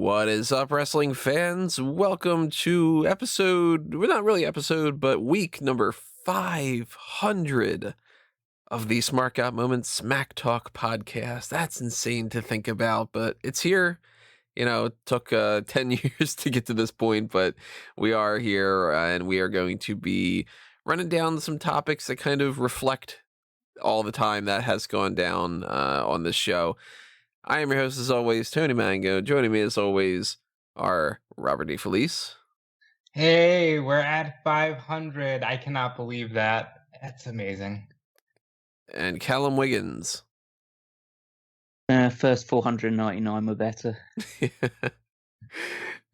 What is up, wrestling fans? Welcome to week number 500 of the Smark Out Moments Smack Talk podcast. That's insane to think about, but it's here. It took 10 years to get to this point, but we are here, and we are going to be running down some topics that kind of reflect all the time that has gone down on this show. I am your host, as always, Tony Mango. Joining me, as always, are Robert D. Felice. Hey, we're at 500. I cannot believe that. That's amazing. And Callum Wiggins. First 499 were better.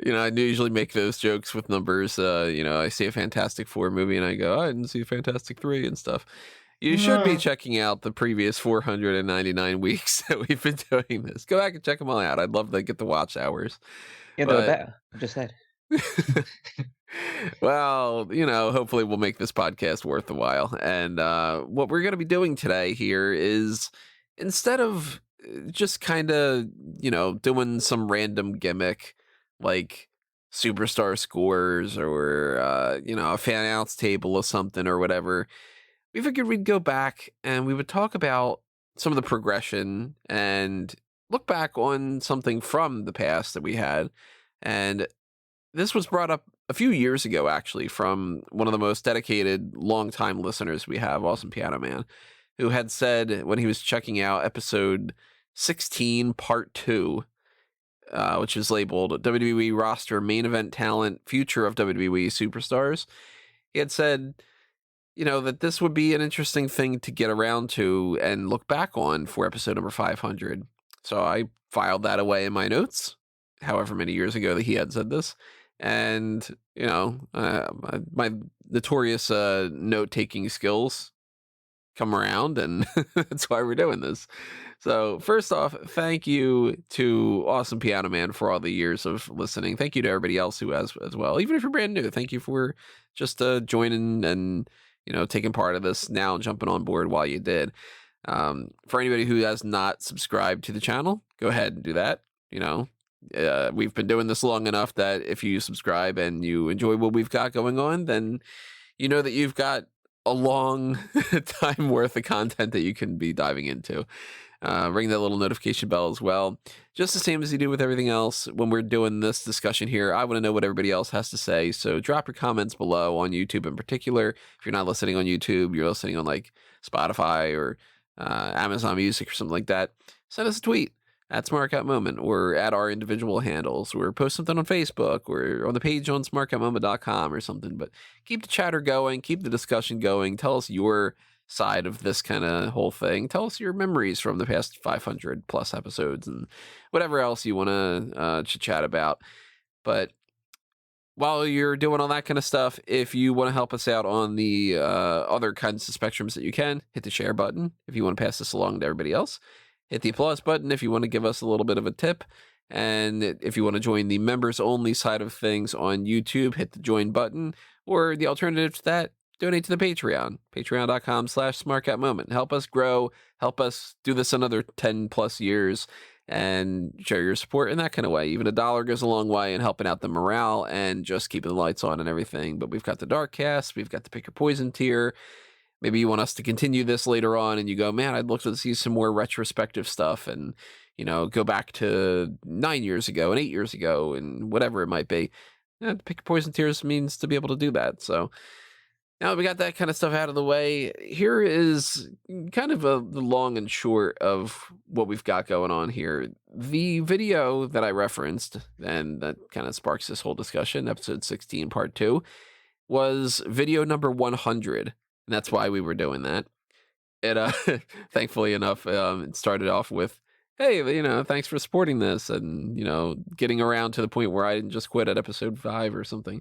I usually make those jokes with numbers. I see a Fantastic Four movie and I go, I didn't see Fantastic 3 and stuff. You should be checking out the previous 499 weeks that we've been doing this. Go back and check them all out. I'd love to get the watch hours. Yeah, they were better. I just said. Well, hopefully we'll make this podcast worth the while. And what we're going to be doing today here is, instead of just kind of, doing some random gimmick like superstar scores or, a fan outs table or something or whatever, we figured we'd go back and we would talk about some of the progression and look back on something from the past that we had. And this was brought up a few years ago, actually, from one of the most dedicated, longtime listeners we have, Awesome Piano Man, who had said when he was checking out episode 16, part 2, which is labeled WWE Roster Main Event Talent, Future of WWE Superstars, he had said, that this would be an interesting thing to get around to and look back on for episode number 500. So I filed that away in my notes, however many years ago that he had said this. And, my notorious note-taking skills come around, and that's why we're doing this. So first off, thank you to Awesome Piano Man for all the years of listening. Thank you to everybody else who has as well. Even if you're brand new, thank you for just joining and taking part of this now and jumping on board while you did. For anybody who has not subscribed to the channel, go ahead and do that. We've been doing this long enough that if you subscribe and you enjoy what we've got going on, then you know that you've got a long time worth of content that you can be diving into. Ring that little notification bell as well. Just the same as you do with everything else. When we're doing this discussion here, I want to know what everybody else has to say. So drop your comments below on YouTube in particular. If you're not listening on YouTube, you're listening on like Spotify or Amazon Music or something like that, send us a tweet at Smark Out Moment or at our individual handles, or post something on Facebook or on the page on smarkoutmoment.com or something. But keep the chatter going, keep the discussion going. Tell us your side of this kind of whole thing. Tell us your memories from the past 500 plus episodes and whatever else you want to chat about. But while you're doing all that kind of stuff, if you want to help us out on the other kinds of spectrums that you can, hit the share button if you want to pass this along to everybody else. Hit the applause button if you want to give us a little bit of a tip. And if you want to join the members only side of things on YouTube, hit the join button. Or the alternative to that, donate to the Patreon, patreon.com/smarkoutmoment. Help us grow, help us do this another 10 plus years, and share your support in that kind of way. Even $1 goes a long way in helping out the morale and just keeping the lights on and everything. But we've got the Dark Cast, we've got the Pick Your Poison tier. Maybe you want us to continue this later on and you go, man, I'd love to see some more retrospective stuff and, go back to 9 years ago and 8 years ago and whatever it might be. Pick Your Poison tiers means to be able to do that. So now that we got that kind of stuff out of the way, here is kind of the long and short of what we've got going on here. The video that I referenced, and that kind of sparks this whole discussion, episode 16, part 2, was video number 100. And that's why we were doing that. It, thankfully enough, it started off with, hey, thanks for supporting this. And, getting around to the point where I didn't just quit at episode 5 or something.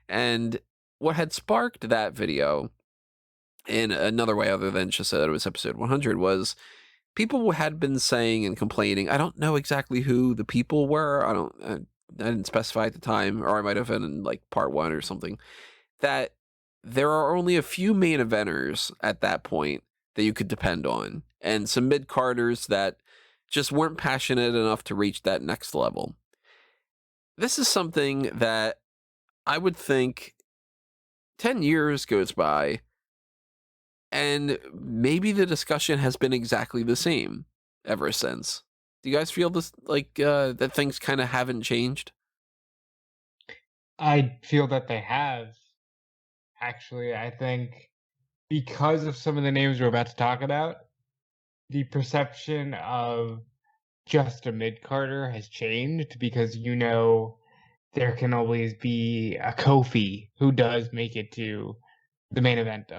And what had sparked that video in another way other than just that it was episode 100 was people had been saying and complaining. I don't know exactly who the people were. I didn't specify at the time, or I might have been in like part 1 or something, that there are only a few main eventers at that point that you could depend on, and some mid-carders that just weren't passionate enough to reach that next level. this is something that I would think 10 years goes by and maybe the discussion has been exactly the same ever since. Do you guys feel this like that things kind of haven't changed? I feel that they have. Actually, I think because of some of the names we're about to talk about, the perception of just a mid-carder has changed because there can always be a Kofi who does make it to the main event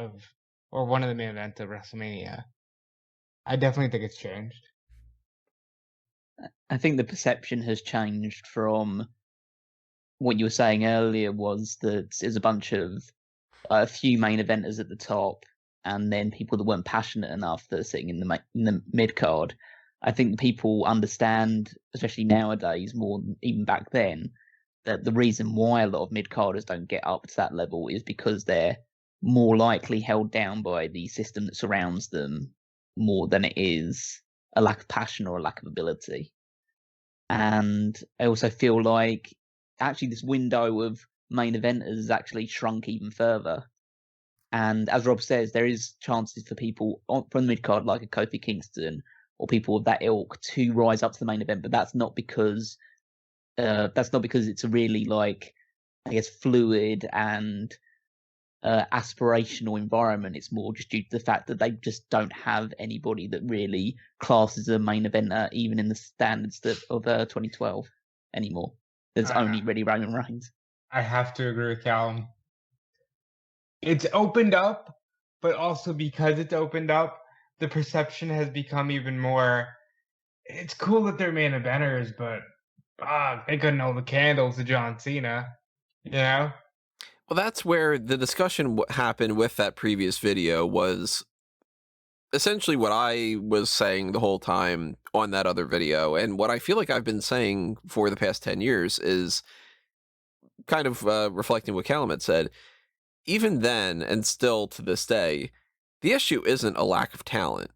or one of the main events of WrestleMania. I definitely think it's changed. I think the perception has changed from what you were saying earlier was that there's a bunch of a few main eventers at the top, and then people that weren't passionate enough that are sitting in the mid card. I think people understand, especially nowadays, more than even back then, that the reason why a lot of mid carders don't get up to that level is because they're more likely held down by the system that surrounds them more than it is a lack of passion or a lack of ability. And I also feel like actually this window of main eventers has actually shrunk even further. And as Rob says, there is chances for people from the mid card like a Kofi Kingston or people of that ilk to rise up to the main event, but that's not because it's a really fluid and aspirational environment. It's more just due to the fact that they just don't have anybody that really classes a main eventer, even in the standards of 2012 anymore. There's only really Roman Reigns. I have to agree with Callum. It's opened up, but also because it's opened up, the perception has become even more. It's cool that they're main eventers, but they couldn't hold the candles to John Cena, Well, that's where the discussion happened with that previous video was essentially what I was saying the whole time on that other video. And what I feel like I've been saying for the past 10 years is kind of reflecting what Callum had said. Even then, and still to this day, the issue isn't a lack of talent.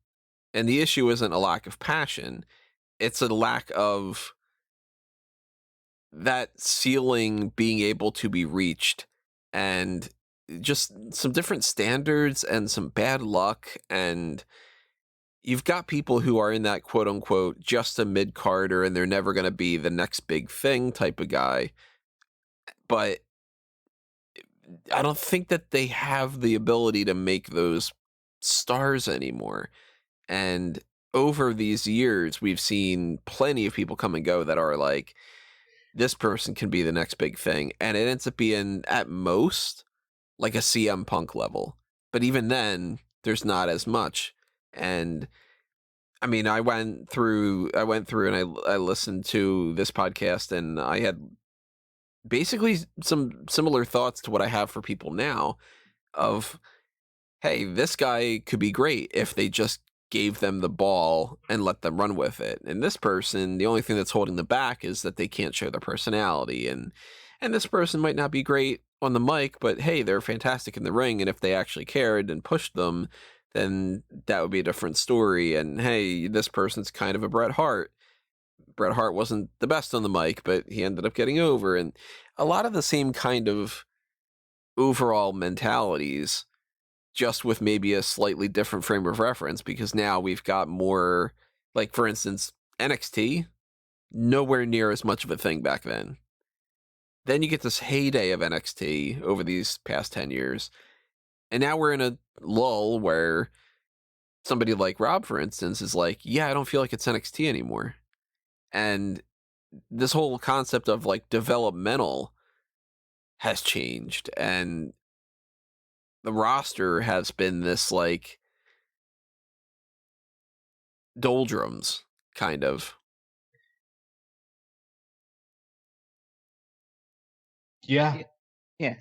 And the issue isn't a lack of passion. It's a lack of that ceiling being able to be reached and just some different standards and some bad luck. And you've got people who are in that quote unquote just a mid carder and they're never going to be the next big thing type of guy. But I don't think that they have the ability to make those stars anymore. And over these years, we've seen plenty of people come and go that are like, this person can be the next big thing. And it ends up being, at most, like a CM Punk level. But even then, there's not as much. And I mean, I went through and I listened to this podcast and I had basically some similar thoughts to what I have for people now of, hey, this guy could be great if they just gave them the ball and let them run with it. And this person, the only thing that's holding them back is that they can't show their personality. And this person might not be great on the mic, but hey, they're fantastic in the ring. And if they actually cared and pushed them, then that would be a different story. And hey, this person's kind of a Bret Hart. Bret Hart wasn't the best on the mic, but he ended up getting over. And a lot of the same kind of overall mentalities, just with maybe a slightly different frame of reference, because now we've got more, like, for instance, NXT, nowhere near as much of a thing back then. Then you get this heyday of NXT over these past 10 years. And now we're in a lull where somebody like Rob, for instance, is like, yeah, I don't feel like it's NXT anymore. And this whole concept of like developmental has changed. And the roster has been this like doldrums kind of. Yeah. Yeah,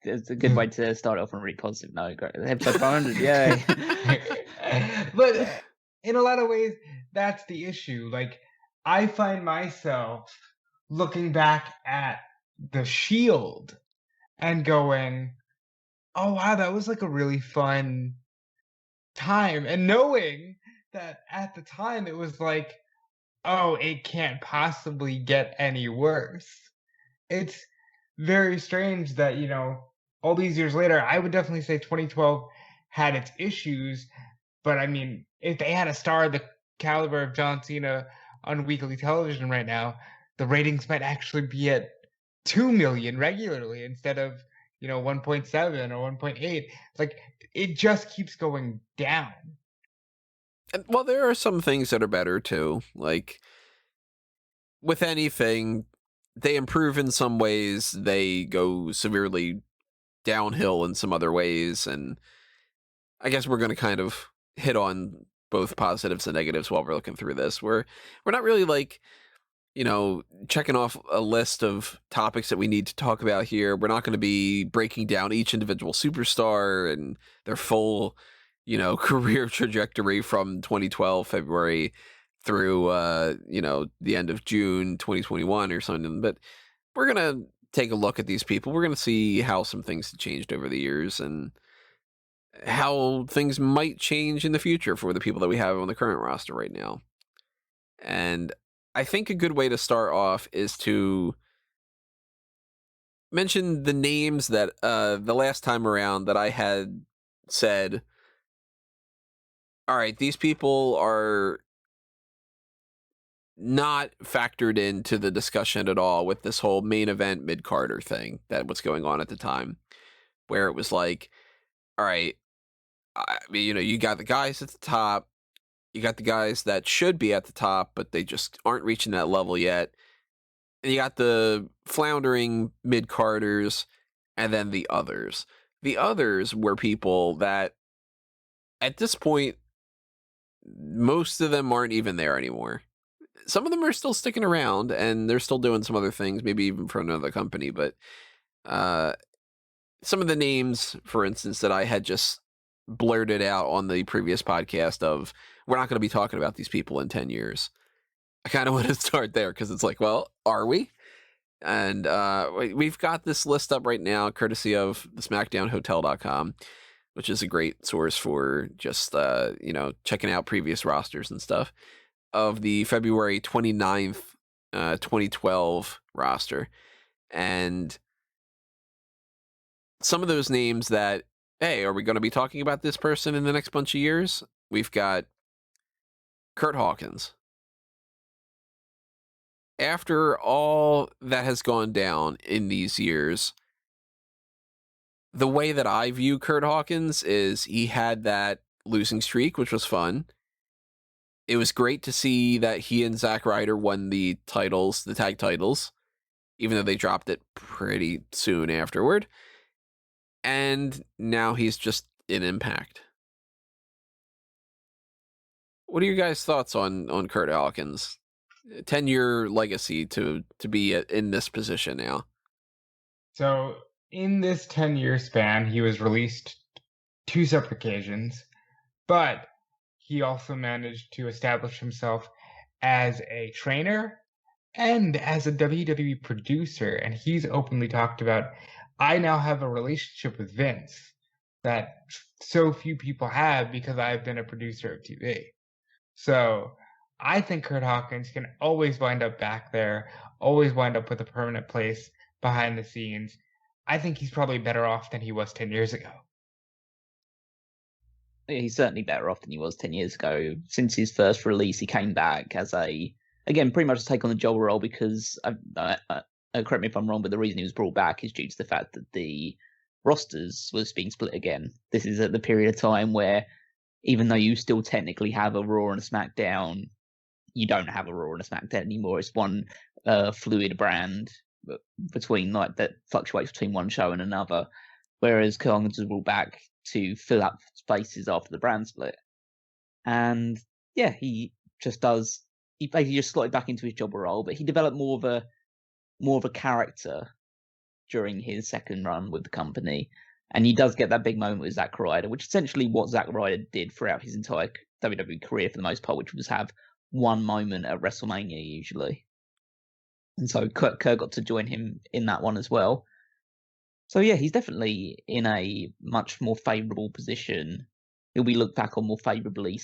it's a good way to start off on a really positive note. Episode 500, yay. But in a lot of ways, that's the issue. Like, I find myself looking back at the Shield and going, oh, wow, that was like a really fun time. And knowing that at the time it was like, oh, it can't possibly get any worse. it's very strange that, all these years later, I would definitely say 2012 had its issues, but I mean, if they had a star the caliber of John Cena on weekly television right now, the ratings might actually be at 2 million regularly instead of, 1.7 or 1.8. Like, it just keeps going down. And, well, there are some things that are better too. Like, with anything, they improve in some ways, they go severely downhill in some other ways, and I guess we're going to kind of hit on both positives and negatives while we're looking through this. We're not really like, checking off a list of topics that we need to talk about here. We're not going to be breaking down each individual superstar and their full, career trajectory from 2012 February through, the end of June 2021 or something. But we're going to take a look at these people. We're going to see how some things have changed over the years and how things might change in the future for the people that we have on the current roster right now. And I think a good way to start off is to mention the names that the last time around that I had said, all right, these people are not factored into the discussion at all with this whole main event mid-carder thing that was going on at the time, where it was like, all right, I mean, you got the guys at the top, you got the guys that should be at the top, but they just aren't reaching that level yet. And you got the floundering mid-carders, and then the others. The others were people that, at this point, most of them aren't even there anymore. Some of them are still sticking around, and they're still doing some other things, maybe even for another company, but some of the names, for instance, that I had just blurted out on the previous podcast of, we're not going to be talking about these people in 10 years. I kind of want to start there because it's like, well, are we? And we've got this list up right now, courtesy of the SmackDownHotel.com, which is a great source for just, checking out previous rosters and stuff, of the February 29th, 2012 roster. And some of those names that, hey, are we going to be talking about this person in the next bunch of years? We've got Curt Hawkins. After all that has gone down in these years, the way that I view Curt Hawkins is he had that losing streak, which was fun. It was great to see that he and Zack Ryder won the titles, the tag titles, even though they dropped it pretty soon afterward. And now he's just in Impact. What are your guys' thoughts on Curt Hawkins? 10-year legacy to be in this position now. So, in this 10-year span, he was released 2 separate occasions, but he also managed to establish himself as a trainer and as a WWE producer. And he's openly talked about, I now have a relationship with Vince that so few people have because I've been a producer of TV. So I think Curt Hawkins can always wind up back there, always wind up with a permanent place behind the scenes. I think he's probably better off than he was 10 years ago. He's certainly better off than he was 10 years ago. Since his first release, he came back as again, pretty much to take on the jobber role because, correct me if I'm wrong, but the reason he was brought back is due to the fact that the rosters was being split again. This is at the period of time where, even though you still technically have a Raw and a SmackDown, you don't have a Raw and a SmackDown anymore. It's one fluid brand between that fluctuates between one show and another. Whereas Collins was brought back to fill up spaces after the brand split. And yeah, he basically just slotted back into his jobber role, but he developed more of a character during his second run with the company. And he does get that big moment with Zack Ryder, which is essentially what Zack Ryder did throughout his entire WWE career for the most part, which was have one moment at WrestleMania usually. And so Kurt got to join him in that one as well. So yeah, he's definitely in a much more favourable position. He'll be looked back on more favourably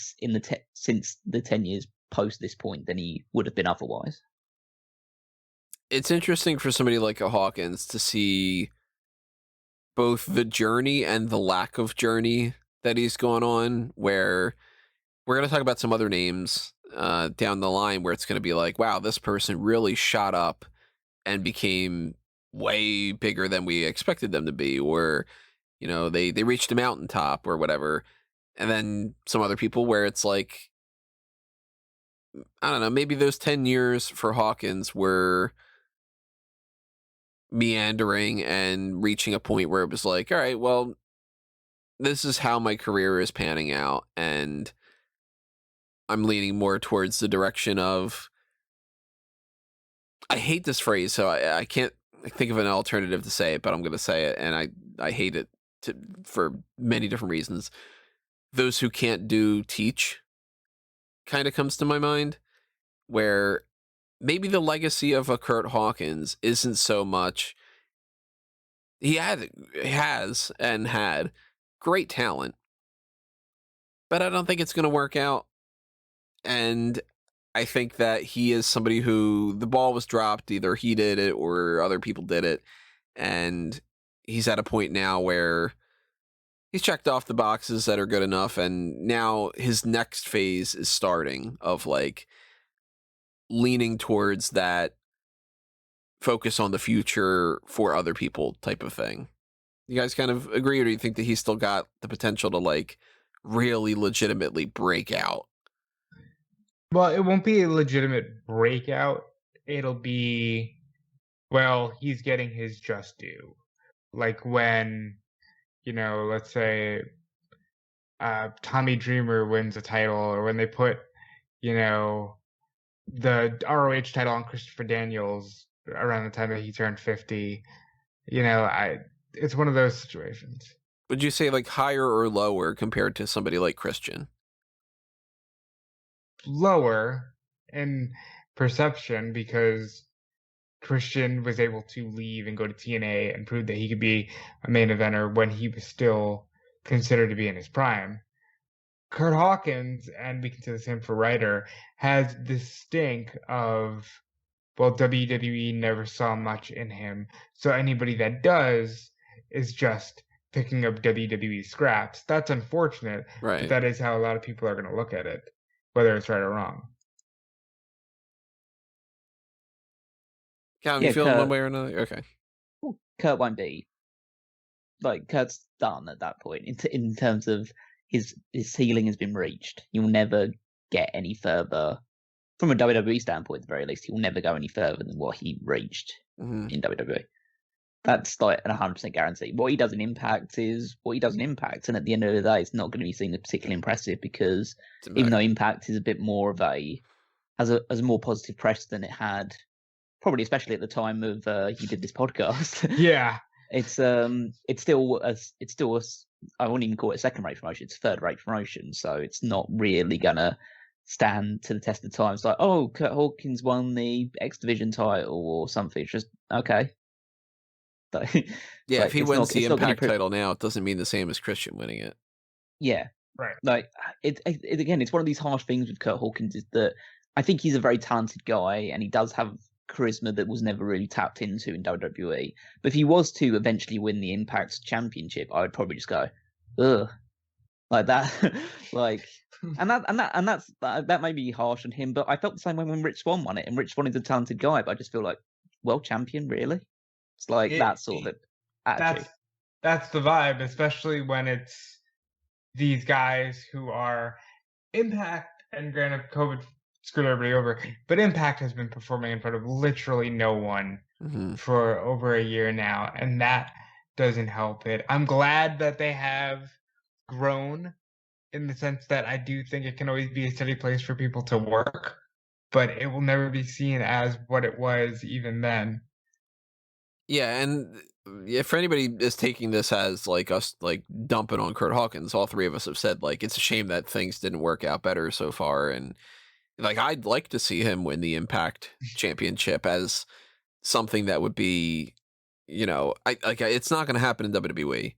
since the 10 years post this point than he would have been otherwise. it's interesting for somebody like a Hawkins to see both the journey and the lack of journey that he's gone on, where we're going to talk about some other names down the line where it's going to be like, wow, this person really shot up and became way bigger than we expected them to be, or, you know, they reached a mountaintop or whatever. And then some other people where it's like, I don't know, maybe those 10 years for Hawkins were meandering and reaching a point where it was like, all right, well, this is how my career is panning out, and I'm leaning more towards the direction of, I hate this phrase, so I can't think of an alternative to say it, but I'm going to say it, and I hate it for many different reasons. Those who can't do teach kind of comes to my mind, where maybe the legacy of a Curt Hawkins isn't so much, has and had great talent, but I don't think it's going to work out. And I think that he is somebody who the ball was dropped, either he did it or other people did it. And he's at a point now where he's checked off the boxes that are good enough. And now his next phase is starting, of like leaning towards that focus on the future for other people type of thing. You guys kind of agree, or do you think that he's still got the potential to like really legitimately break out? Well, it won't be a legitimate breakout. It'll be, well, he's getting his just due. Like when, let's say Tommy Dreamer wins a title, or when they put, the ROH title on Christopher Daniels around the time that he turned 50. It's one of those situations. Would you say like higher or lower compared to somebody like Christian? Lower in perception, because Christian was able to leave and go to TNA and prove that he could be a main eventer when he was still considered to be in his prime. Curt Hawkins, and we can say the same for Ryder, has this stink of, well, WWE never saw much in him, so anybody that does is just picking up WWE scraps. That's unfortunate, right? But that is how a lot of people are going to look at it, whether it's right or wrong. Cam, you feeling one way or another? Okay. Curt won't be. Like, Curt's done at that point in terms of his ceiling has been reached. You'll never get any further. From a WWE standpoint, at the very least, he will never go any further than what he reached in WWE. That's like an 100% guarantee. What he does in Impact is what he does in Impact, and at the end of the day, it's not going to be seen as particularly impressive, because even though Impact is a bit more of has a more positive press than it had, probably especially at the time of you did this podcast. Yeah, it's still a I wouldn't even call it a second-rate promotion. It's a third-rate promotion, so it's not really gonna stand to the test of time. It's like, oh, Curt Hawkins won the X Division title or something. It's just okay. Yeah, if he wins the Impact title now, it doesn't mean the same as Christian winning it. Yeah, right. Like it again, it's one of these harsh things with Curt Hawkins, is that I think he's a very talented guy, and he does have charisma that was never really tapped into in WWE. But if he was to eventually win the Impact Championship, I would probably just go, ugh, like that, like, and that may be harsh on him, but I felt the same way when Rich Swann won it, and Rich Swann is a talented guy, but I just feel like, world champion, really? It's like that sort of attitude. That's the vibe, especially when it's these guys who are Impact, and granted, COVID screwed everybody over, but Impact has been performing in front of literally no one for over a year now, and that doesn't help it. I'm glad that they have grown, in the sense that I do think it can always be a steady place for people to work, but it will never be seen as what it was even then. Yeah, and if anybody is taking this as like us like dumping on Curt Hawkins, all three of us have said like it's a shame that things didn't work out better so far, and like I'd like to see him win the Impact Championship as something that would be, it's not going to happen in WWE.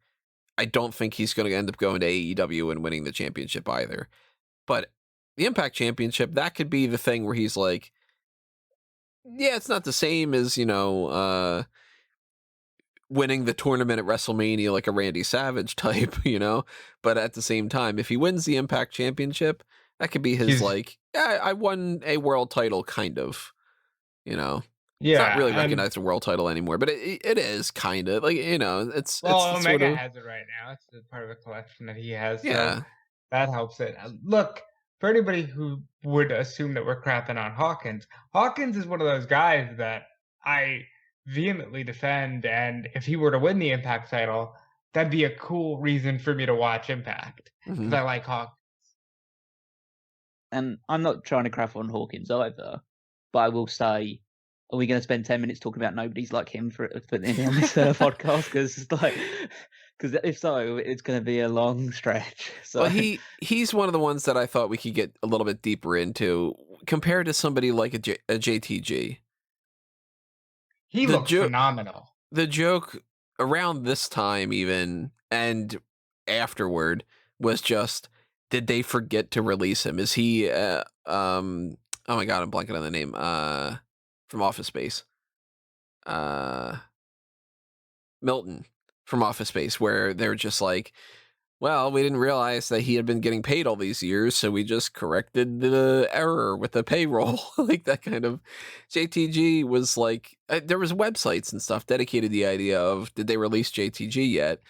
I don't think he's going to end up going to AEW and winning the championship either. But the Impact Championship, that could be the thing where he's like, Yeah, it's not the same as, winning the tournament at WrestleMania like a Randy Savage type, But at the same time, if he wins the Impact Championship, that could be his, He's like, yeah, I won a world title, kind of, It's not yeah, really and recognized a world title anymore, but it is kind of like, it's well, the sort Omega of, has it right now. It's a part of the collection that he has, so yeah. that helps it. Look, for anybody who would assume that we're crapping on Hawkins, Hawkins is one of those guys that I vehemently defend, and if he were to win the Impact title, that'd be a cool reason for me to watch Impact because Mhm. I like Hawkins. And I'm not trying to crap on Hawkins either, but I will say, are we going to spend 10 minutes talking about nobodies like him for on this podcast? Because if so, it's going to be a long stretch. So Well, he's one of the ones that I thought we could get a little bit deeper into compared to somebody like a JTG. He The looks joke, phenomenal. the joke around this time even and afterward was just, did they forget to release him? Is he oh my god, I'm blanking on the name from Office Space. Uh Milton from Office Space, where they're just like, well, we didn't realize that he had been getting paid all these years, so we just corrected the error with the payroll. Like that kind of. JTG was like, there was websites and stuff dedicated to the idea of, did they release JTG yet?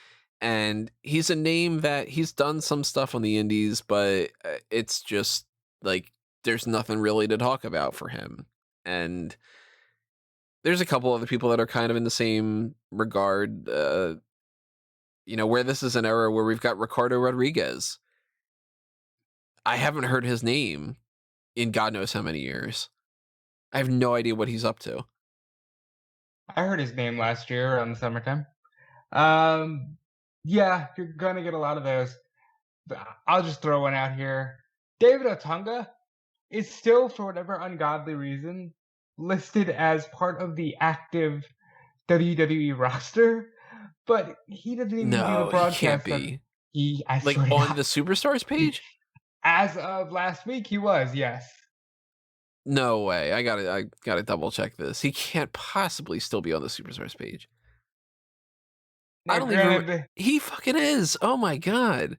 And he's a name that he's done some stuff on the indies, but it's just like, there's nothing really to talk about for him. And there's a couple other people that are kind of in the same regard, where this is an era where we've got Ricardo Rodriguez. I haven't heard his name in God knows how many years. I have no idea what he's up to. I heard his name last year around the summertime. Um, yeah, you're gonna get a lot of those. I'll just throw one out here. David Otunga is still, for whatever ungodly reason, listed as part of the active WWE roster, but he doesn't even do the No, he can't broadcast stuff. be. I Like swear to on God, the Superstars page? as of last week, he was, yes. No way. I gotta double check this. He can't possibly still be on the Superstars page. I Now, don't even granted, he fucking is. Oh my god.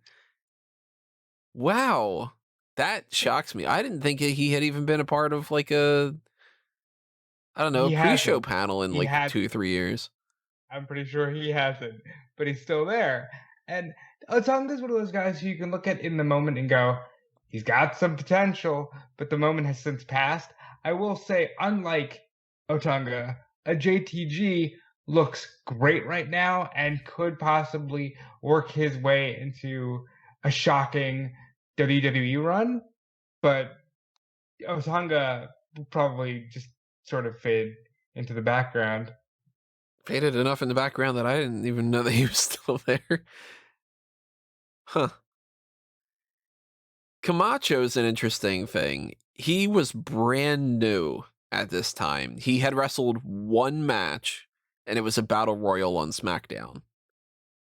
Wow. That shocks me. I didn't think he had even been a part of like a, I don't know, he pre-show hasn't. panel in He like had 2 or 3 years. I'm pretty sure he hasn't, but he's still there. And Otunga's one of those guys who you can look at in the moment and go, he's got some potential, but the moment has since passed. I will say, unlike Otunga, a JTG looks great right now and could possibly work his way into a shocking WWE run, but Otunga will probably just sort of fade into the background. Faded enough in the background that I didn't even know that he was still there. Huh. Camacho is an interesting thing. He was brand new at this time. He had wrestled one match, and it was a battle royal on SmackDown,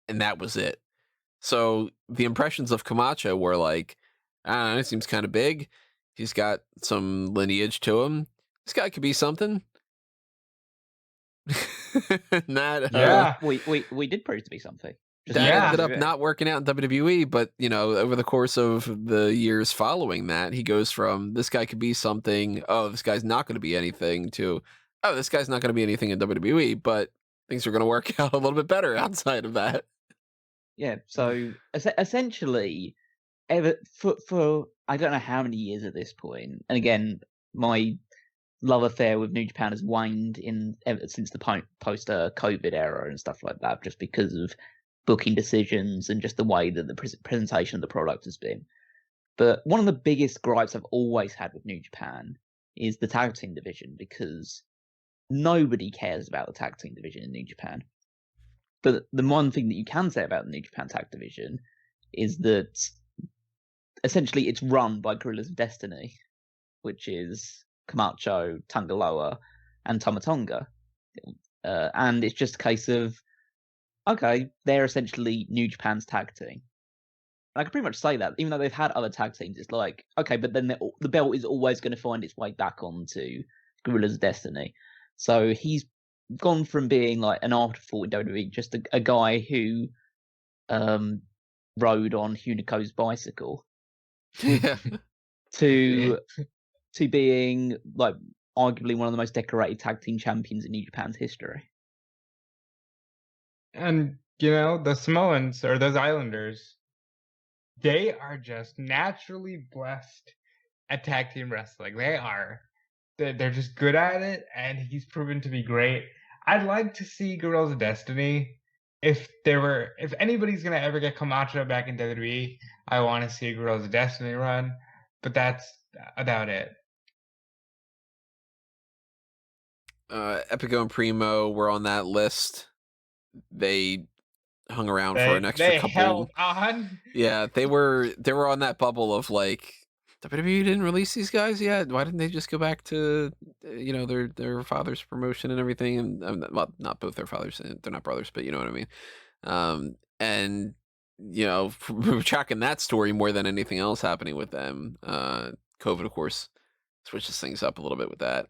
and that was it. So the impressions of Camacho were like, I don't know, he seems kind of big. He's got some lineage to him. This guy could be something. Not, Yeah. we did prove to be something. that Yeah. ended up not working out in WWE, but over the course of the years following that, he goes from, this guy could be something, oh, this guy's not going to be anything, to, oh, this guy's not going to be anything in WWE, but things are going to work out a little bit better outside of that. Yeah, so essentially, for I don't know how many years at this point, and again, my love affair with New Japan has waned ever since the post COVID era and stuff like that, just because of booking decisions and just the way that the presentation of the product has been. But one of the biggest gripes I've always had with New Japan is the tag team division, because nobody cares about the tag team division in New Japan. But the one thing that you can say about the New Japan tag division is that essentially it's run by Gorillas of Destiny, which is Camacho, Tangaloa, and Tomatonga. And it's just a case of, okay, they're essentially New Japan's tag team. And I can pretty much say that, even though they've had other tag teams, it's like, okay, but then the belt is always going to find its way back onto Guerrillas of Destiny. So he's gone from being like an afterthought in WWE, just a guy who rode on Hunico's bicycle, Yeah. to being like arguably one of the most decorated tag team champions in New Japan's history. And, you know, the Samoans, or those Islanders, they are just naturally blessed at tag team wrestling. They are. They're just good at it, and he's proven to be great. I'd like to see Guerrillas of Destiny. If anybody's gonna ever get Camacho back in WWE, I want to see a Guerrillas of Destiny run. But that's about it. Epico and Primo were on that list. They hung around for an extra couple. Held on. Yeah, they were on that bubble of like, WWE didn't release these guys yet. Why didn't they just go back to their father's promotion and everything? And well, not both their fathers. They're not brothers, but you know what I mean. And we're tracking that story more than anything else happening with them. COVID, of course, switches things up a little bit with that.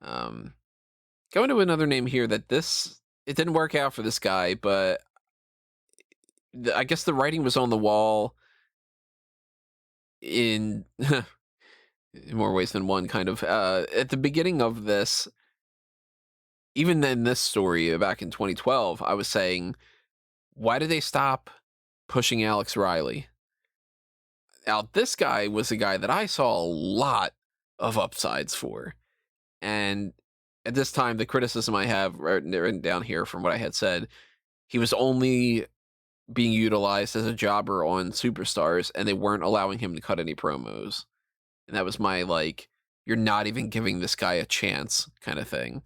Going to another name here it didn't work out for this guy, but I guess the writing was on the wall in more ways than one, kind of. At the beginning of this, even in this story back in 2012, I was saying, why did they stop pushing Alex Riley? Now, this guy was a guy that I saw a lot of upsides for. And at this time, the criticism I have written down here from what I had said, he was only being utilized as a jobber on Superstars, and they weren't allowing him to cut any promos. And that was my, you're not even giving this guy a chance kind of thing.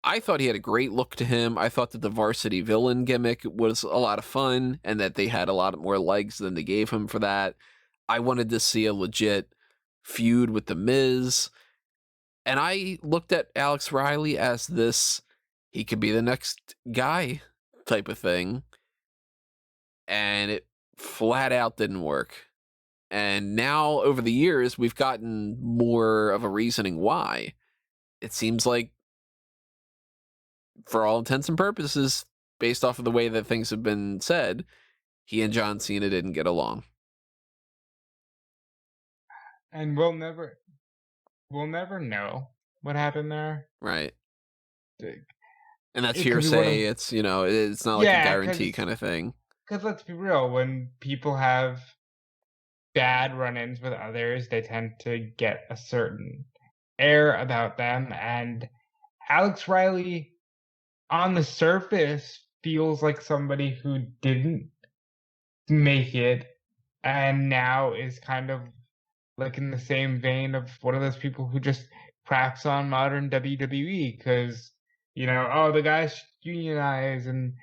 I thought he had a great look to him. I thought that the varsity villain gimmick was a lot of fun, and that they had a lot more legs than they gave him for that. I wanted to see a legit feud with The Miz. And I looked at Alex Riley as this, he could be the next guy type of thing. And it flat out didn't work. And now, over the years, we've gotten more of a reasoning why. It seems like, for all intents and purposes, based off of the way that things have been said, he and John Cena didn't get along. And we'll never know what happened there. Right. And that's It could be hearsay. It's, it's not like a guarantee kind of thing. Because let's be real, when people have bad run-ins with others, they tend to get a certain air about them. And Alex Riley, on the surface, feels like somebody who didn't make it, and now is kind of like in the same vein of one of those people who just craps on modern WWE because, the guys unionize and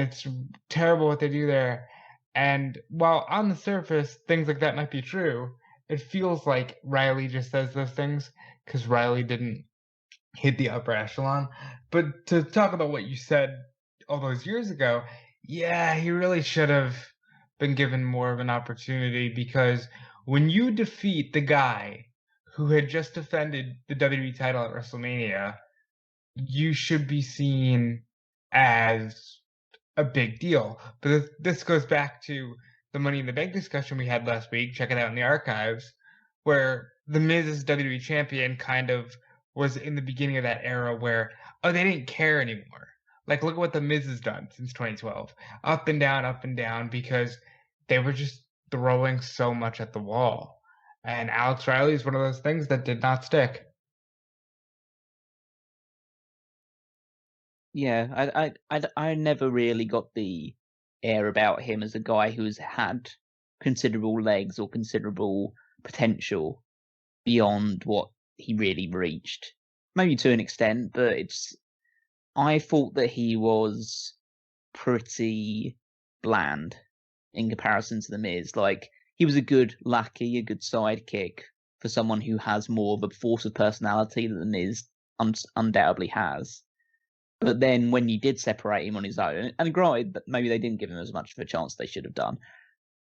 it's terrible what they do there. And while on the surface things like that might be true, it feels like Riley just says those things because Riley didn't hit the upper echelon. But to talk about what you said all those years ago, yeah, he really should have been given more of an opportunity, because when you defeat the guy who had just defended the WWE title at WrestleMania, you should be seen as a big deal. But this goes back to the Money in the Bank discussion we had last week. Check it out in the archives, where The Miz as WWE champion kind of was in the beginning of that era where, they didn't care anymore. Like, look at what The Miz has done since 2012. Up and down, because they were just throwing so much at the wall. And Alex Riley is one of those things that did not stick. Yeah, I never really got the air about him as a guy who's had considerable legs or considerable potential beyond what he really reached. Maybe to an extent, but I thought that he was pretty bland in comparison to The Miz. Like, he was a good lackey, a good sidekick for someone who has more of a force of personality that The Miz undoubtedly has. But then when you did separate him on his own, and granted that maybe they didn't give him as much of a chance as they should have done,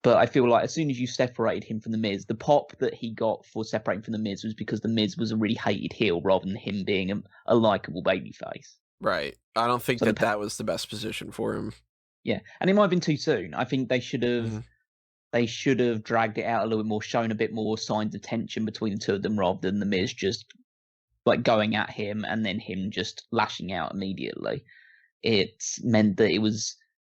But I feel like as soon as you separated him from The Miz, the pop that he got for separating from The Miz was because The Miz was a really hated heel rather than him being a likable babyface. Right. I don't think So that was the best position for him. Yeah, and it might have been too soon. I think they should have dragged it out a little bit more, shown a bit more signs of tension between the two of them rather than The Miz just like going at him and then him just lashing out immediately. It meant that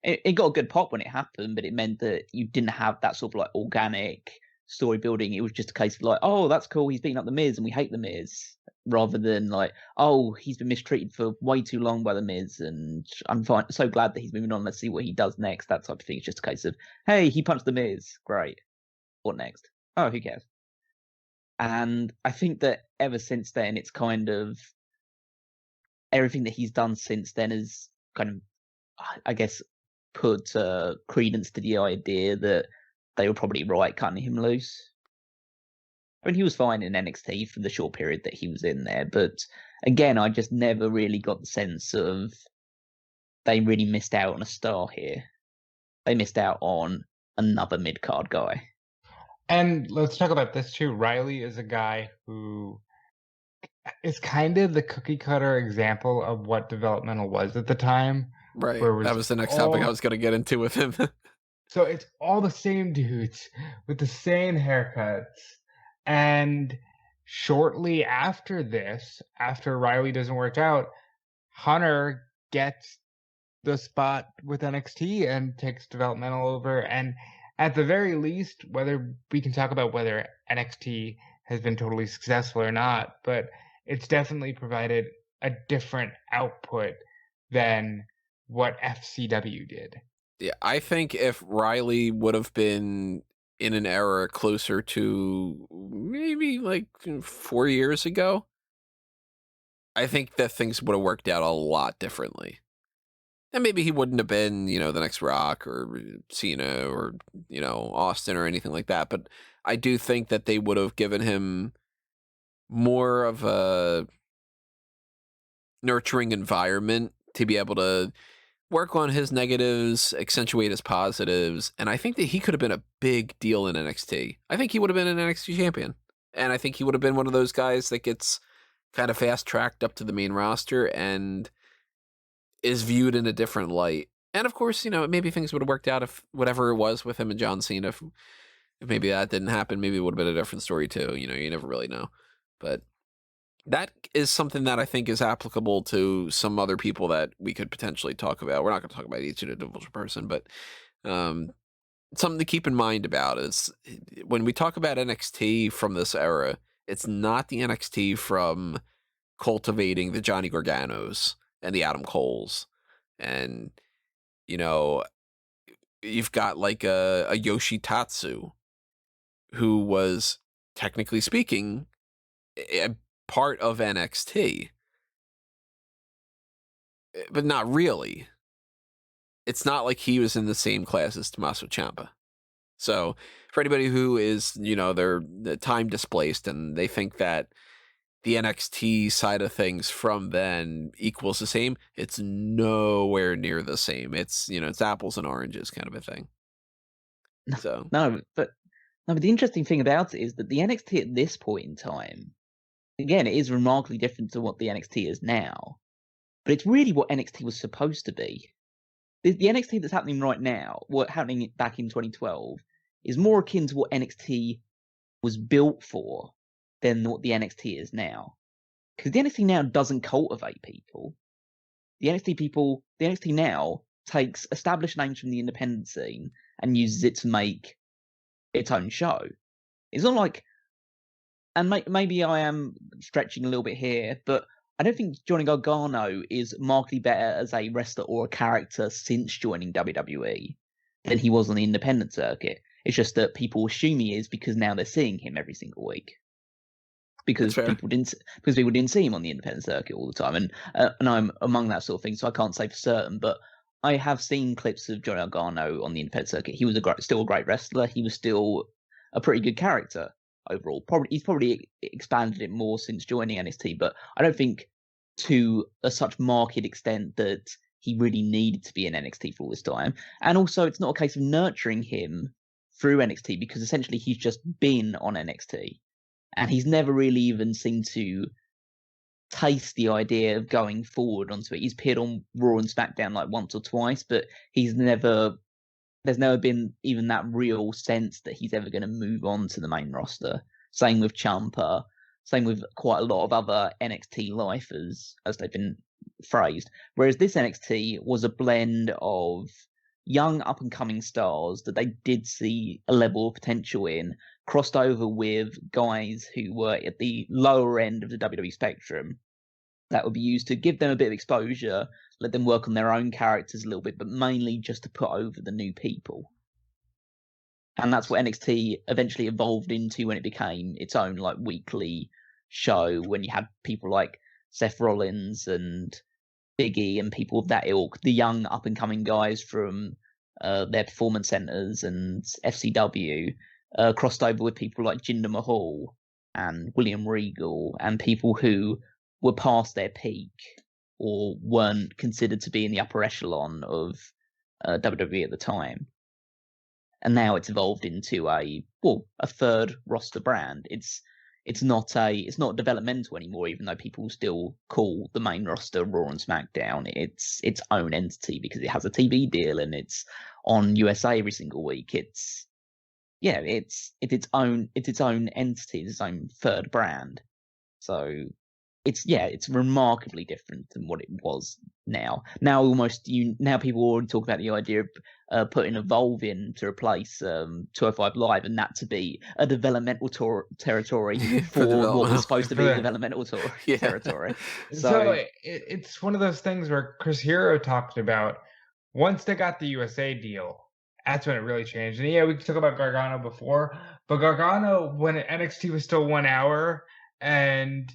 it got a good pop when it happened, but it meant that you didn't have that sort of like organic story building. It was just a case of like, oh, that's cool, he's beating up The Miz and we hate The Miz, rather than like, oh, he's been mistreated for way too long by The Miz and I'm so glad that he's moving on, let's see what he does next, that type of thing. It's just a case of, hey, he punched The Miz, great, what next? Oh, who cares? And I think that ever since then, it's kind of everything that he's done since then is kind of, I guess, put credence to the idea that they were probably right cutting him loose. I mean, he was fine in NXT for the short period that he was in there, but again, I just never really got the sense of they really missed out on a star here. They missed out on another mid-card guy. And let's talk about this too. Riley is a guy who is kind of the cookie cutter example of what developmental was at the time. Right. That was the next topic I was going to get into with him. So it's all the same dudes with the same haircuts. And shortly after this, after Riley doesn't work out, Hunter gets the spot with NXT and takes developmental over. And at the very least, whether we can talk about whether NXT has been totally successful or not, but it's definitely provided a different output than what FCW did. Yeah, I think if Riley would have been in an era closer to maybe like 4 years ago, I think that things would have worked out a lot differently. And maybe he wouldn't have been, the next Rock or Cena or, Austin or anything like that. But I do think that they would have given him more of a nurturing environment to be able to work on his negatives, accentuate his positives. And I think that he could have been a big deal in NXT. I think he would have been an NXT champion. And I think he would have been one of those guys that gets kind of fast-tracked up to the main roster and is viewed in a different light. And of course, maybe things would have worked out if whatever it was with him and John Cena, if maybe that didn't happen, maybe it would have been a different story too. You never really know. But that is something that I think is applicable to some other people that we could potentially talk about. We're not going to talk about each individual person, but something to keep in mind about is when we talk about NXT from this era, it's not the NXT from cultivating the Johnny Garganos and the Adam Coles. And, you've got like a Yoshitatsu who was, technically speaking, a part of NXT, but not really. It's not like he was in the same class as Tommaso Ciampa. So for anybody who is, they're time displaced and they think that the NXT side of things from then equals the same, it's nowhere near the same. It's, it's apples and oranges kind of a thing. So but the interesting thing about it is that the NXT at this point in time, again, it is remarkably different to what the NXT is now, but it's really what NXT was supposed to be. The NXT that's happening right now, what happening back in 2012, is more akin to what NXT was built for than what the NXT is now. Because the NXT now doesn't cultivate people. The NXT now takes established names from the independent scene and uses it to make its own show. It's not like, and maybe I am stretching a little bit here, but I don't think Johnny Gargano is markedly better as a wrestler or a character since joining WWE than he was on the independent circuit. It's just that people assume he is because now they're seeing him every single week. Because people didn't see him on the independent circuit all the time, and I'm among that sort of thing, so I can't say for certain. But I have seen clips of Johnny Gargano on the independent circuit. He was still a great wrestler. He was still a pretty good character overall. He's probably expanded it more since joining NXT, but I don't think to such marked extent that he really needed to be in NXT for all this time. And also, it's not a case of nurturing him through NXT, because essentially he's just been on NXT and he's never really even seemed to taste the idea of going forward onto it. He's appeared on Raw and SmackDown like once or twice, but there's never been even that real sense that he's ever going to move on to the main roster. Same with Ciampa, same with quite a lot of other NXT lifers, as they've been phrased. Whereas this NXT was a blend of young up-and-coming stars that they did see a level of potential in, crossed over with guys who were at the lower end of the WWE spectrum that would be used to give them a bit of exposure, let them work on their own characters a little bit, but mainly just to put over the new people. And that's what NXT eventually evolved into when it became its own like weekly show, when you had people like Seth Rollins and Big E and people of that ilk, the young up-and-coming guys from their performance centers and FCW, crossed over with people like Jinder Mahal and William Regal and people who were past their peak or weren't considered to be in the upper echelon of WWE at the time. And now it's evolved into a third roster brand. It's not developmental anymore, even though people still call the main roster Raw and SmackDown. It's its own entity because it has a TV deal and it's on USA every single week. It's its own entity, its own third brand. So it's remarkably different than what it was now. Now people already talk about the idea of putting Evolve in to replace 205 Live, and that to be a developmental territory for what was supposed to be a developmental territory. So it's one of those things where Chris Hero talked about once they got the USA deal, that's when it really changed. And yeah, we talked about Gargano before, but Gargano, when NXT was still 1 hour and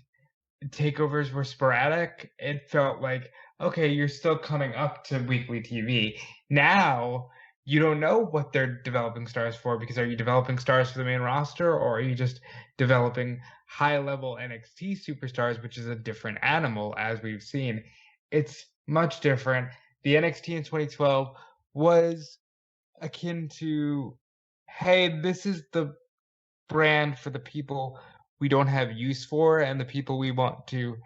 takeovers were sporadic, it felt like, okay, you're still coming up to weekly TV. Now you don't know what they're developing stars for, because are you developing stars for the main roster, or are you just developing high-level NXT superstars, which is a different animal, as we've seen. It's much different. The NXT in 2012 was akin to, hey, this is the brand for the people we don't have use for and the people we want to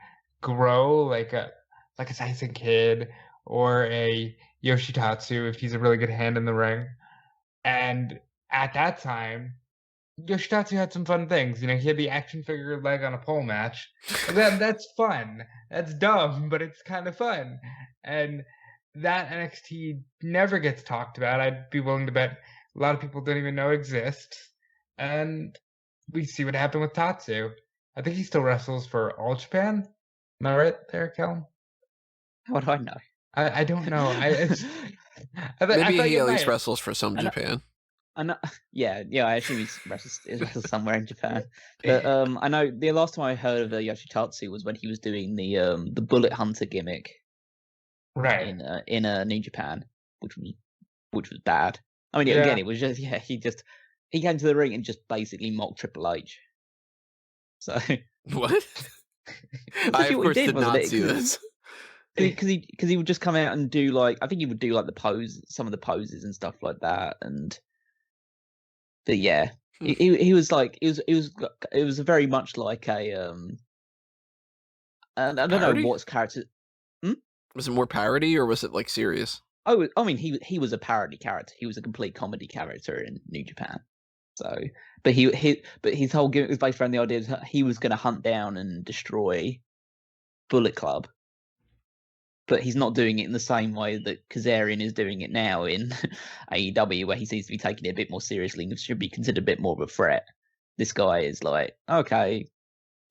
grow, like a Tyson Kidd or a Yoshitatsu if he's a really good hand in the ring. And at that time, Yoshitatsu had some fun things. You know, he had the action figure leg on a pole match. That's fun. That's dumb, but it's kind of fun. And that NXT never gets talked about. I'd be willing to bet a lot of people don't even know exists. And we see what happened with Tatsu. I think he still wrestles for All Japan. Am I right there, Kel? How do I know? I don't know. Maybe he at least wrestles for some Japan. I know, yeah. I assume he wrestles somewhere in Japan. But I know the last time I heard of Yoshitatsu was when he was doing the Bullet Hunter gimmick, right? In New Japan, which was bad. I mean, again, it was just he came to the ring and just basically mocked Triple H. So what? I of course did not see this. Because he would just come out and do I think he would do some of the poses and stuff like that, but yeah, he was it was very much like a I don't know what's character. Was it more parody or was it like serious? Oh, I mean, he was a parody character. He was a complete comedy character in New Japan. So, but his whole gimmick was based around the idea that he was going to hunt down and destroy Bullet Club. But he's not doing it in the same way that Kazarian is doing it now in AEW, where he seems to be taking it a bit more seriously and should be considered a bit more of a threat. This guy is like, okay,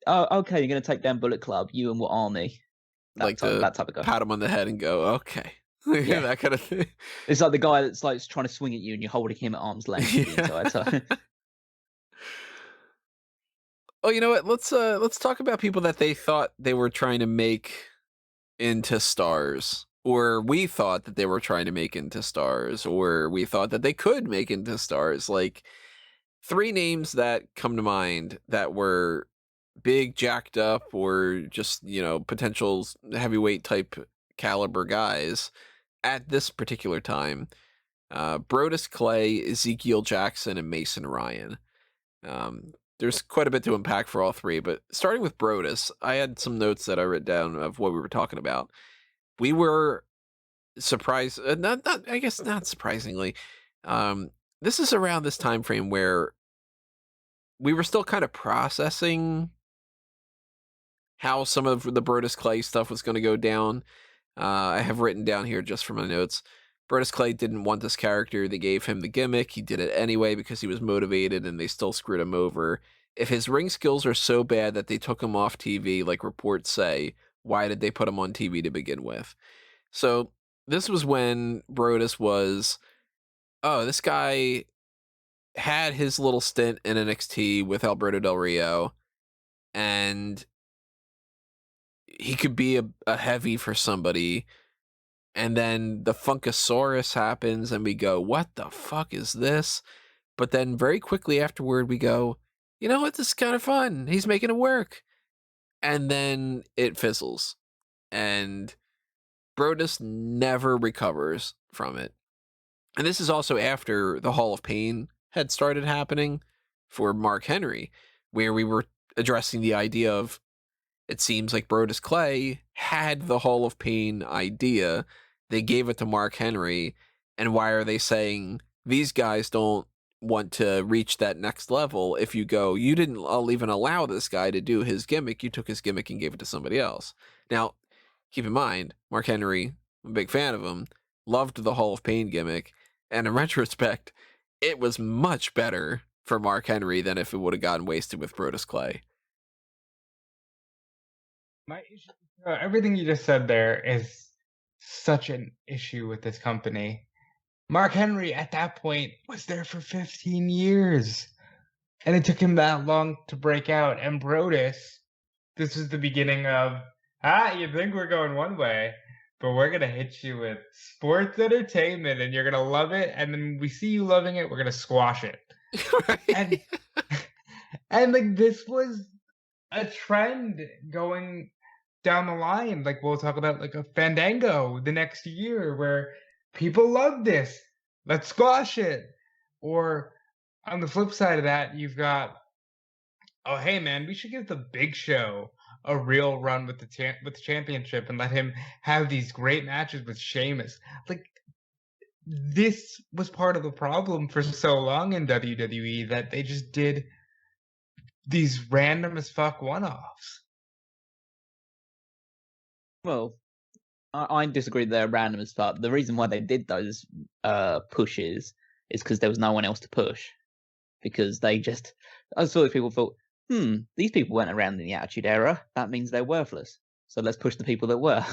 you're going to take down Bullet Club, you and what army? That type of guy. Pat him on the head and go, okay. Yeah, that kind of thing. It's like the guy that's like trying to swing at you and you're holding him at arm's length the entire time. Oh, you know what? Let's talk about people that they thought they were trying to make into stars, or we thought that they were trying to make into stars, or we thought that they could make into stars. Like 3 names that come to mind that were big, jacked up, or just, potential heavyweight type caliber guys at this particular time. Brodus Clay, Ezekiel Jackson, and Mason Ryan. There's quite a bit to unpack for all three, but starting with Brodus, I had some notes that I wrote down of what we were talking about. We were surprised, I guess not surprisingly. This is around this time frame where we were still kind of processing how some of the Brodus Clay stuff was going to go down. I have written down here just for my notes. Brodus Clay didn't want this character. They gave him the gimmick. He did it anyway because he was motivated, and they still screwed him over. If his ring skills are so bad that they took him off TV, like reports say, why did they put him on TV to begin with? So this was when Brodus was, oh, this guy had his little stint in NXT with Alberto Del Rio, and he could be a heavy for somebody. And then the Funkasaurus happens, and we go, what the fuck is this? But then very quickly afterward, we go, you know what? This is kind of fun. He's making it work. And then it fizzles. And Brodus never recovers from it. And this is also after the Hall of Pain had started happening for Mark Henry, where we were addressing the idea of, it seems like Brodus Clay had the Hall of Pain idea. They gave it to Mark Henry. And why are they saying these guys don't want to reach that next level? If you go, you didn't even allow this guy to do his gimmick. You took his gimmick and gave it to somebody else. Now, keep in mind, Mark Henry, I'm a big fan of him, loved the Hall of Pain gimmick. And in retrospect, it was much better for Mark Henry than if it would have gotten wasted with Brodus Clay. My issue, everything you just said there is such an issue with this company. Mark Henry at that point was there for 15 years, and it took him that long to break out. And Brodus, this was the beginning of, you think we're going one way, but we're going to hit you with sports entertainment, and you're going to love it. And then we see you loving it, we're going to squash it. Right. And like, this was a trend going down the line. Like, we'll talk about like a Fandango the next year where people love this, let's squash it. Or on the flip side of that, you've got, oh hey man, we should give the Big Show a real run with the championship and let him have these great matches with Sheamus. Like, this was part of the problem for so long in WWE, that they just did these random as fuck one-offs. Well, I disagree they're random as fuck. The reason why they did those pushes is because there was no one else to push. Because I saw people thought, these people weren't around in the Attitude Era. That means they're worthless. So let's push the people that were.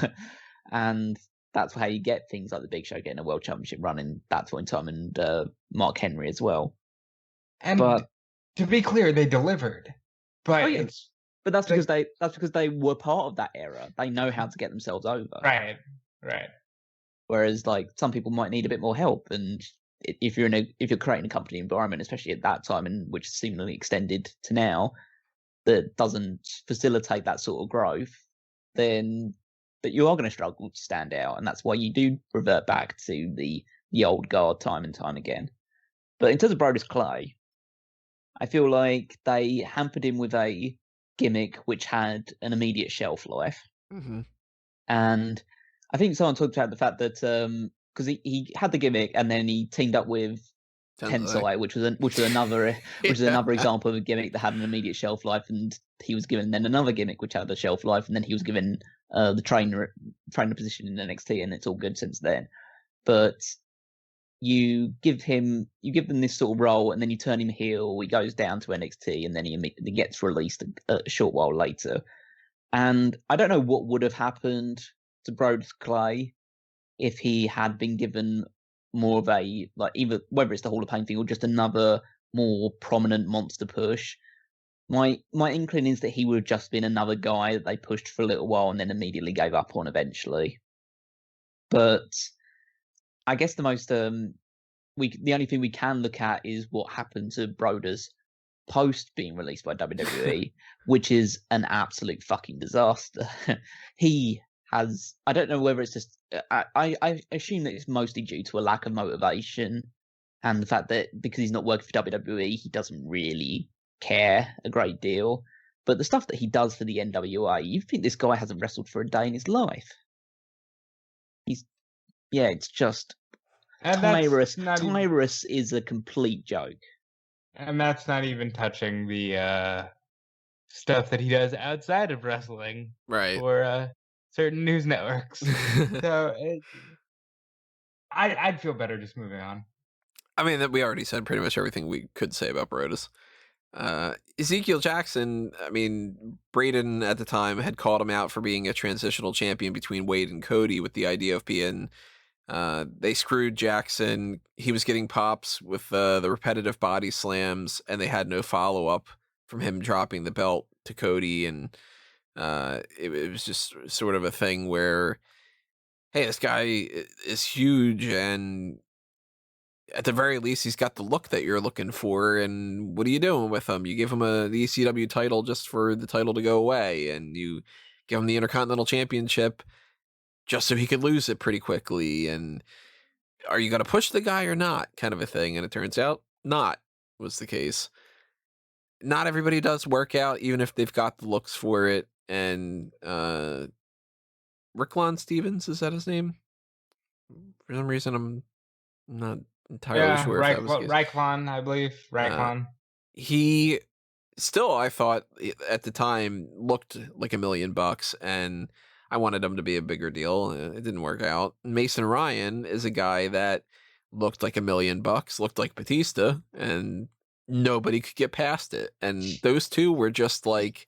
And that's how you get things like the Big Show getting a World Championship run in that point in time, and Mark Henry as well. And to be clear, they delivered. But But that's because they were part of that era. They know how to get themselves over. Right. Whereas like some people might need a bit more help, and if you're creating a company environment, especially at that time, and which is seemingly extended to now, that doesn't facilitate that sort of growth, then that you are going to struggle to stand out, and that's why you do revert back to the old guard time and time again. But in terms of Brodus Clay, I feel like they hampered him with a gimmick which had an immediate shelf life. Mm-hmm. And I think someone talked about the fact that because he had the gimmick and then he teamed up with Tensai, which was another another example of a gimmick that had an immediate shelf life, and he was given then another gimmick which had a shelf life, and then he was given the trainer position in NXT, and it's all good since then. But you give them this sort of role, and then you turn him heel. He goes down to NXT, and then he gets released a short while later. And I don't know what would have happened to Brodus Clay if he had been given more of a, like, either whether it's the Hall of Pain thing or just another more prominent monster push. My inkling is that he would have just been another guy that they pushed for a little while and then immediately gave up on eventually. But I guess the only thing we can look at is what happened to Brodus post being released by WWE, which is an absolute fucking disaster. He has, I don't know whether it's just, I assume that it's mostly due to a lack of motivation and the fact that because he's not working for WWE, he doesn't really care a great deal. But the stuff that he does for the NWA, you think this guy hasn't wrestled for a day in his life. It's just And Tyrus is a complete joke. And that's not even touching the stuff that he does outside of wrestling, right? For certain news networks. So I'd feel better just moving on. I mean, that we already said pretty much everything we could say about Brodus. Ezekiel Jackson, I mean, Braden at the time had called him out for being a transitional champion between Wade and Cody with the idea of being, they screwed Jackson. He was getting pops with the repetitive body slams, and they had no follow-up from him dropping the belt to Cody, and it was just sort of a thing where, hey, this guy is huge, and at the very least, he's got the look that you're looking for, and what are you doing with him? You give him the ECW title just for the title to go away, and you give him the Intercontinental Championship just so he could lose it pretty quickly, and are you going to push the guy or not, kind of a thing, and it turns out not was the case. Not everybody does work out, even if they've got the looks for it, and Ricklon Stevens, is that his name? For some reason, I'm not entirely sure if that was the case. Ricklon, I believe. Ricklon. He still, I thought at the time, looked like $1 million, and I wanted him to be a bigger deal. It didn't work out. Mason Ryan is a guy that looked like $1 million, looked like Batista, and nobody could get past it. And those two were just like,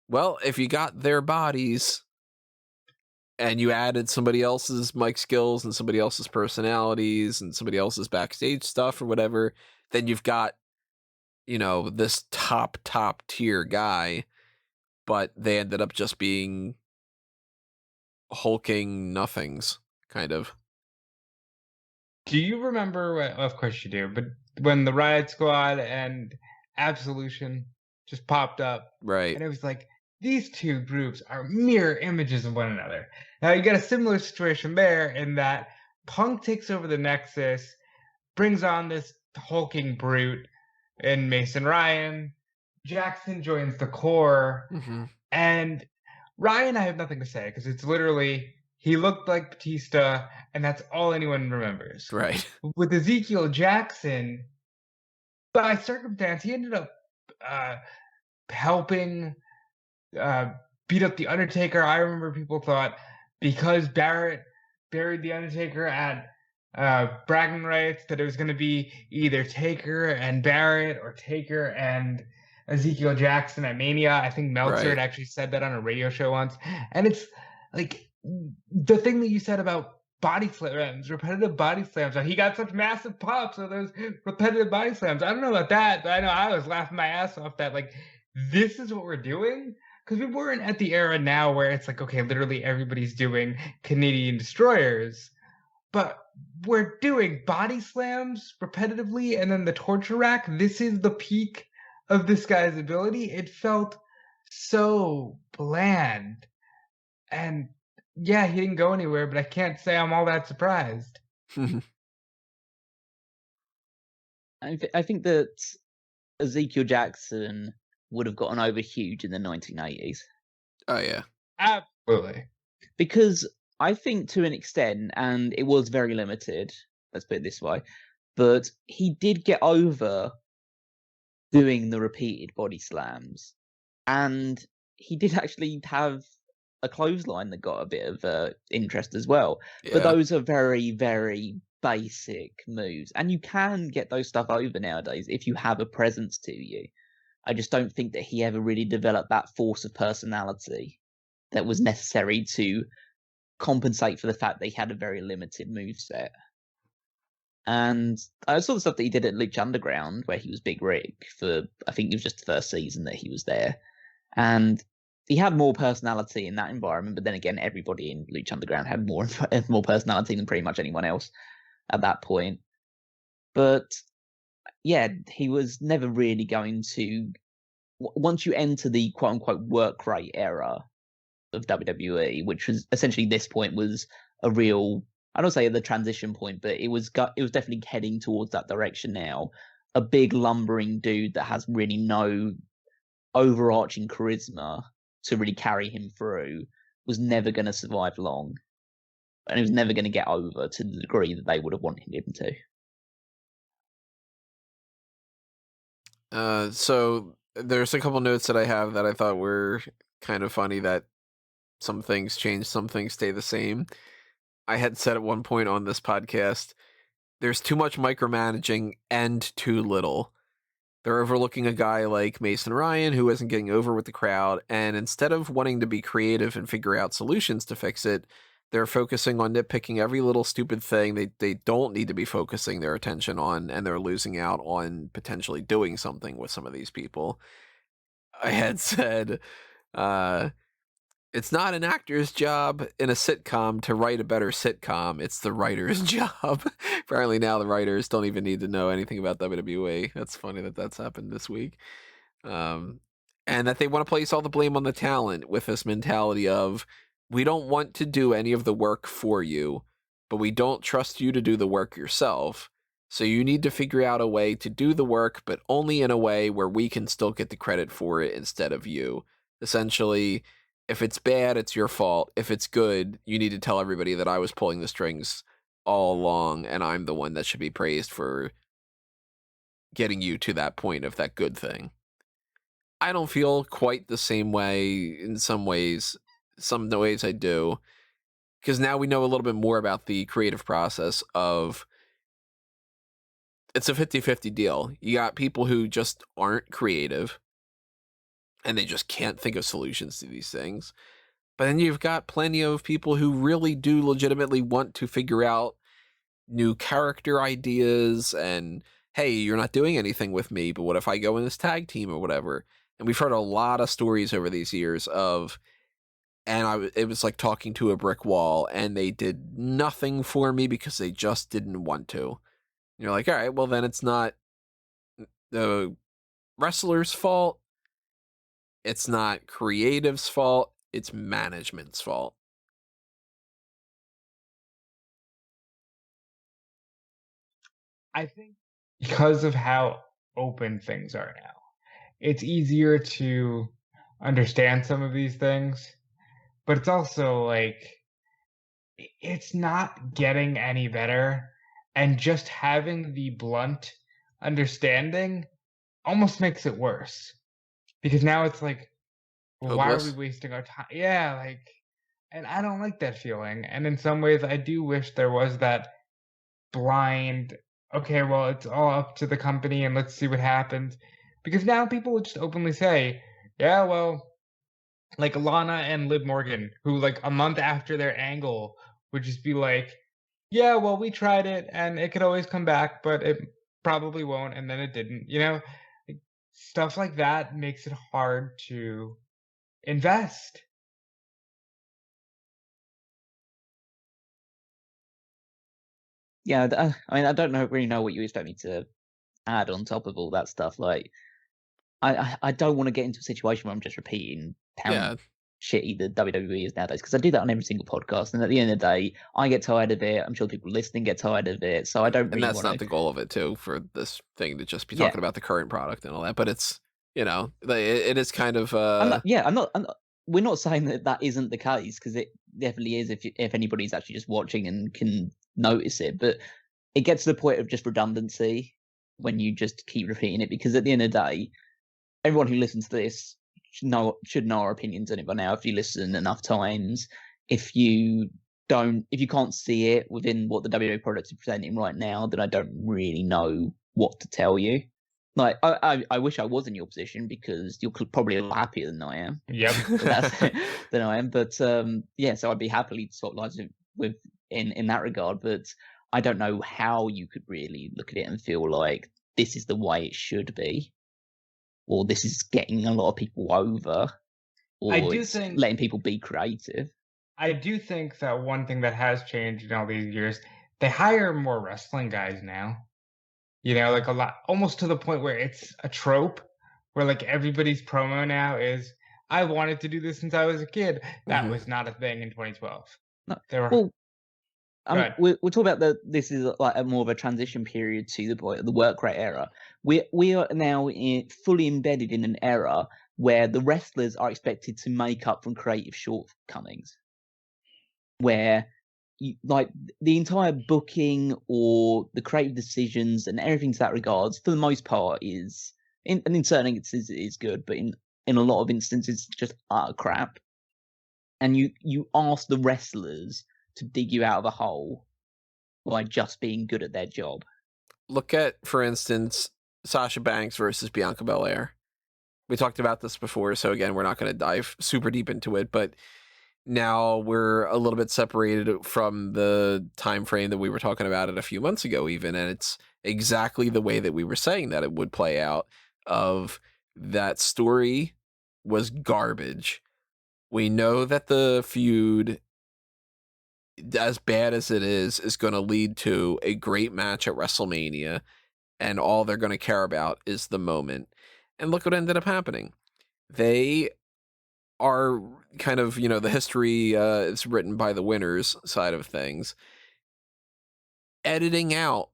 well, if you got their bodies and you added somebody else's mic skills and somebody else's personalities and somebody else's backstage stuff or whatever, then you've got, this top tier guy, but they ended up just being hulking nothings, kind of. Do you remember, of course you do, but when the Riot Squad and Absolution just popped up, right? And it was like, these two groups are mirror images of one another. Now you get a similar situation there in that Punk takes over the Nexus, brings on this hulking brute in Mason Ryan, Jackson joins the Core, and Ryan, I have nothing to say, because it's literally, he looked like Batista, and that's all anyone remembers. Right. With Ezekiel Jackson, by circumstance, he ended up helping beat up The Undertaker. I remember people thought because Barrett buried The Undertaker at bragging rights that it was going to be either Taker and Barrett or Taker and Ezekiel Jackson at Mania. I think Meltzer had actually said that on a radio show once. And it's like the thing that you said about body slams, repetitive body slams. He got such massive pops of those repetitive body slams. I don't know about that, but I know I was laughing my ass off that. Like, this is what we're doing? Because we weren't at the era now where it's like, okay, literally everybody's doing Canadian destroyers. But we're doing body slams repetitively and then the torture rack. This is the peak of this guy's ability. It felt so bland. And yeah, he didn't go anywhere, but I can't say I'm all that surprised. I think that Ezekiel Jackson would have gotten over huge in the 1980s. Oh, yeah. Absolutely. Because I think to an extent, and it was very limited, let's put it this way, but he did get over doing the repeated body slams. And he did actually have a clothesline that got a bit of interest as well. Yeah. But those are very, very basic moves. And you can get those stuff over nowadays if you have a presence to you. I just don't think that he ever really developed that force of personality that was necessary to compensate for the fact that he had a very limited moveset. And I saw the stuff that he did at Lucha Underground, where he was Big Rick for, I think it was just the first season that he was there. And he had more personality in that environment, but then again, everybody in Lucha Underground had more personality than pretty much anyone else at that point. But yeah, he was never really going to, once you enter the quote-unquote work rate era of WWE, which was essentially this point was a real, I don't say the transition point, but it was definitely heading towards that direction now. A big lumbering dude that has really no overarching charisma to really carry him through was never going to survive long, and he was never going to get over to the degree that they would have wanted him to. So there's a couple notes that I have that I thought were kind of funny, that some things change, some things stay the same. I had said at one point on this podcast, there's too much micromanaging and too little. They're overlooking a guy like Mason Ryan who isn't getting over with the crowd, and instead of wanting to be creative and figure out solutions to fix it, they're focusing on nitpicking every little stupid thing they don't need to be focusing their attention on, and they're losing out on potentially doing something with some of these people. I had said, it's not an actor's job in a sitcom to write a better sitcom. It's the writer's job. Apparently now the writers don't even need to know anything about WWE. That's funny that that's happened this week. And that they want to place all the blame on the talent with this mentality of, we don't want to do any of the work for you, but we don't trust you to do the work yourself. So you need to figure out a way to do the work, but only in a way where we can still get the credit for it instead of you. Essentially, if it's bad, it's your fault. If it's good, you need to tell everybody that I was pulling the strings all along, and I'm the one that should be praised for getting you to that point of that good thing. I don't feel quite the same way in some ways. Some ways I do, because now we know a little bit more about the creative process of, it's a 50-50 deal. You got people who just aren't creative, and they just can't think of solutions to these things. But then you've got plenty of people who really do legitimately want to figure out new character ideas, and, hey, you're not doing anything with me, but what if I go in this tag team or whatever? And we've heard a lot of stories over these years of, and it was like talking to a brick wall, and they did nothing for me because they just didn't want to. And you're like, all right, well then it's not the wrestler's fault. It's not creative's fault. It's management's fault. I think because of how open things are now, it's easier to understand some of these things, but it's also like, it's not getting any better, and just having the blunt understanding almost makes it worse, because now it's like, well, why are we wasting our time? Yeah, like, and I don't like that feeling. And in some ways, I do wish there was that blind, okay, well, it's all up to the company and let's see what happens. Because now people will just openly say, yeah, well, like Lana and Liv Morgan, who like a month after their angle would just be like, yeah, well, we tried it and it could always come back, but it probably won't. And then it didn't, like, stuff like that makes it hard to invest. Yeah, I mean, I don't really know what you expect me to add on top of all that stuff. Like, I don't want to get into a situation where I'm just repeating how shitty the WWE is nowadays, because I do that on every single podcast, and at the end of the day, I get tired of it. I'm sure people listening get tired of it, so I don't really. And that's not the goal of it, too, for this thing to just be talking about the current product and all that. But it's, it is kind of. I'm not. We're not saying that isn't the case, because it definitely is. If anybody's actually just watching and can notice it, but it gets to the point of just redundancy when you just keep repeating it, because at the end of the day, everyone who listens to this should know our opinions on it by now. If you listen enough times, if you can't see it within what the WWE product is presenting right now, then I don't really know what to tell you. Like, I wish I was in your position, because you're probably a lot happier than I am. Yep. Than I am. But so I'd be happily to swap lives with in that regard. But I don't know how you could really look at it and feel like this is the way it should be, or this is getting a lot of people over, or letting people be creative. I do think that one thing that has changed in all these years, they hire more wrestling guys now. Like a lot, almost to the point where it's a trope, where like everybody's promo now is, I wanted to do this since I was a kid. That Mhm. was not a thing in 2012. No. There were Well, Good. we'll talk about this is like a more of a transition period to the work rate era. We are now fully embedded in an era where the wrestlers are expected to make up from creative shortcomings, where like the entire booking or the creative decisions and everything to that regards, for the most part, is and in certain instances it is good, but in a lot of instances it's just utter crap. And you ask the wrestlers to dig you out of a hole by just being good at their job. Look at, for instance, Sasha Banks versus Bianca Belair. We talked about this before, so again, we're not going to dive super deep into it, but now we're a little bit separated from the time frame that we were talking about it a few months ago even, and it's exactly the way that we were saying that it would play out. Of that story was garbage. We know that the feud, as bad as it is going to lead to a great match at WrestleMania, and all they're going to care about is the moment. And look what ended up happening. They are kind of, the history is written by the winners side of things, editing out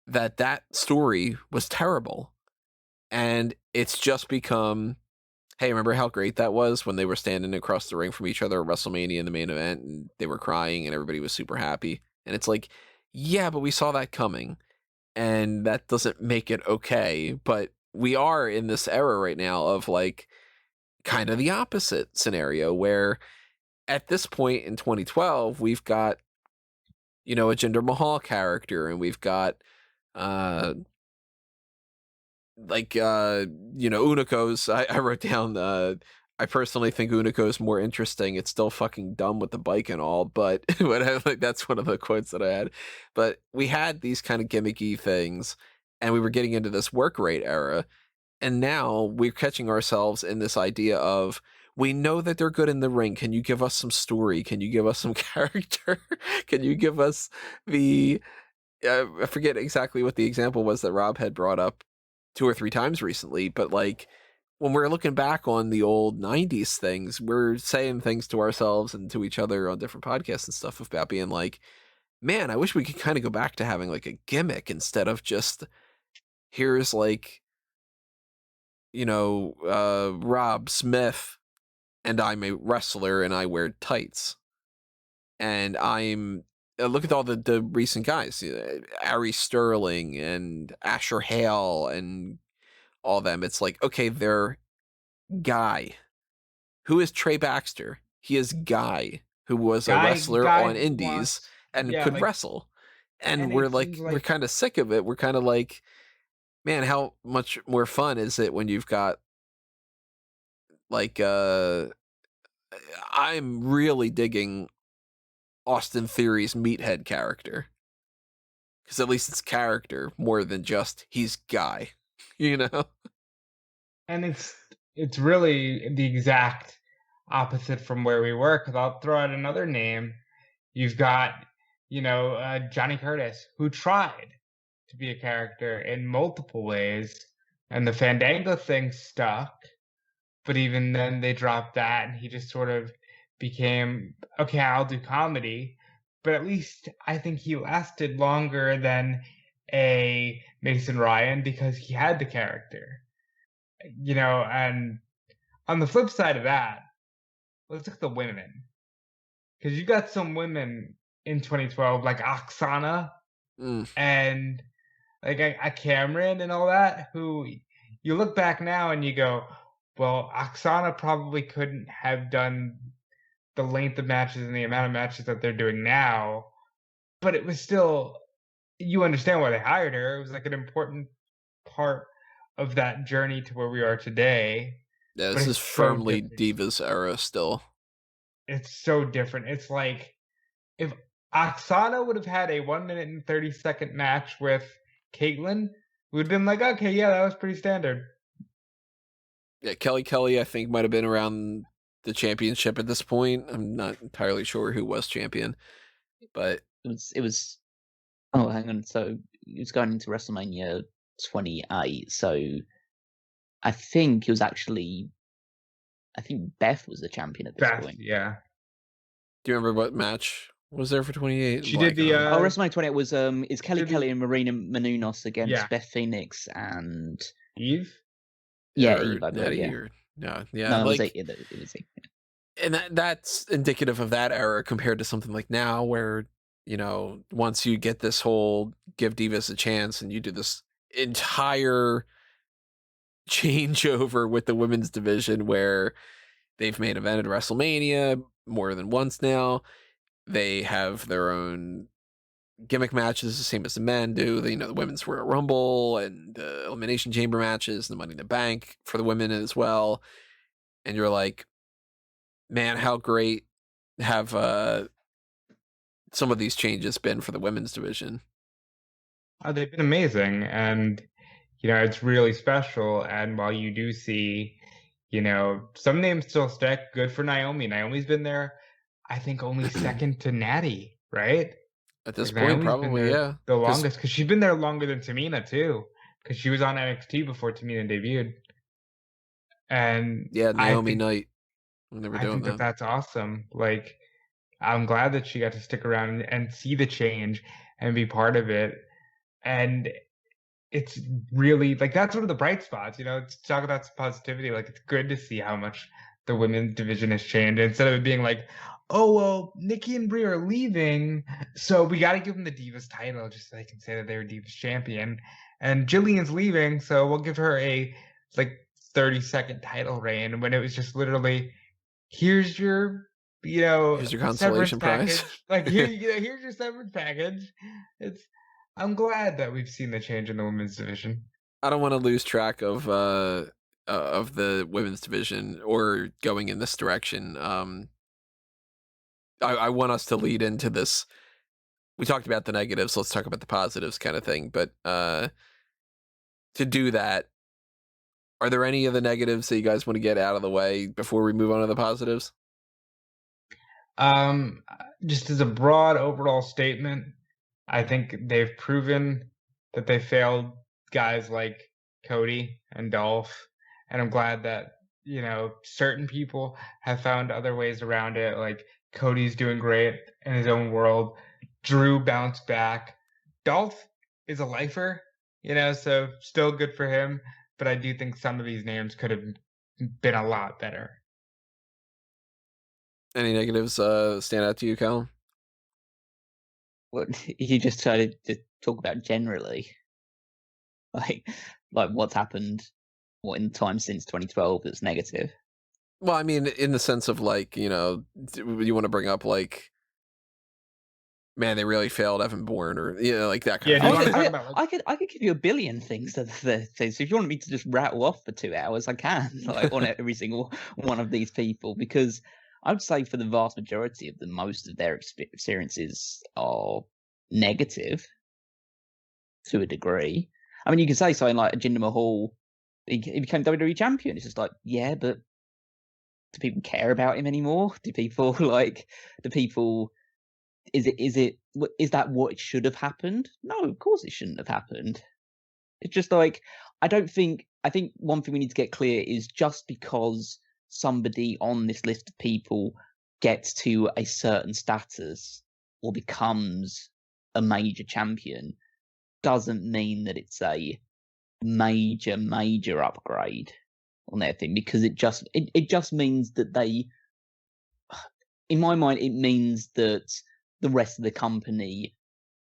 that story was terrible. And it's just become, hey, remember how great that was when they were standing across the ring from each other at WrestleMania in the main event and they were crying and everybody was super happy? And it's like, yeah, but we saw that coming. And that doesn't make it okay. But we are in this era right now of like kind of the opposite scenario where at this point in 2012, we've got, a Jinder Mahal character, and we've got, Unico's. I wrote down, I personally think Unico's more interesting. It's still fucking dumb with the bike and all, but that's one of the quotes that I had. But we had these kind of gimmicky things, and we were getting into this work rate era. And now we're catching ourselves in this idea of, we know that they're good in the ring. Can you give us some story? Can you give us some character? Can you give us I forget exactly what the example was that Rob had brought up 2 or 3 times recently, but like when we're looking back on the old 90s things, we're saying things to ourselves and to each other on different podcasts and stuff about being like, man, I wish we could kind of go back to having like a gimmick instead of just, here's like, Rob Smith, and I'm a wrestler and I wear tights. And I'm look at all the recent guys, Ari Sterling and Asher Hale and all them. It's like, okay, they're Guy. Who is Trey Baxter? He is Guy, who was a wrestler on who indies wants, and yeah, could like, wrestle. And and we're it like, seems we're like kind of sick of it. We're kind of like, man, how much more fun is it when you've got like I'm really digging Austin Theory's meathead character, because at least it's character more than just he's Guy, and it's really the exact opposite from where we were, because I'll throw out another name. You've got, Johnny Curtis, who tried to be a character in multiple ways, and the Fandango thing stuck, but even then they dropped that, and he just sort of became, okay, I'll do comedy. But at least I think he lasted longer than a Mason Ryan because he had the character. And on the flip side of that, let's look at the women. Because you got some women in 2012 like Oksana and like a Cameron and all that, who you look back now and you go, well, Oksana probably couldn't have done the length of matches and the amount of matches that they're doing now, but it was still, you understand why they hired her. It was like an important part of that journey to where we are today. Yeah, But this is it's so firmly different. Divas era still. It's so different. It's like if Oksana would have had a 1 minute and 30-second match with Caitlyn, we would have been like, okay, yeah, that was pretty standard. Yeah, Kelly, I think, might have been around the championship at this point. I'm not entirely sure who was champion, but It was. Oh, hang on. So it was going into WrestleMania 28. So I think it was actually I think Beth was the champion at this point. Yeah. Do you remember what match was there for 28? She did the WrestleMania 28 was is Kelly Kelly and Marina Menounos against Beth Phoenix and Eve. Yeah, Eve. I believe, yeah. No, it was Eve. And that's indicative of that era compared to something like now, where once you get this whole give divas a chance, and you do this entire changeover with the women's division, where they've main evented WrestleMania more than once now. They have their own gimmick matches, the same as the men do. The women's Royal Rumble and the Elimination Chamber matches, the Money in the Bank for the women as well. And you're like, man, how great have some of these changes been for the women's division? Oh, they've been amazing, and it's really special. And while you do see, some names still stick, good for Naomi. Naomi's been there, I think, only second to Natty, right? At this point, probably, yeah. The longest, because she's been there longer than Tamina, too, because she was on NXT before Tamina debuted. And yeah, Naomi Knight, when they were doing that. That's awesome. Like, I'm glad that she got to stick around and see the change and be part of it. And it's really, like, that's one of the bright spots, to talk about some positivity. Like, it's good to see how much the women's division has changed, instead of it being like, oh, well, Nikki and Brie are leaving, so we got to give them the Divas title just so they can say that they were Divas champion. And Jillian's leaving, so we'll give her a 30-second title reign, when it was just literally, here's your here's your consolation prize. Here's your severance package. I'm glad that we've seen the change in the women's division. I don't want to lose track of the women's division or going in this direction. I want us to lead into this. We talked about the negatives. Let's talk about the positives, kind of thing. But to do that, are there any of the negatives that you guys want to get out of the way before we move on to the positives? Just as a broad overall statement, I think they've proven that they failed guys like Cody and Dolph, and I'm glad that certain people have found other ways around it. Like, Cody's doing great in his own world. Drew bounced back. Dolph is a lifer, so still good for him. But I do think some of these names could have been a lot better. Any negatives stand out to you, Callum? Well, you just started to talk about generally, like what's happened, in time since 2012 that's negative. Well, I mean, in the sense of you want to bring up man, they really failed Evan Bourne, or that kind of thing. I could give you a billion things that things. If you want me to just rattle off for 2 hours, I can, on every single one of these people, because I would say for the vast majority of them, most of their experiences are negative to a degree. I mean, you can say something like Jinder Mahal, he became WWE champion. It's just yeah, but do people care about him anymore? Is that what should have happened? No, of course it shouldn't have happened. It's just I think one thing we need to get clear is, just because somebody on this list of people gets to a certain status or becomes a major champion doesn't mean that it's a major upgrade on their thing, because it just means that they, in my mind, it means that the rest of the company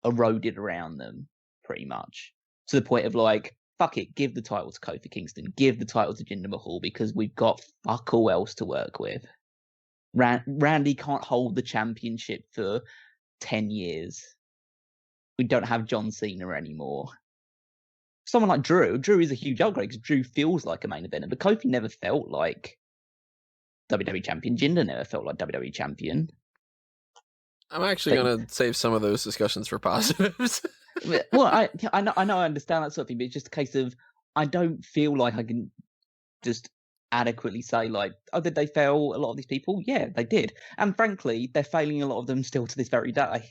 eroded around them pretty much, to the point of fuck it, give the title to Kofi Kingston, give the title to Jinder Mahal, because we've got fuck all else to work with. Randy can't hold the championship for 10 years. We don't have John Cena anymore. Someone like Drew is a huge upgrade, because Drew feels like a main eventer, but Kofi never felt like WWE champion. Jinder never felt like WWE champion. I'm actually going to save some of those discussions for positives. Well, I understand that sort of thing, but it's just a case of, I don't feel like I can just adequately say did they fail a lot of these people? Yeah, they did. And frankly, they're failing a lot of them still to this very day.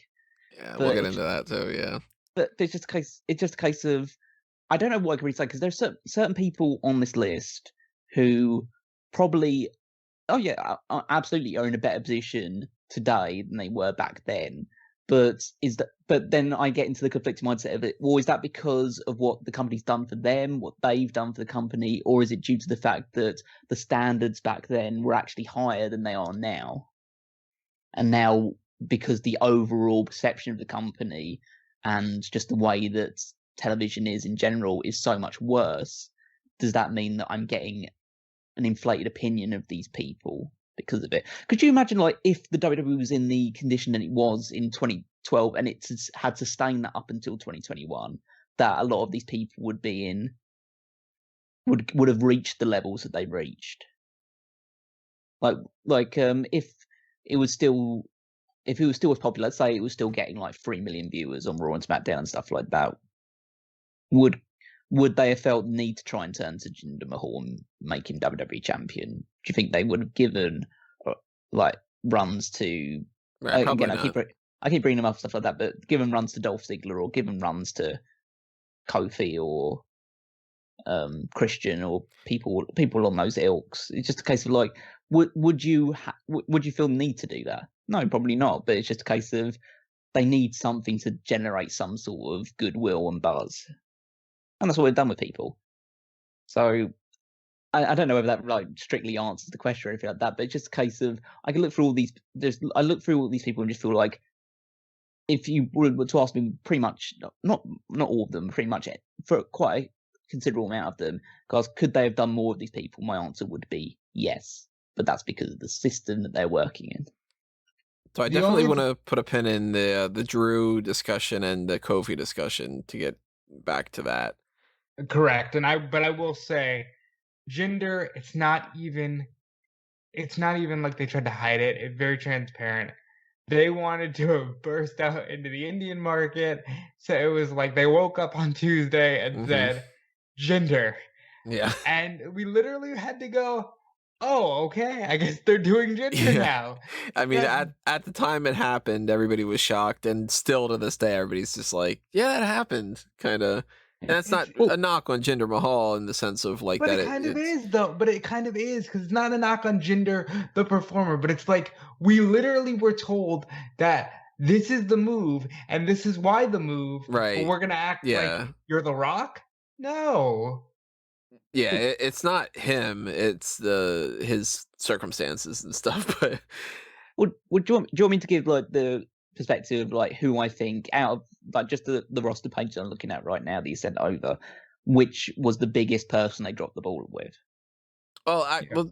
Yeah, we'll get into that too, yeah. But it's just a case of, I don't know what I can really say, because there's certain people on this list who probably oh yeah, absolutely are in a better position today than they were back then. But then I get into the conflicting mindset of it. Well, is that because of what the company's done for them, what they've done for the company, or is it due to the fact that the standards back then were actually higher than they are now? And now, because the overall perception of the company and just the way that television is in general is so much worse, does that mean that I'm getting an inflated opinion of these people because of it? Could you imagine, like, if the WWE was in the condition that it was in 2012 and it had sustained that up until 2021, that a lot of these people would be in, would have reached the levels that they reached? If it was still as popular, let's say it was still getting like 3 million viewers on Raw and SmackDown and stuff like that, would they have felt the need to try and turn to Jinder Mahal and make him WWE champion? Do you think they would have given like runs to? Again, I keep bringing them up stuff like that, but given runs to Dolph Ziggler or given runs to Kofi or Christian or people on those ilks, it's just a case of like, would you feel the need to do that? No, probably not. But it's just a case of they need something to generate some sort of goodwill and buzz. And that's what we've done with people. So I don't know whether that like strictly answers the question or anything like that, but it's just a case of I can look through all these. I look through all these people and just feel like if you were to ask me, pretty much not all of them, pretty much for quite a considerable amount of them, because could they have done more of these people? My answer would be yes, but that's because of the system that they're working in. So I definitely want to put a pin in the Drew discussion and the Kofi discussion to get back to that. Correct, but I will say, Jinder, it's not even like they tried to hide it. It's very transparent. They wanted to burst out into the Indian market, so it was like they woke up on Tuesday and said, Jinder. Yeah. And we literally had to go, oh, okay, I guess they're doing Jinder now. I mean, at the time it happened, everybody was shocked, and still to this day, everybody's just like, yeah, that happened, kind of. And that's not a knock on Jinder Mahal in the sense of like that. But it kind of is, though. But it kind of is, because it's not a knock on Jinder, the performer, but it's like we literally were told that this is the move, and this is why the move. Right. But we're going to act like you're The Rock? No. Yeah, it's not him. It's his circumstances and stuff. But do you want me to give like the perspective of like who I think out of like just the roster page I'm looking at right now that you sent over, which was the biggest person they dropped the ball with? Well,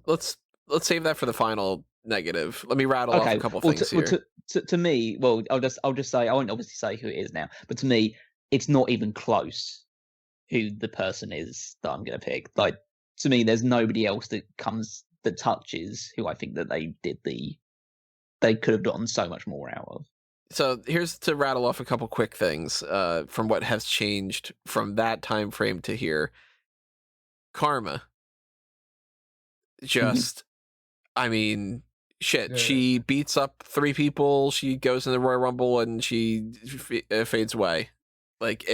let's save that for the final negative. Let me rattle off a couple things here. To me, well, I'll just say I won't obviously say who it is now, but to me, it's not even close who the person is that I'm going to pick. Like, to me, there's nobody else that touches who I think that they could have gotten so much more out of. So here's to rattle off a couple quick things from what has changed from that time frame to here. Karma. Just, I mean, shit. Yeah. She beats up 3 people. She goes in the Royal Rumble and she fades away. Like,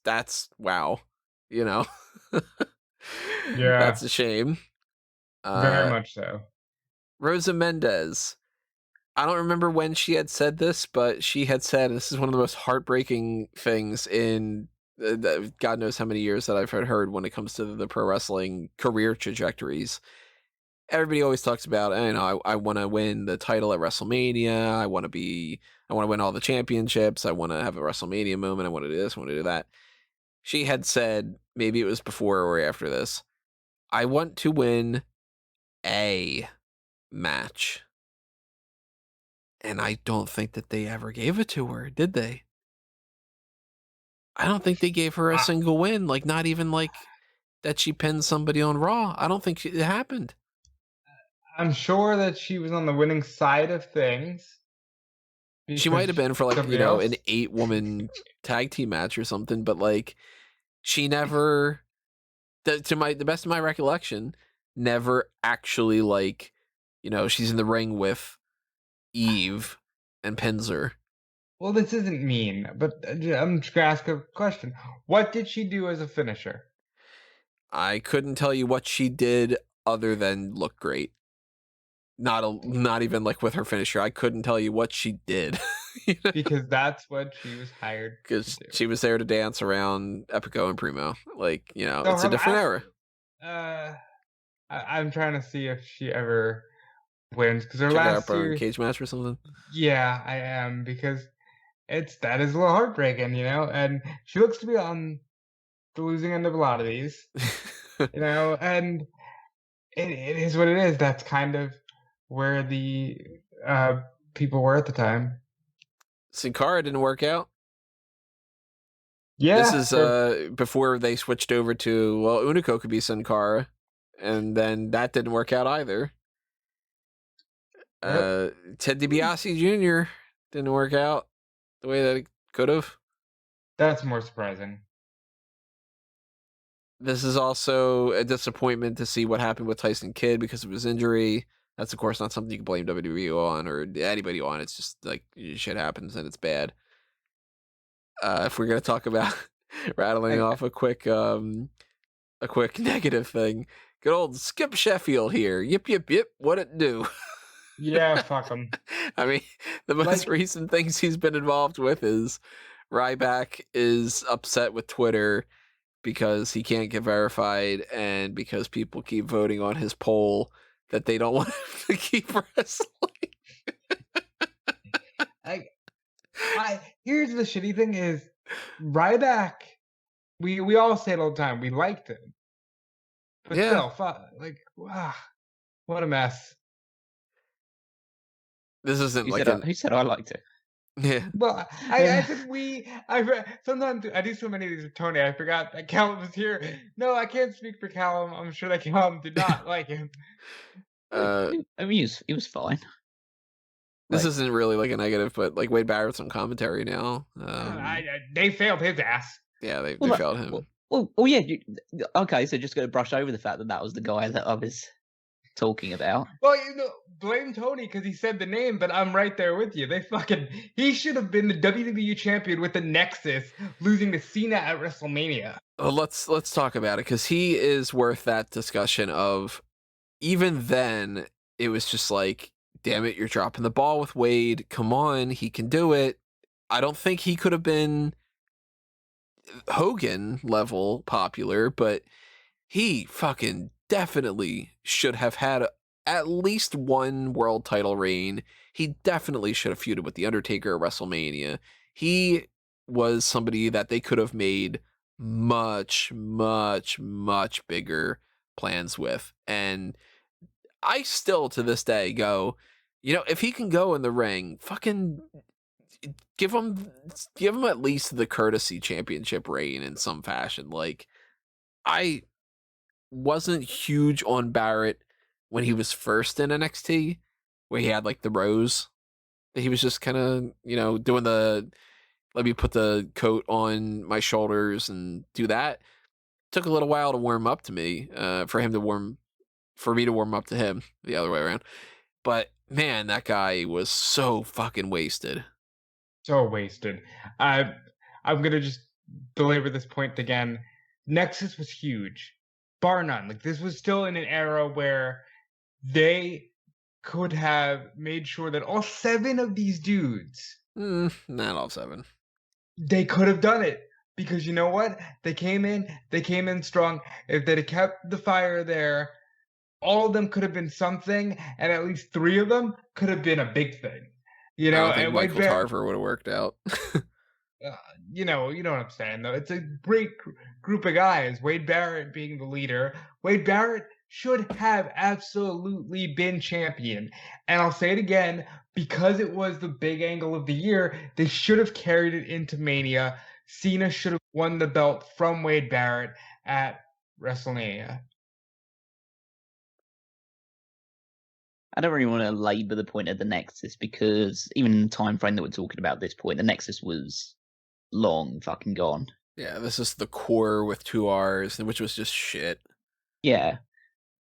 that's wow. You know? Yeah. That's a shame. Very much so. Rosa Mendes. I don't remember when she had said this, but she had said, this is one of the most heartbreaking things in God knows how many years that I've heard when it comes to the pro wrestling career trajectories. Everybody always talks about, I want to win the title at WrestleMania. I want to win all the championships. I want to have a WrestleMania moment. I want to do this. I want to do that. She had said, maybe it was before or after this, I want to win a match. And I don't think that they ever gave it to her, did they? I don't think they gave her a single win. Like, not even like that she pinned somebody on Raw. I don't think it happened. I'm sure that she was on the winning side of things. She might have been for like, an 8-woman tag team match or something, but like she never, to the best of my recollection, never actually like, she's in the ring with Eve and pins her. Well, this isn't mean, but I'm just gonna ask a question. What did she do as a finisher? I couldn't tell you what she did other than look great. not even like with her finisher. I couldn't tell you what she did. Because that's what she was hired to Because do. she was there to dance around Epico and Primo. Like, So it's a different era. I'm trying to see if she ever wins, because her Check it out last for a year. cage match or something. Yeah, I am, because that is a little heartbreaking, and she looks to be on the losing end of a lot of these, and it is what it is. That's kind of where the people were at the time. Sin Cara didn't work out. Yeah, This is before they switched over to, well, Unico could be Sin Cara, and then that didn't work out either. Ted DiBiase Jr. didn't work out the way that it could have. That's more surprising. This is also a disappointment to see what happened with Tyson Kidd because of his injury. That's, of course, not something you can blame WWE on or anybody on. It's just like shit happens and it's bad. If we're going to talk about rattling off a quick negative thing, good old Skip Sheffield here. Yip, yip, yip. What it do? Yeah, fuck him. I mean, the most recent things he's been involved with is Ryback is upset with Twitter because he can't get verified and because people keep voting on his poll that they don't want him to keep wrestling. Here's the shitty thing is Ryback, we all say it all the time, we liked him. But still, what a mess. This isn't who said I liked it? Yeah. Well, I said sometimes I do so many of these with Tony, I forgot that Callum was here. No, I can't speak for Callum. I'm sure that Callum did not like him. I mean, he was fine. This isn't really like a negative, but like Wade Barrett's on commentary now. They failed his ass. Yeah, they failed him. Well, yeah. Okay, so just going to brush over the fact that was the guy that I was talking about. Well, blame Tony because he said the name, but I'm right there with you. He should have been the WWE champion with the Nexus, losing to Cena at WrestleMania. Well, let's talk about it because he is worth that discussion of. Even then, it was just like, damn it, you're dropping the ball with Wade. Come on, he can do it. I don't think he could have been Hogan level popular, but he fucking definitely should have had at least one world title reign. He definitely should have feuded with The Undertaker at WrestleMania. He was somebody that they could have made much, much, much bigger plans with. And I still, to this day, go, if he can go in the ring, fucking give him at least the courtesy championship reign in some fashion. Like, I wasn't huge on Barrett when he was first in NXT, where he had like the rose. He was just kind of, doing the, let me put the coat on my shoulders and do that. Took a little while to warm up to me, for me to warm up to him, the other way around. But man, that guy was so fucking wasted. So wasted. I'm gonna just belabor this point again. Nexus was huge, bar none. Like, this was still in an era where they could have made sure that all 7 of these dudes, not all 7, they could have done it, because you know what? They came in strong. If they'd have kept the fire there, all of them could have been something, and at least 3 of them could have been a big thing. I don't think Michael Tarver would have worked out. You know what I'm saying, though. It's a great group of guys. Wade Barrett being the leader. Wade Barrett should have absolutely been champion. And I'll say it again, because it was the big angle of the year, they should have carried it into Mania. Cena should have won the belt from Wade Barrett at WrestleMania. I don't really want to labour the point of the Nexus, because even in the time frame that we're talking about at this point, the Nexus was long fucking gone. Yeah, this is the core with 2 R's, which was just shit. Yeah,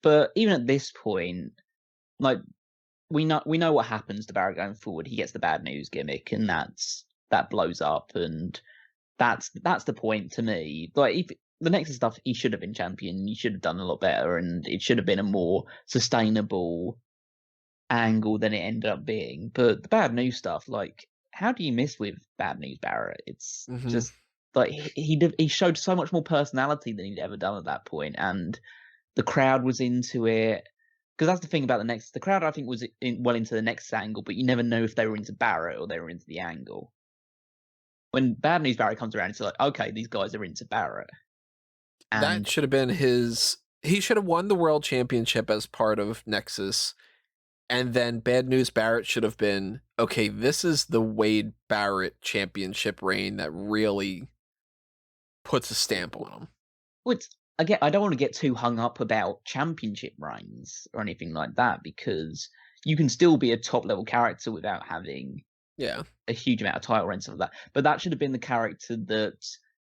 but even at this point, like, we know what happens to Barrett going forward. He gets the bad news gimmick, and that blows up, and that's the point to me. Like, if the Nexus stuff, he should have been champion. He should have done a lot better, and it should have been a more sustainable angle than it ended up being. But the bad news stuff, like, how do you miss with Bad News Barrett? It's just like he showed so much more personality than he'd ever done at that point, and the crowd was into it. Because that's the thing about the crowd, I think, was well into the next angle, but you never know if they were into Barrett or they were into the angle. When Bad News Barrett comes around, it's like, okay, these guys are into Barrett. And that should have been he should have won the world championship as part of Nexus. And then Bad News Barrett should have been, okay, this is the Wade Barrett championship reign that really puts a stamp on him. Which, again, I don't want to get too hung up about championship reigns or anything like that, because you can still be a top-level character without having a huge amount of title reigns and stuff like that. But that should have been the character that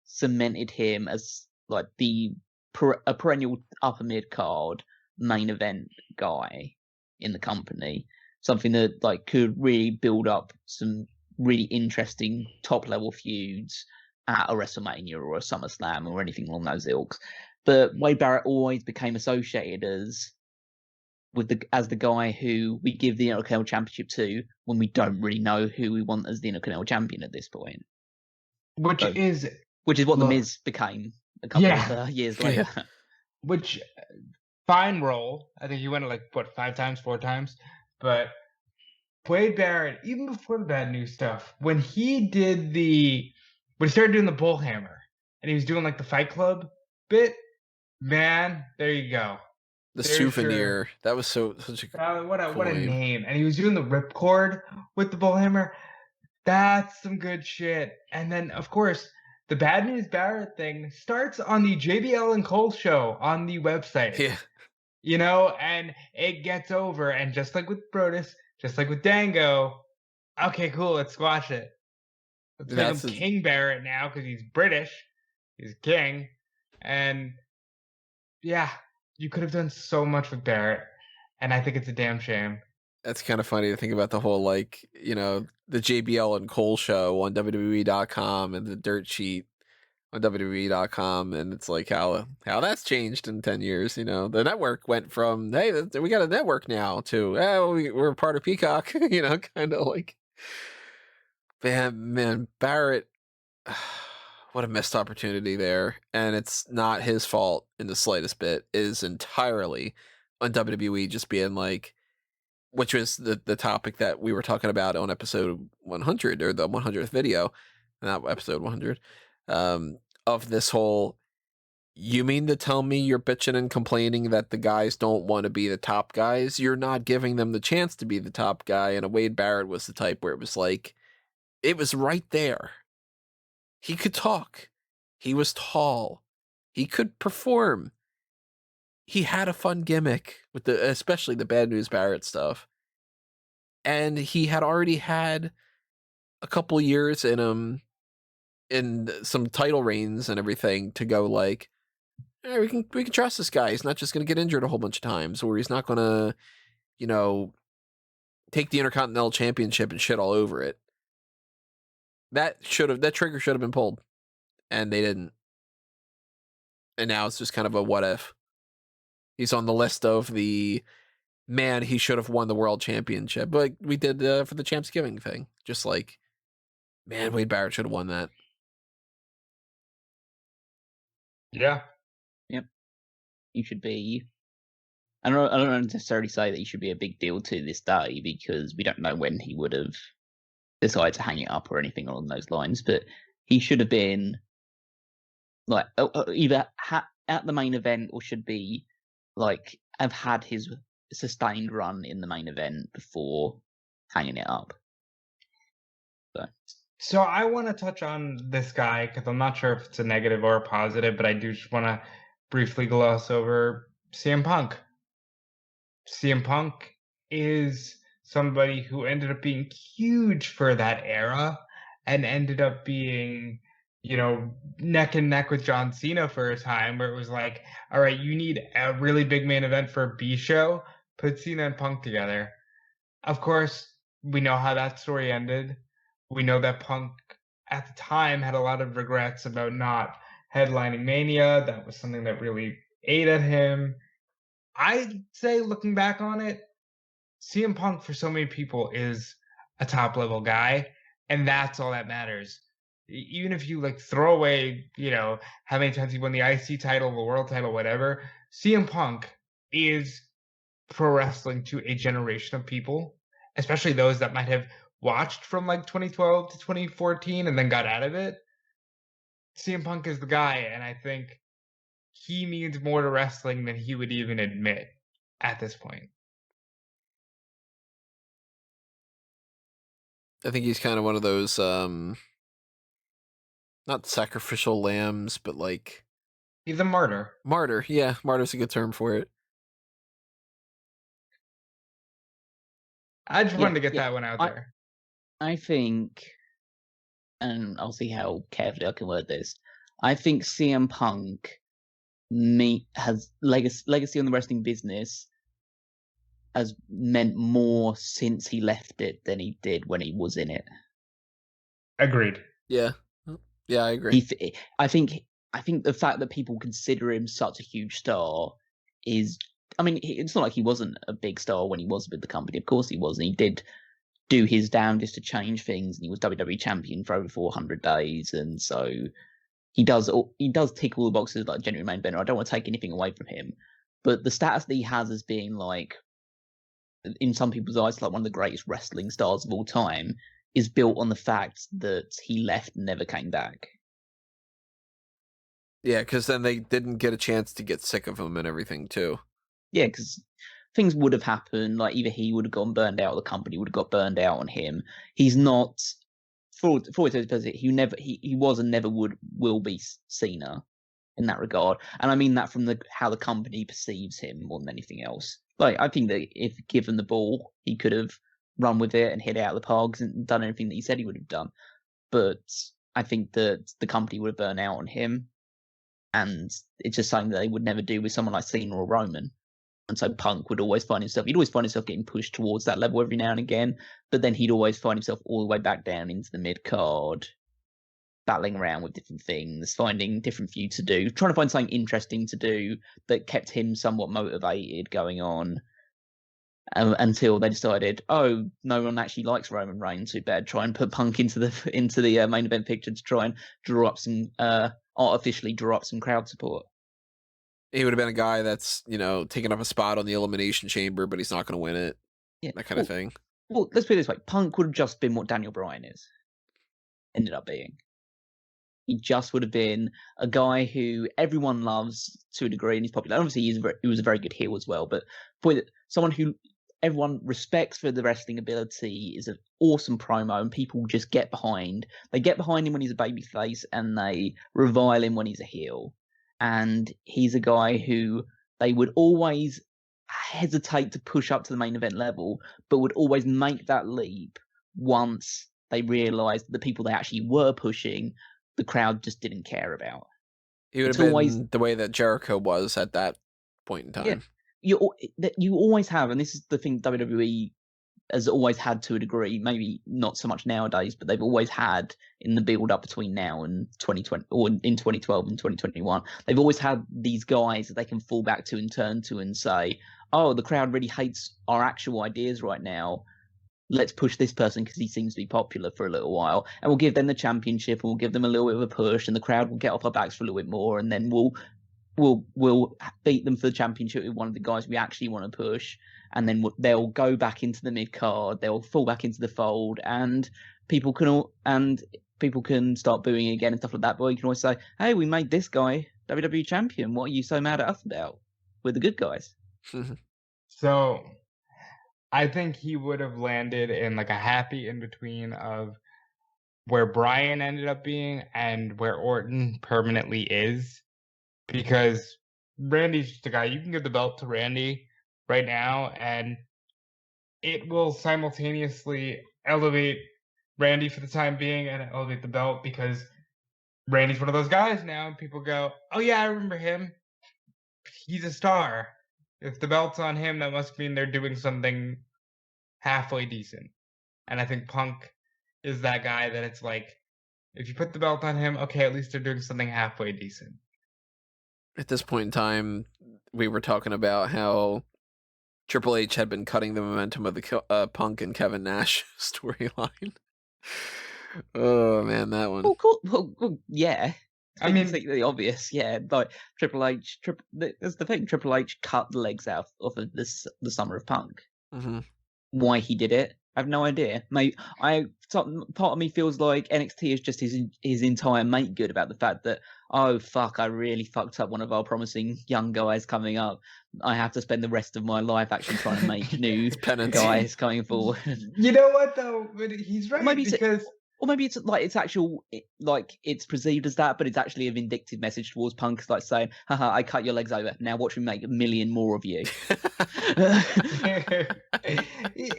cemented him as like a perennial upper mid-card main event guy in the company, something that like could really build up some really interesting top level feuds at a WrestleMania or a SummerSlam or anything along those ilks. But Wade Barrett always became associated as the guy who we give the Intercontinental Championship to when we don't really know who we want as the Intercontinental Champion at this point. Which is what The Miz became a couple of years later. Which fine role. I think he went like 4 times. But Wade Barrett, even before the Bad News stuff, when he started doing the bullhammer and he was doing like the Fight Club bit, man, there you go. The souvenir. That was such a what a name. And he was doing the ripcord with the bullhammer. That's some good shit. And then of course the Bad News Barrett thing starts on the JBL and Cole show on the website. Yeah. You know, and it gets over. And just like with Brodus, just like with Dango, okay, cool, let's squash it. Let's make him King Barrett now because he's British. He's king. And yeah, you could have done so much with Barrett. And I think it's a damn shame. That's kind of funny to think about the whole, like, you know, the JBL and Cole show on WWE.com and the dirt sheet on WWE.com. And it's like how that's changed in 10 years. You know, the network went from, hey, we got a network now to, we're part of Peacock, you know, kind of like, man, Barrett, what a missed opportunity there. And it's not his fault in the slightest bit. It is entirely on WWE just being like, which was the topic that we were talking about on episode 100 or the 100th video, not episode 100, of this whole, you mean to tell me you're bitching and complaining that the guys don't want to be the top guys? You're not giving them the chance to be the top guy. And Wade Barrett was the type where it was like, it was right there. He could talk. He was tall. He could perform. He had a fun gimmick with especially the Bad News Barrett stuff. And he had already had a couple years in him in some title reigns and everything to go like, hey, we can trust this guy. He's not just going to get injured a whole bunch of times, or he's not going to, you know, take the Intercontinental Championship and shit all over it. That trigger should have been pulled, and they didn't. And now it's just kind of a what if. He's on the list of the, man, he should have won the world championship. But we did for the Champs Giving thing. Just like, man, Wade Barrett should have won that. Yeah. Yep. He should be. I don't necessarily say that he should be a big deal to this day, because we don't know when he would have decided to hang it up or anything along those lines. But he should have been like either at the main event, or should be like have had his sustained run in the main event before hanging it up. So I want to touch on this guy because I'm not sure if it's a negative or a positive, but I do just want to briefly gloss over CM Punk. CM Punk is somebody who ended up being huge for that era and ended up being, you know, neck and neck with John Cena for a time, where it was like, all right, you need a really big main event for a B show, put Cena and Punk together. Of course, we know how that story ended. We know that Punk at the time had a lot of regrets about not headlining Mania. That was something that really ate at him. I'd say, looking back on it, CM Punk for so many people is a top level guy, and that's all that matters. Even if you like throw away, how many times he won the IC title, the world title, whatever, CM Punk is pro wrestling to a generation of people, especially those that might have watched from like 2012 to 2014 and then got out of it. CM Punk is the guy, and I think he means more to wrestling than he would even admit at this point. I think he's kind of one of those, not sacrificial lambs, but like... He's a martyr. Martyr, yeah. Martyr's a good term for it. I just wanted to get that one out there. I think, and I'll see how carefully I can word this, I think CM Punk has legacy on the wrestling business has meant more since he left it than he did when he was in it. Agreed. Yeah, I agree. I think the fact that people consider him such a huge star is, I mean, it's not like he wasn't a big star when he was with the company. Of course he was, and he did do his damnedest to change things, and he was WWE champion for over 400 days, and so he does tick all the boxes like genuine main eventer. I don't want to take anything away from him, but the status that he has as being like, in some people's eyes, like one of the greatest wrestling stars of all time is built on the fact that he left and never came back. Yeah, because then they didn't get a chance to get sick of him and everything too. Yeah, because things would have happened. Like either he would have gone burned out, or the company would have got burned out on him. He's not, for he was and never will be Cena in that regard. And I mean that from how the company perceives him more than anything else. Like I think that if given the ball, he could have run with it and hit it out of the park and done anything that he said he would have done. But I think that the company would have burned out on him. And it's just something that they would never do with someone like Cena or Roman. And so Punk would always find himself getting pushed towards that level every now and again, but then he'd always find himself all the way back down into the mid-card, battling around with different things, finding different feuds to do, trying to find something interesting to do that kept him somewhat motivated going on, until they decided, oh, no one actually likes Roman Reigns too bad, try and put Punk into the main event picture to try and artificially draw up some crowd support. He would have been a guy that's, taking up a spot on the Elimination Chamber, but he's not going to win it. Yeah. That kind of thing. Well, let's put it this way. Punk would have just been what Daniel Bryan ended up being. He just would have been a guy who everyone loves to a degree and he's popular. Obviously, he was a very good heel as well, but someone who everyone respects for the wrestling ability, is an awesome promo, and people just get behind. They get behind him when he's a babyface, and they revile him when he's a heel. And he's a guy who they would always hesitate to push up to the main event level, but would always make that leap once they realized that the people they actually were pushing, the crowd just didn't care about. He would have been the way that Jericho was at that point in time. Yeah, you always have, and this is the thing WWE has always had to a degree, maybe not so much nowadays, but they've always had in the build up between now and 2020, or in 2012 and 2021, they've always had these guys that they can fall back to and turn to and say, oh, the crowd really hates our actual ideas right now. Let's push this person because he seems to be popular for a little while, and we'll give them the championship, and we'll give them a little bit of a push, and the crowd will get off our backs for a little bit more, and then we'll beat them for the championship with one of the guys we actually want to push, and then they'll go back into the mid card, they'll fall back into the fold, and people can start booing again and stuff like that. But you can always say, "Hey, we made this guy WWE champion. What are you so mad at us about? We're the good guys." So, I think he would have landed in like a happy in between of where Bryan ended up being and where Orton permanently is. Because Randy's just a guy, you can give the belt to Randy right now, and it will simultaneously elevate Randy for the time being and elevate the belt, because Randy's one of those guys now, and people go, oh yeah, I remember him. He's a star. If the belt's on him, that must mean they're doing something halfway decent. And I think Punk is that guy that it's like, if you put the belt on him, okay, at least they're doing something halfway decent. At this point in time, we were talking about how Triple H had been cutting the momentum of the Punk and Kevin Nash storyline. Oh man, that one. Well, cool. Well, yeah. I mean, completely obvious. Yeah, like Triple H. That's the thing. Triple H cut the legs out of the Summer of Punk. Mm-hmm. Why he did it, I have no idea. Mate, part of me feels like NXT is just his entire make good about the fact that, oh fuck, I really fucked up one of our promising young guys coming up. I have to spend the rest of my life actually trying to make new guys coming forward. You know what though? But he's right, Maybe because. Or maybe it's it's perceived as that, but it's actually a vindictive message towards Punk, like saying, haha, I cut your legs over. Now watch me make 1 million more of you.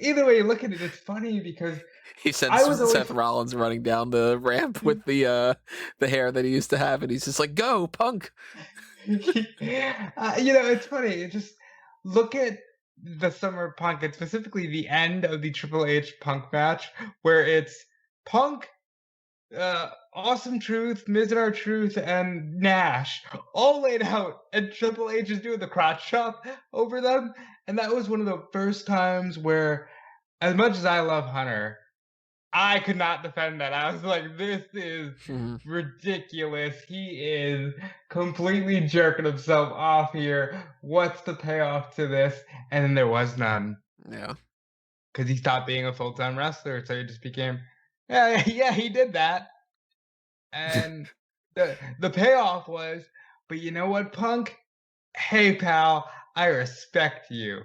Either way you look at it, it's funny because he sends Seth Rollins running down the ramp with the hair that he used to have, and he's just like, go, Punk. It's funny. It just look at the Summer of Punk, and specifically the end of the Triple H Punk match, where it's Punk, Awesome Truth, Miz and R-Truth, and Nash all laid out, and Triple H is doing the crotch chop over them. And that was one of the first times where, as much as I love Hunter, I could not defend that. I was like, this is ridiculous. He is completely jerking himself off here. What's the payoff to this? And then there was none. Yeah. Because he stopped being a full-time wrestler, so he just became... Yeah, he did that. And the payoff was, but you know what, Punk? Hey, pal, I respect you.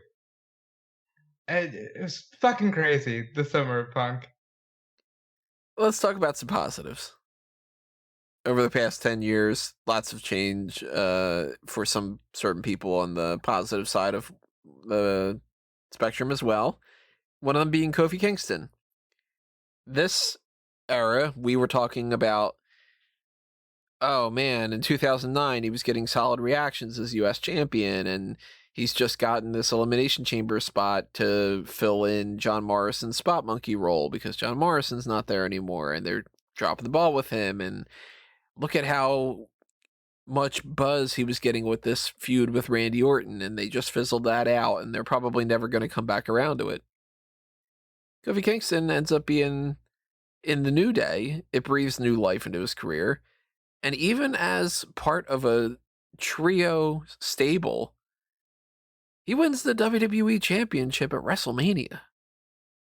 And it was fucking crazy, the Summer of Punk. Let's talk about some positives. Over the past 10 years, lots of change for some certain people on the positive side of the spectrum as well. One of them being Kofi Kingston. This era, we were talking about, oh man, in 2009, he was getting solid reactions as U.S. champion, and he's just gotten this Elimination Chamber spot to fill in John Morrison's spot monkey role because John Morrison's not there anymore, and they're dropping the ball with him, and look at how much buzz he was getting with this feud with Randy Orton, and they just fizzled that out, and they're probably never going to come back around to it. Kofi Kingston ends up being in the New Day. It breathes new life into his career. And even as part of a trio stable, he wins the WWE Championship at WrestleMania.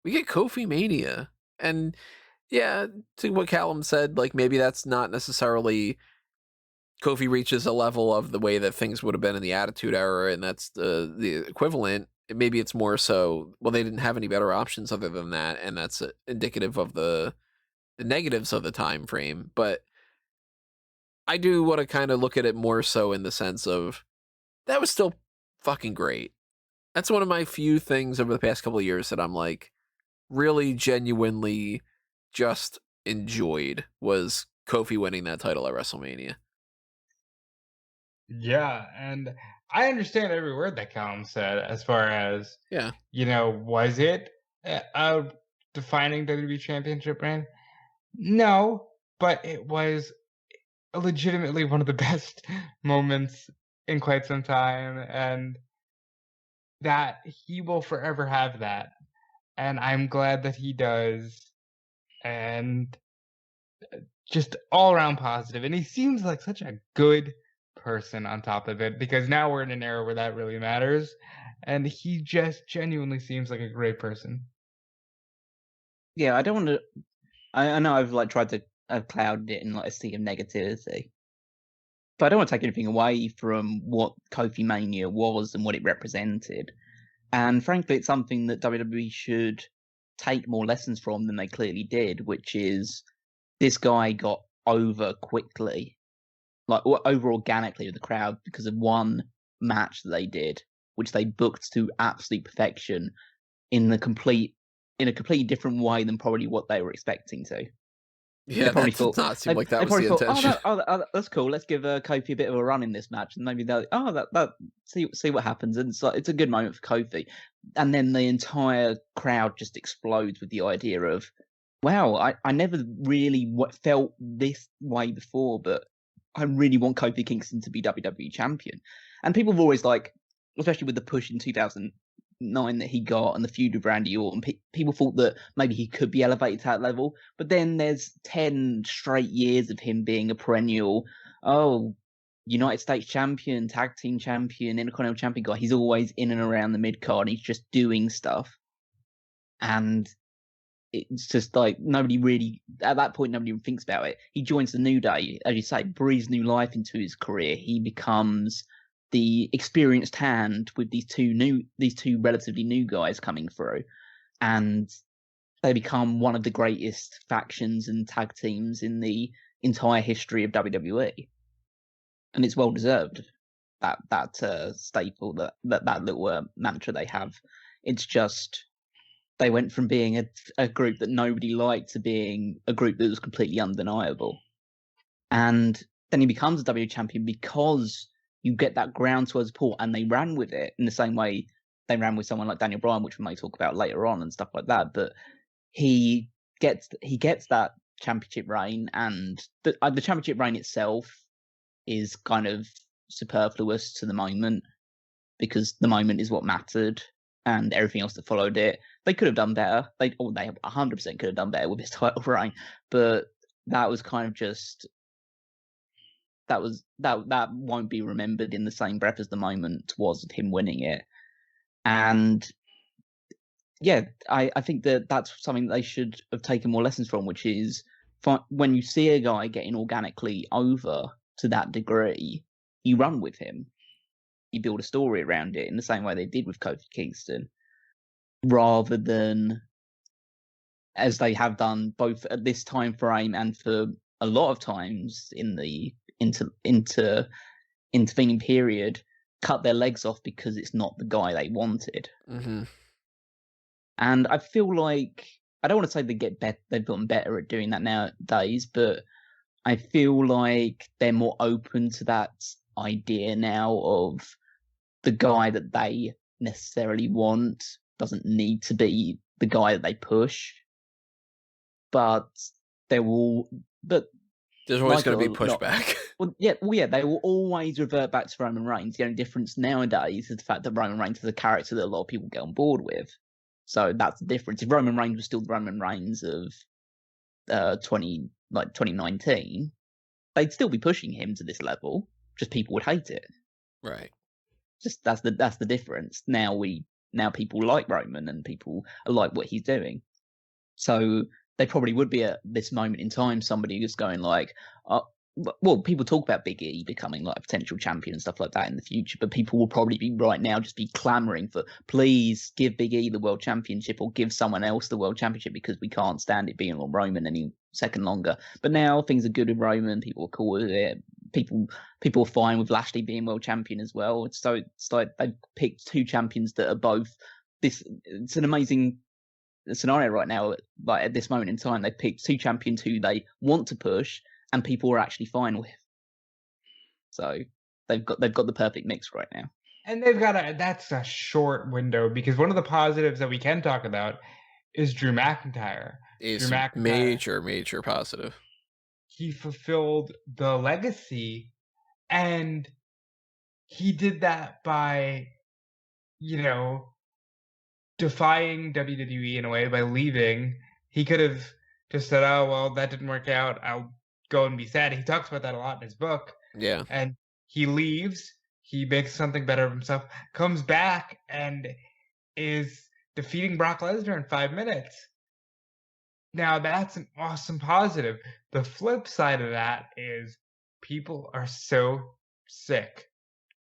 We get Kofi Mania. And yeah, to what Callum said, like maybe that's not necessarily Kofi reaches a level of the way that things would have been in the Attitude Era, and that's the equivalent. Maybe it's more so, well, they didn't have any better options other than that, and that's indicative of the negatives of the time frame. But I do want to kind of look at it more so in the sense of, that was still fucking great. That's one of my few things over the past couple of years that I'm like, really genuinely just enjoyed, was Kofi winning that title at WrestleMania. Yeah, and I understand every word that Callum said as far as, was it a defining WWE Championship reign? No, but it was legitimately one of the best moments in quite some time, and that he will forever have that. And I'm glad that he does, and just all around positive. And he seems like such a good person on top of it, because now we're in an era where that really matters, and he just genuinely seems like a great person. Yeah, I don't want to. I know I've tried to cloud it in a sea of negativity, but I don't want to take anything away from what Kofi Mania was and what it represented. And frankly, it's something that WWE should take more lessons from than they clearly did, which is this guy got over quickly, over organically with the crowd because of one match that they did, which they booked to absolute perfection in a completely different way than probably what they were expecting to. Yeah, that did not seem like that was the intention. Oh, that's cool. Let's give Kofi a bit of a run in this match, and maybe they'll see what happens. And it's a good moment for Kofi. And then the entire crowd just explodes with the idea of, wow, I never really felt this way before, but I really want Kofi Kingston to be WWE champion. And people have always, especially with the push in 2000, that he got and the feud with Randy Orton, people thought that maybe he could be elevated to that level. But then there's 10 straight years of him being a perennial, United States champion, tag team champion, Intercontinental champion guy. He's always in and around the mid-card. He's just doing stuff. And it's just like nobody really, at that point, nobody even thinks about it. He joins the New Day, as you say, breathes new life into his career. He becomes the experienced hand with these two relatively new guys coming through. And they become one of the greatest factions and tag teams in the entire history of WWE. And it's well deserved, that staple, that little mantra they have. It's just, they went from being a group that nobody liked to being a group that was completely undeniable. And then he becomes a W champion because you get that groundswell support, and they ran with it in the same way they ran with someone like Daniel Bryan, which we may talk about later on and stuff like that. But he gets that championship reign, and the championship reign itself is kind of superfluous to the moment, because the moment is what mattered, and everything else that followed it, they could have done better. They 100% could have done better with his title reign, but that was kind of just, that won't be remembered in the same breath as the moment was of him winning it. And yeah, I think that's something that they should have taken more lessons from, which is when you see a guy getting organically over to that degree, you run with him. You build a story around it in the same way they did with Kofi Kingston, rather than, as they have done both at this time frame and for a lot of times in the intervening period, cut their legs off because it's not the guy they wanted. Mm-hmm. And I feel like, I don't want to say they've gotten better at doing that nowadays, but I feel like they're more open to that idea now of the guy that they necessarily want doesn't need to be the guy that they push. But there's always going to be pushback. They will always revert back to Roman Reigns. The only difference nowadays is the fact that Roman Reigns is a character that a lot of people get on board with. So that's the difference. If Roman Reigns was still the Roman Reigns of 2019, they'd still be pushing him to this level. Just people would hate it. Right. Just that's the difference. Now people like Roman and people like what he's doing. So they probably would be at this moment in time somebody who's going like, well, people talk about Big E becoming like a potential champion and stuff like that in the future, but people will probably be right now just be clamoring for, please give Big E the world championship or give someone else the world championship, because we can't stand it being on Roman any second longer. But now things are good with Roman. People are cool with it. People are fine with Lashley being world champion as well. So it's like they've picked two champions that are both this. It's an amazing scenario right now. Like at this moment in time, they've picked two champions who they want to push, and people are actually fine with. So they've got the perfect mix right now. And that's a short window, because one of the positives that we can talk about is Drew McIntyre. Is major positive. He fulfilled the legacy, and he did that by, defying WWE in a way by leaving. He could have just said, oh, well, that didn't work out, I'll go and be sad. He talks about that a lot in his book. Yeah. And he leaves, he makes something better of himself, comes back and is defeating Brock Lesnar in 5 minutes. Now that's an awesome positive. The flip side of that is people are so sick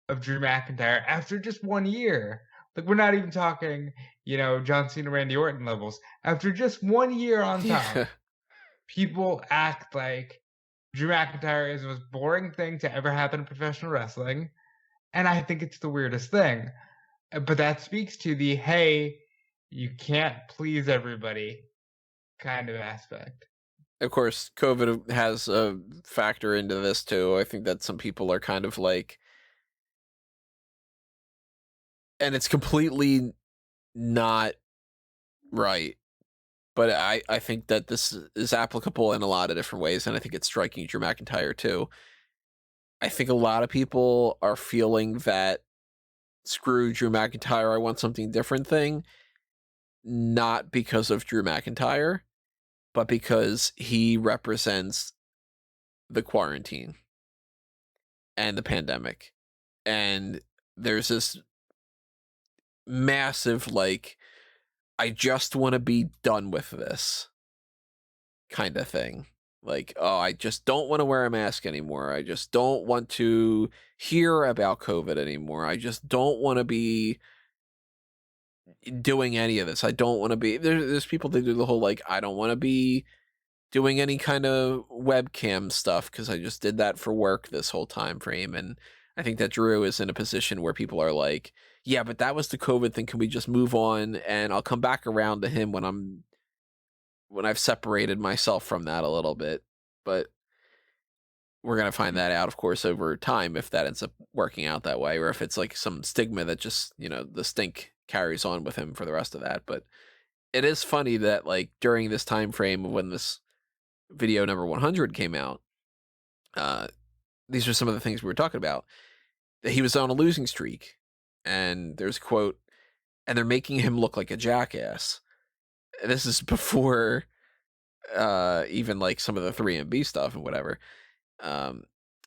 of Drew McIntyre after just 1 year. Like, we're not even talking, John Cena, Randy Orton levels. After just 1 year on top, people act like Drew McIntyre is the most boring thing to ever happen in professional wrestling. And I think it's the weirdest thing. But that speaks to the, hey, you can't please everybody kind of aspect. Of course, COVID has a factor into this too. I think that some people are kind of like, and it's completely not right, but I think that this is applicable in a lot of different ways, and I think it's striking Drew McIntyre too. I think a lot of people are feeling that screw Drew McIntyre, I want something different thing, not because of Drew McIntyre, but because he represents the quarantine and the pandemic. And there's this massive, like, I just want to be done with this kind of thing. Like, oh, I just don't want to wear a mask anymore. I just don't want to hear about COVID anymore. I just don't want to be doing any of this. I don't want to be there's people that do the whole like, I don't want to be doing any kind of webcam stuff because I just did that for work this whole time frame. And I think that Drew is in a position where people are like, yeah, but that was the COVID thing. Can we just move on? And I'll come back around to him when I've separated myself from that a little bit. But we're going to find that out, of course, over time, if that ends up working out that way, or if it's like some stigma that just, the stink carries on with him for the rest of that. But it is funny that, like, during this time frame of when this video number 100 came out, these are some of the things we were talking about, that he was on a losing streak. And there's a quote, and they're making him look like a jackass. This is before even like some of the 3MB stuff and whatever. I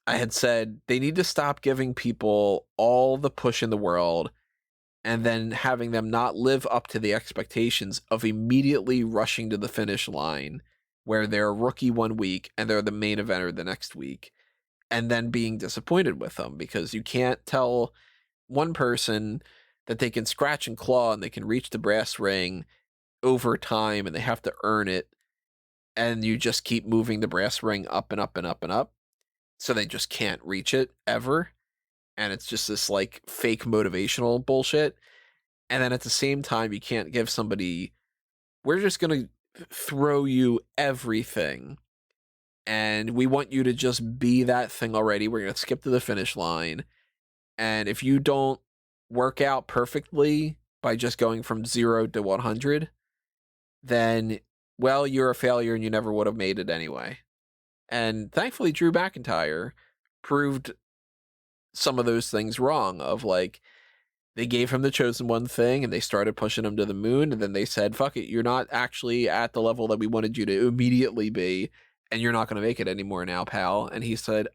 had said they need to stop giving people all the push in the world and then having them not live up to the expectations of immediately rushing to the finish line where they're a rookie 1 week and they're the main eventer the next week, and then being disappointed with them, because you can't tell one person that they can scratch and claw and they can reach the brass ring over time and they have to earn it, and you just keep moving the brass ring up and up and up and up, so they just can't reach it ever. And it's just this like fake motivational bullshit. And then at the same time, you can't give somebody, we're just going to throw you everything and we want you to just be that thing already. We're going to skip to the finish line. And if you don't work out perfectly by just going from 0 to 100, then, well, you're a failure and you never would have made it anyway. And thankfully, Drew McIntyre proved some of those things wrong, of like, they gave him the chosen one thing and they started pushing him to the moon. And then they said, fuck it, you're not actually at the level that we wanted you to immediately be. And you're not going to make it anymore now, pal. And he said,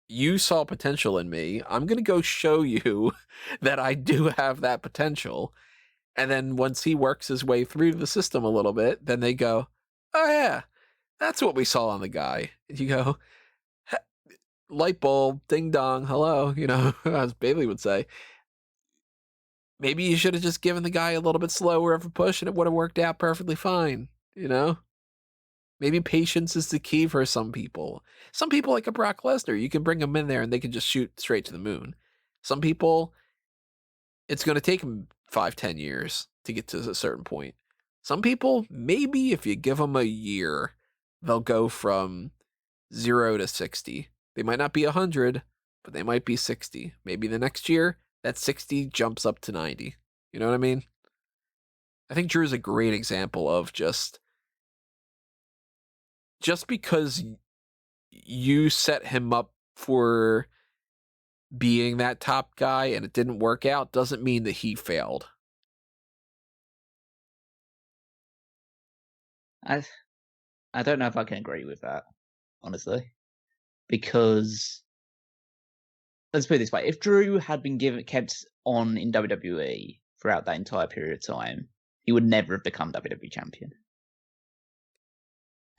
you saw potential in me. I'm going to go show you that I do have that potential. And then once he works his way through the system a little bit, then they go, oh yeah, that's what we saw on the guy. And you go, light bulb, ding dong, hello, as Bailey would say. Maybe you should have just given the guy a little bit slower of a push and it would have worked out perfectly fine, Maybe patience is the key for some people. Some people, like a Brock Lesnar, you can bring them in there and they can just shoot straight to the moon. Some people, it's going to take them 5-10 years to get to a certain point. Some people, maybe if you give them a year, they'll go from 0 to 60. They might not be 100, but they might be 60. Maybe the next year, that 60 jumps up to 90. You know what I mean? I think Drew's a great example of just because you set him up for being that top guy and it didn't work out doesn't mean that he failed. I don't know if I can agree with that, honestly, because let's put it this way: if Drew had been kept on in WWE throughout that entire period of time, he would never have become WWE champion.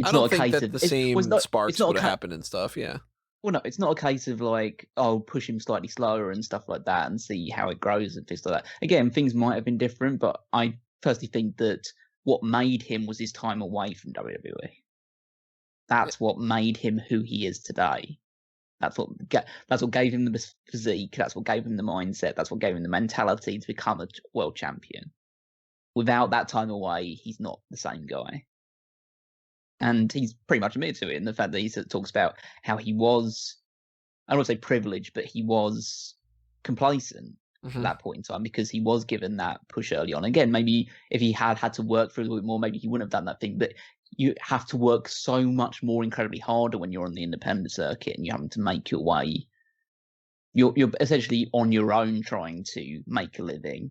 I don't think that the same sparks would have happened and stuff, yeah. Well, no, it's not a case of like, oh, push him slightly slower and stuff like that and see how it grows and things like that. Again, things might have been different, but I personally think that what made him was his time away from WWE. That's what made him who he is today. That's what gave him the physique. That's what gave him the mindset. That's what gave him the mentality to become a world champion. Without that time away, he's not the same guy. And he's pretty much admitted to it in the fact that he talks about how he was, I don't want to say privileged, but he was complacent at that point in time because he was given that push early on. Again, maybe if he had to work for a little bit more, maybe he wouldn't have done that thing. But you have to work so much more incredibly harder when you're on the independent circuit and you're having to make your way you're essentially on your own trying to make a living.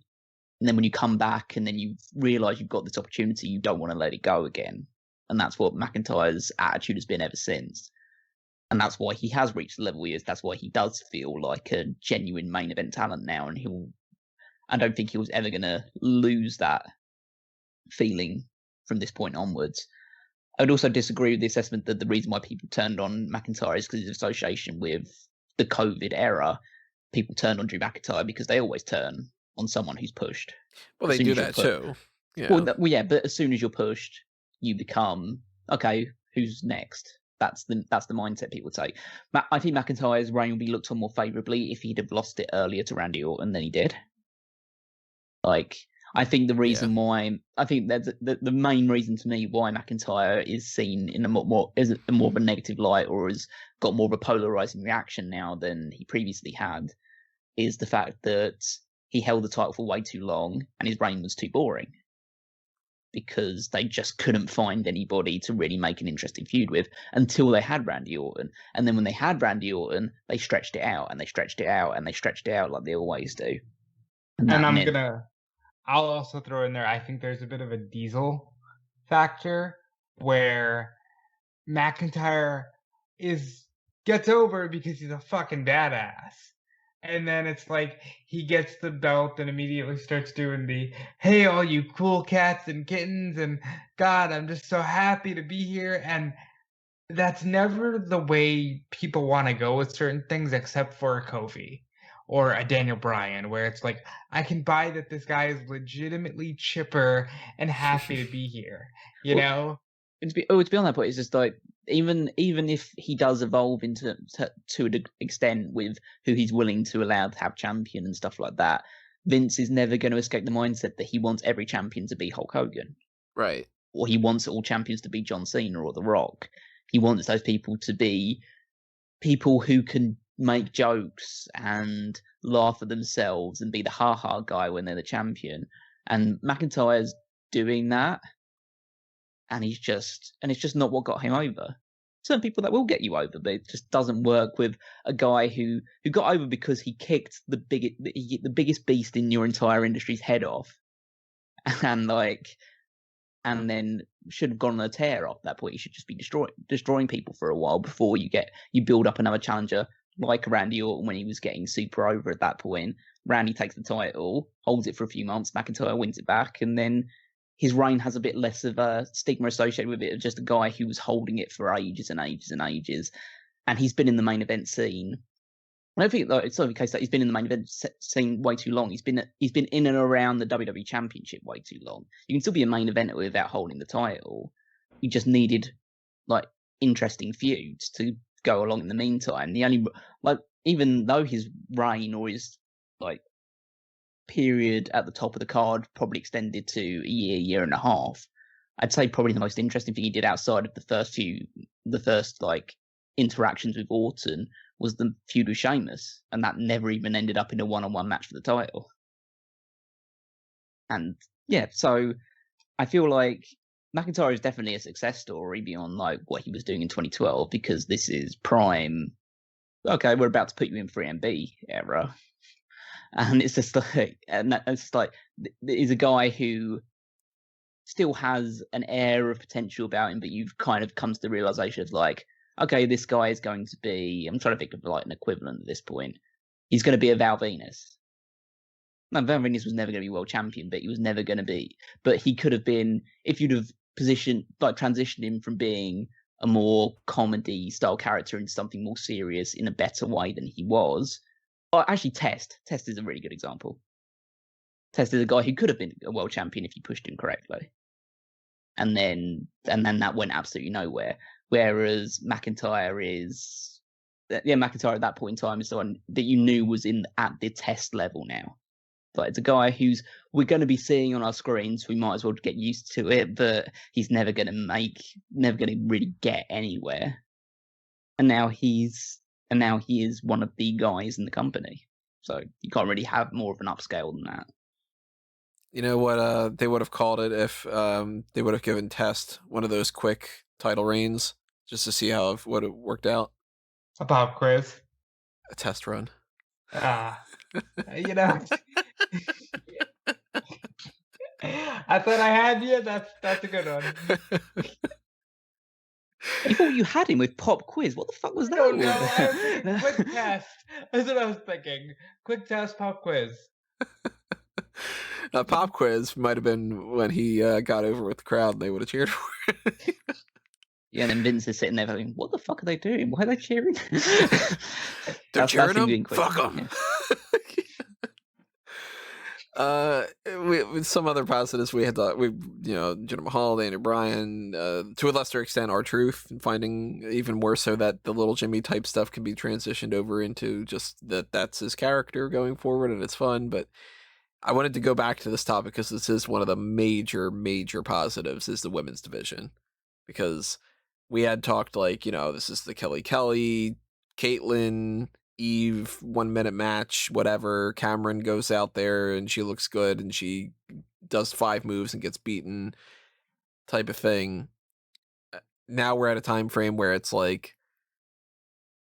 And then when you come back and then you realize you've got this opportunity, you don't want to let it go again. And that's what McIntyre's attitude has been ever since. And that's why he has reached the level he is. That's why he does feel like a genuine main event talent now. And I don't think he was ever going to lose that feeling from this point onwards. I would also disagree with the assessment that the reason why people turned on McIntyre is because of association with the COVID era. People turned on Drew McIntyre because they always turn on someone who's pushed. Well, they do that too. Yeah. Well, yeah, but as soon as you're pushed, you become, okay, who's next? That's the mindset people take. I think McIntyre's reign would be looked on more favourably if he'd have lost it earlier to Randy Orton than he did. Like, I think the reason why, I think that's the main reason to me why McIntyre is seen in a more of a negative light, or has got more of a polarising reaction now than he previously had, is the fact that he held the title for way too long and his reign was too boring because they just couldn't find anybody to really make an interesting feud with until they had Randy Orton. And then when they had Randy Orton, they stretched it out and they stretched it out and they stretched it out like they always do. I'll also throw in there, I think there's a bit of a Diesel factor where McIntyre gets over because he's a fucking badass. And then it's like he gets the belt and immediately starts doing the, hey, all you cool cats and kittens, and God, I'm just so happy to be here. And that's never the way people want to go with certain things, except for a Kofi or a Daniel Bryan, where it's like, I can buy that this guy is legitimately chipper and happy to be here, you know? To be on that point, it's just like, even if he does evolve to an extent with who he's willing to allow to have champion and stuff like that, Vince is never going to escape the mindset that he wants every champion to be Hulk Hogan. Right. Or he wants all champions to be John Cena or The Rock. He wants those people to be people who can make jokes and laugh at themselves and be the ha-ha guy when they're the champion. And McIntyre's doing that. And it's just not what got him over. Certain people that will get you over, but it just doesn't work with a guy who got over because he kicked the biggest beast in your entire industry's head off, and then should have gone on a tear off that point. You should just be destroying people for a while before you build up another challenger like Randy Orton when he was getting super over at that point. Randy takes the title, holds it for a few months, McIntyre wins it back, and then his reign has a bit less of a stigma associated with it, of just a guy who was holding it for ages and ages and ages. And he's been in the main event scene. I don't think it's not the case that he's been in the main event scene way too long. He's been in and around the WWE Championship way too long. You can still be a main eventer without holding the title. You just needed interesting feuds to go along in the meantime. Even though his reign or his period at the top of the card probably extended to a year and a half, I'd say probably the most interesting thing he did outside of the first interactions with Orton was the feud with Sheamus, and that never even ended up in a one-on-one match for the title. And yeah, so I feel like McIntyre is definitely a success story beyond what he was doing in 2012, because this is prime, okay, we're about to put you in 3MB era. And it's just he's a guy who still has an air of potential about him, but you've kind of come to the realization of okay, this guy is going to be, I'm trying to think of an equivalent at this point. He's going to be a Val Venus. No, Val Venus was never going to be world champion, but he was never going to be. But he could have been, if you'd have transitioned him from being a more comedy style character into something more serious in a better way than he was. Actually, Test is a really good example. Test is a guy who could have been a world champion if you pushed him correctly, and then that went absolutely nowhere. Whereas McIntyre McIntyre at that point in time is someone that you knew was at the Test level now. But it's a guy who's we're going to be seeing on our screens. We might as well get used to it, but he's never going to really get anywhere. And now he is one of the guys in the company. So you can't really have more of an upscale than that. You know what they would have called it if they would have given Test one of those quick title reigns just to see what it worked out? A pop quiz. A test run. Ah, you know, I thought I had you. That's a good one. You thought you had him with pop quiz. What the fuck was I that? don't know. I was thinking quick test. That's what I was thinking. Quick test, pop quiz. A pop quiz might have been when he got over with the crowd and they would have cheered for it. Yeah, and then Vince is sitting there going, what the fuck are they doing? Why are they cheering? They're cheering him him? being quick. Fuck them. With some other positives, we had Jinder Mahal, Daniel Bryan, to a lesser extent, R-Truth, and finding even more so that the little Jimmy type stuff can be transitioned over into just that's his character going forward, and it's fun. But I wanted to go back to this topic because this is one of the major positives is the women's division, because we had talked this is the Kelly, Caitlyn, Eve 1 minute match, whatever. Cameron goes out there and she looks good and she does 5 moves and gets beaten type of thing. Now we're at a time frame where it's like,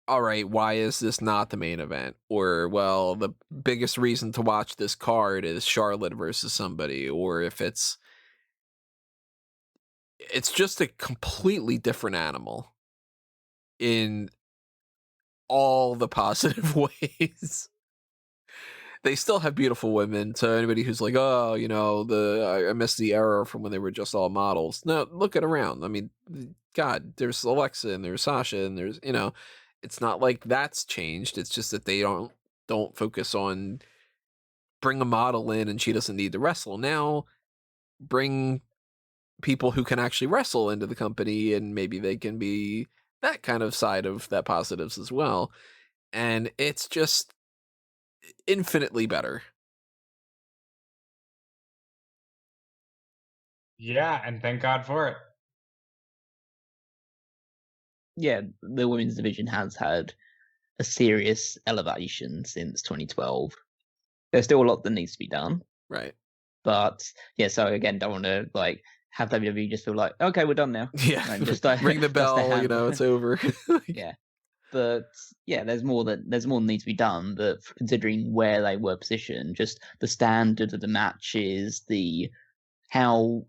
all right, why is this not the main event? Or, well, the biggest reason to watch this card is Charlotte versus somebody. Or if it's just a completely different animal in all the positive ways. They still have beautiful women. So anybody who's like, oh, I missed the era from when they were just all models. No, look it around. I mean, God, there's Alexa and there's Sasha and there's, it's not like that's changed. It's just that they don't focus on bring a model in and she doesn't need to wrestle. Now bring people who can actually wrestle into the company and maybe they can be that kind of side of that positives as well. And it's just infinitely better. Yeah, and thank God for it. Yeah, the women's division has had a serious elevation since 2012. There's still a lot that needs to be done. Right. But yeah, so again, don't want to have WWE just feel like, okay, we're done now. Yeah. And just ring the bell, it's over. Yeah. But yeah, there's more that needs to be done. But considering where they were positioned, just the standard of the matches, the how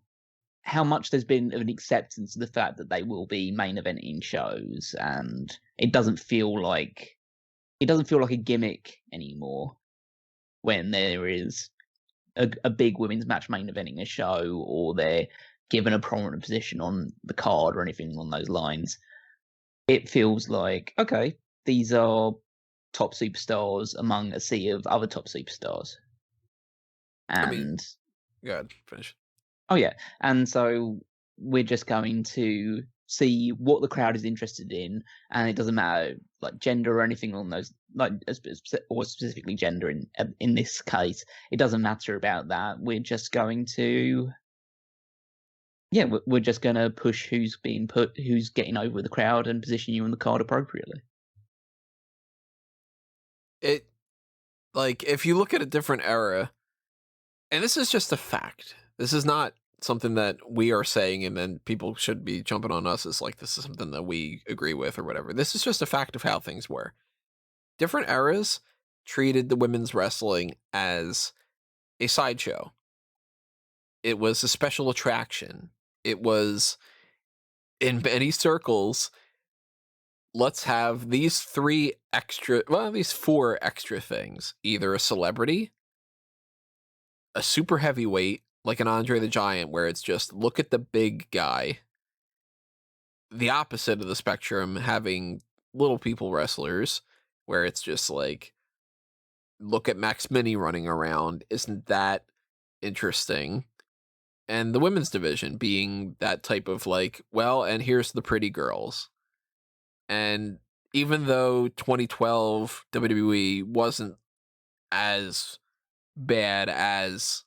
much there's been of an acceptance of the fact that they will be main eventing shows, and it doesn't feel like a gimmick anymore when there is a big women's match main eventing a show, or they're given a prominent position on the card or anything along those lines. It feels like, okay, these are top superstars among a sea of other top superstars. And go ahead, finish. Oh yeah, and so we're just going to see what the crowd is interested in, and it doesn't matter gender or anything along those or specifically gender in this case. It doesn't matter about that. We're just going to we're just going to push who's getting over with the crowd and position you on the card appropriately. It if you look at a different era, and this is just a fact. This is not something that we are saying and then people should be jumping on us as this is something that we agree with or whatever. This is just a fact of how things were. Different eras treated the women's wrestling as a sideshow. It was a special attraction. It was, in many circles, let's have these 4 extra things. Either a celebrity, a super heavyweight, like an Andre the Giant, where it's just, look at the big guy. The opposite of the spectrum, having little people wrestlers, where it's just look at Max Mini running around. Isn't that interesting? And the women's division being that type of and here's the pretty girls. And even though 2012 WWE wasn't as bad as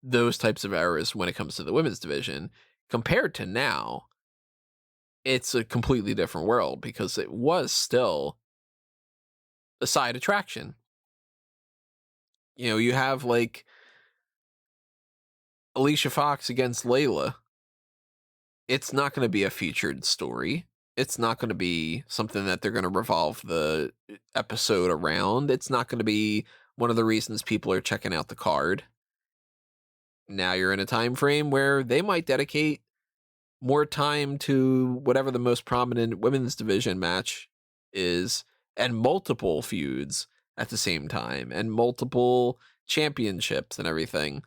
those types of eras when it comes to the women's division, compared to now, it's a completely different world because it was still a side attraction. You have Alicia Fox against Layla. It's not going to be a featured story. it's not going to be something that they're going to revolve the episode around. It's not going to be one of the reasons people are checking out the card. Now you're in a time frame where they might dedicate more time to whatever the most prominent women's division match is, and multiple feuds at the same time, and multiple championships and everything,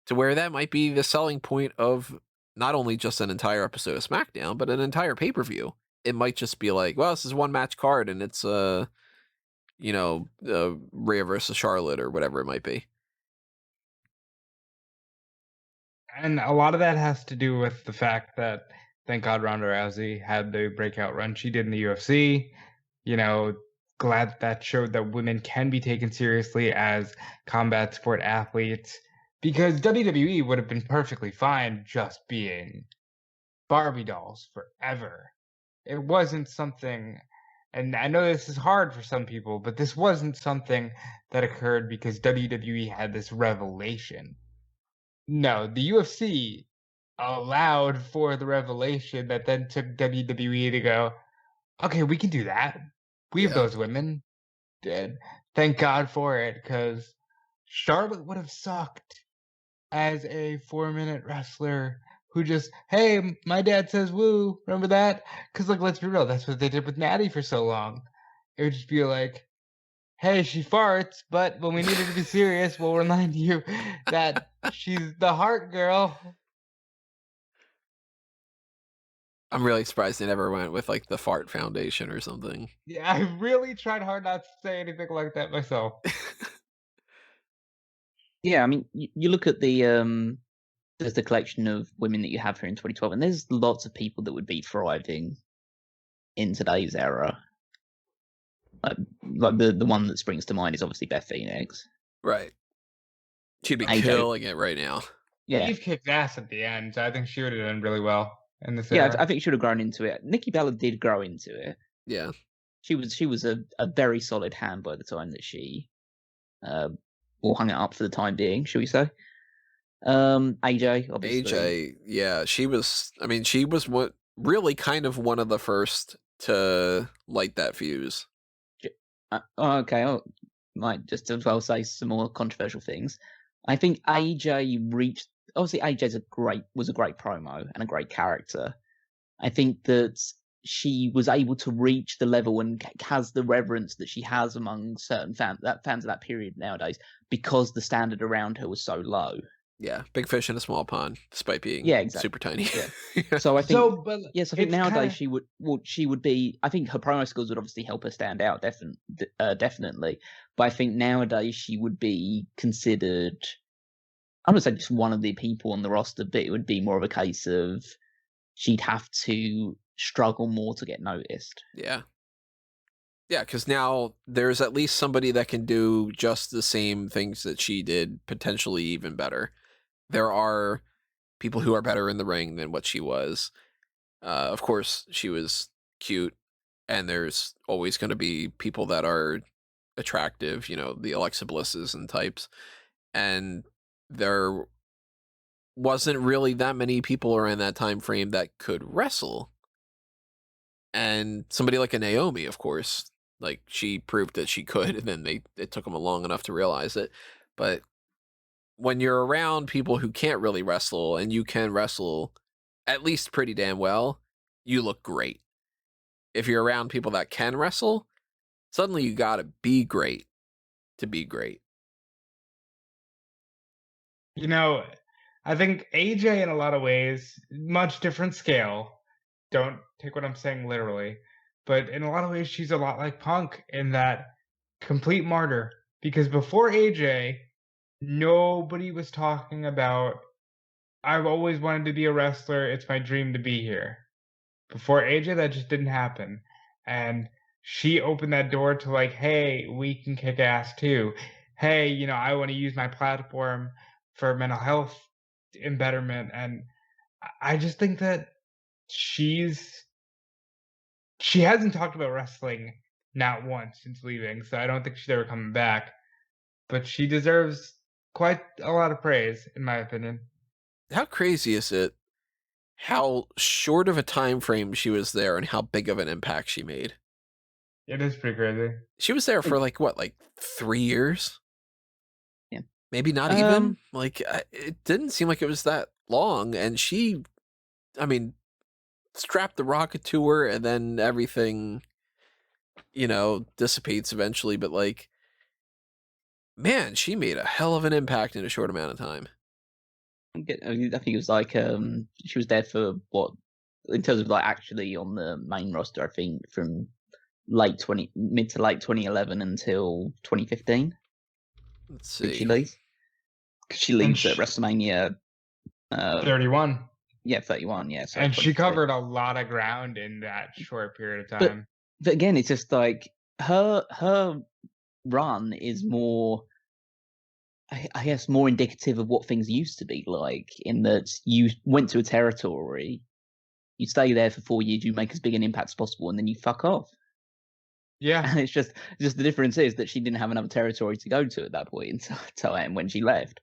to where that might be the selling point of not only just an entire episode of SmackDown, but an entire pay-per-view. It might just be like, well, this is one match card, and it's Rhea versus Charlotte or whatever it might be. And a lot of that has to do with the fact that, thank God, Ronda Rousey had the breakout run she did in the UFC. Glad that showed that women can be taken seriously as combat sport athletes, because WWE would have been perfectly fine just being Barbie dolls forever. It wasn't something, and I know this is hard for some people, but this wasn't something that occurred because WWE had this revelation. No, the UFC allowed for the revelation that then took WWE to go, okay, we can do that. We have those women. And thank God for it, because Charlotte would have sucked as a 4-minute wrestler who just, hey, my dad says woo, remember that? Because, let's be real, that's what they did with Natty for so long. It would just be like, hey, she farts, but when we need her to be serious, we'll remind you that she's the heart girl. I'm really surprised they never went with the Fart Foundation or something. Yeah, I really tried hard not to say anything like that myself. Yeah, I mean, you look at there's the collection of women that you have here in 2012, and there's lots of people that would be thriving in today's era. Like the one that springs to mind is obviously Beth Phoenix. Right. She'd be AJ. killing it right now. Yeah. Eve kicked ass at the end, so I think she would have done really well in this Yeah, era. I think she would have grown into it. Nikki Bella did grow into it. Yeah. She was a very solid hand by the time that she all hung it up for the time being, shall we say. AJ, obviously. AJ, yeah, she was really kind of one of the first to light that fuse. Okay, I might just as well say some more controversial things. I think AJ reached. Obviously, AJ was a great promo and a great character. I think that she was able to reach the level and has the reverence that she has among certain fans of that period nowadays, because the standard around her was so low. Yeah, big fish in a small pond, despite being super tiny. Yeah. So I think, I think nowadays kinda... she would be. I think her promo skills would obviously help her stand out, definitely. But I think nowadays she would be considered. I'm gonna say just one of the people on the roster, but it would be more of a case of she'd have to struggle more to get noticed. Yeah. Yeah, because now there's at least somebody that can do just the same things that she did, potentially even better. There are people who are better in the ring than what she was. Of course, she was cute, and there's always going to be people that are attractive, the Alexa Blisses and types. And there wasn't really that many people around that time frame that could wrestle. And somebody like a Naomi, of course, she proved that she could, and then it took them long enough to realize it. But when you're around people who can't really wrestle, and you can wrestle at least pretty damn well, you look great. If you're around people that can wrestle, suddenly you gotta be great to be great. I think AJ, in a lot of ways, much different scale. Don't take what I'm saying literally. But in a lot of ways, she's a lot like Punk in that complete martyr. Because before AJ, nobody was talking about, I've always wanted to be a wrestler, it's my dream to be here. Before AJ, that just didn't happen. And she opened that door to hey, we can kick ass too. Hey, I want to use my platform for mental health embetterment. And I just think that she hasn't talked about wrestling not once since leaving, so I don't think she's ever coming back. But she deserves quite a lot of praise, in my opinion. How crazy is it how short of a time frame she was there and how big of an impact she made. It is pretty crazy. She was there for like 3 years? Yeah. Maybe not even. Like, it didn't seem like it was that long. And she, I mean, strapped the rocket to her, and then everything, dissipates eventually. But like, man, she made a hell of an impact in a short amount of time. I think it was like she was there for what, in terms of like actually on the main roster, I think from mid to late 2011 until 2015. Let's see. Did she leave? Because she leaves at WrestleMania 31. Yeah, 31. Yeah, so and she covered a lot of ground in that short period of time. But again, it's just like her run is more, I guess, more indicative of what things used to be like, in that you went to a territory, you stay there for 4 years, you make as big an impact as possible, and then you fuck off. Yeah. And it's just the difference is that she didn't have another territory to go to at that point in time when she left.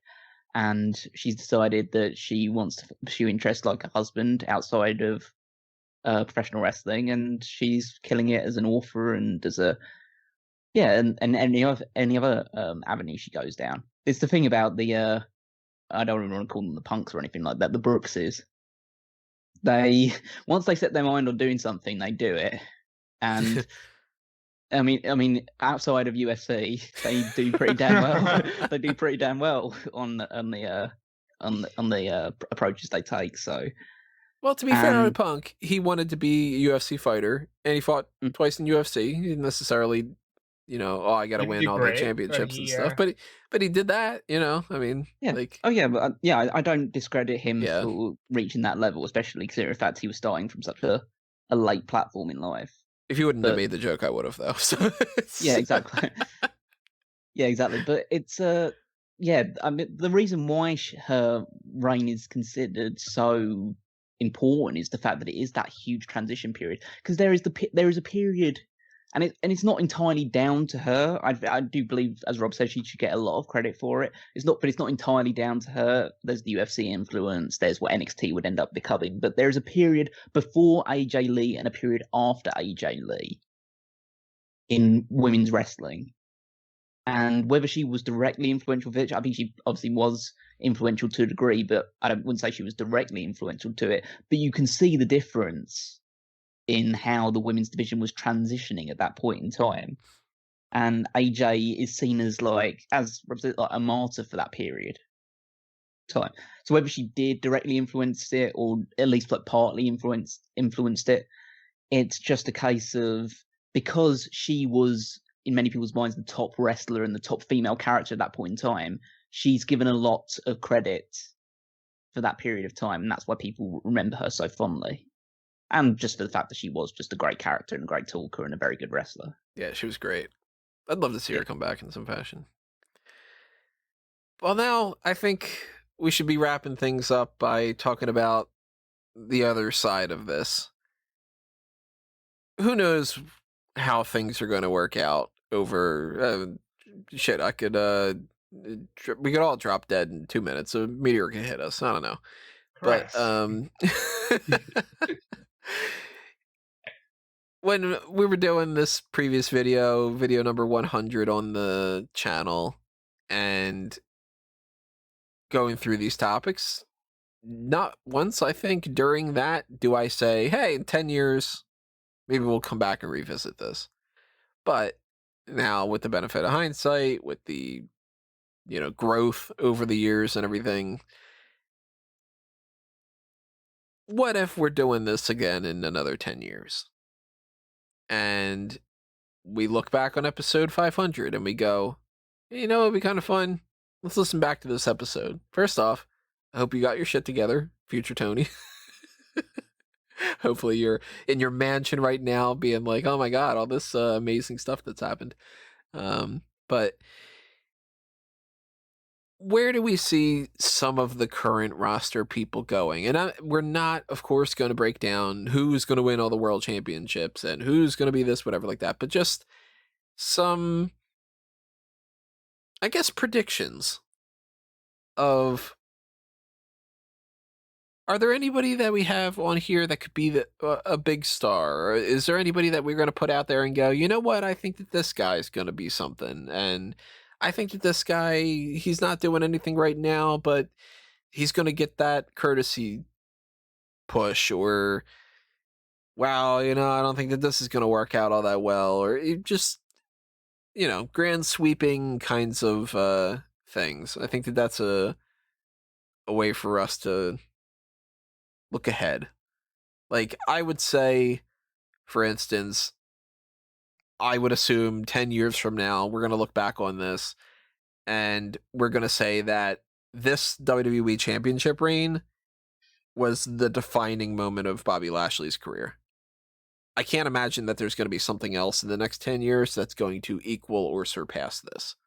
And she's decided that she wants to pursue interests like her husband outside of professional wrestling, and she's killing it as an author and as a and any other avenue she goes down. It's the thing about the I don't even want to call them the punks or anything like that. The Brookses, they once they set their mind on doing something, they do it. And I mean, outside of UFC, they do pretty damn well. They do pretty damn well on the approaches they take. So, well, to be fair to Punk, he wanted to be a UFC fighter, and he fought twice in UFC. He didn't necessarily, I got to win all the championships and stuff. But he did that, I mean, yeah. Like, I don't discredit him for reaching that level, especially considering the fact he was starting from such a late platform in life. If you wouldn't have made the joke, I would have, though. So yeah, exactly. Yeah, exactly. But it's I mean, the reason why her reign is considered so important is the fact that it is that huge transition period, because there is a period, and it's not entirely down to her. I do believe, as Rob said, she should get a lot of credit for it. But it's not entirely down to her. There's the UFC influence. There's what NXT would end up becoming. But there's a period before AJ Lee and a period after AJ Lee in women's wrestling. And whether she was directly influential, I think she obviously was influential to a degree, but I wouldn't say she was directly influential to it. But you can see the difference in how the women's division was transitioning at that point in time. And AJ is seen as like a martyr for that period of time. So whether she did directly influence it or at least like partly influenced it, it's just a case of, because she was, in many people's minds, the top wrestler and the top female character at that point in time, she's given a lot of credit for that period of time, and that's why people remember her so fondly. And just for the fact that she was just a great character and a great talker and a very good wrestler. Yeah, she was great. I'd love to see her come back in some fashion. Well, now I think we should be wrapping things up by talking about the other side of this. Who knows how things are going to work out over shit. I could we could all drop dead in 2 minutes. A meteor could hit us. I don't know. Christ. But when we were doing this previous video number 100 on the channel, and going through these topics, not once, I think, during that do I say, hey, in 10 years maybe we'll come back and revisit this. But now, with the benefit of hindsight, with the growth over the years and everything, what if we're doing this again in another 10 years? And we look back on episode 500 and we go, it'd be kind of fun. Let's listen back to this episode. First off, I hope you got your shit together, future Tony. Hopefully you're in your mansion right now being like, oh my God, all this amazing stuff that's happened. But where do we see some of the current roster people going? And we're not, of course, going to break down who's going to win all the world championships and who's going to be this, whatever like that, but just some, I guess, predictions of Are there anybody that we have on here that could be a big star? Or is there anybody that we're going to put out there and go, you know what? I think that this guy is going to be something. And I think that this guy, he's not doing anything right now, but he's going to get that courtesy push. Or, wow, I don't think that this is going to work out all that well. Or just, grand sweeping kinds of things. I think that that's a way for us to look ahead. Like, I would say, for instance, I would assume 10 years from now, we're going to look back on this and we're going to say that this WWE Championship reign was the defining moment of Bobby Lashley's career. I can't imagine that there's going to be something else in the next 10 years that's going to equal or surpass this.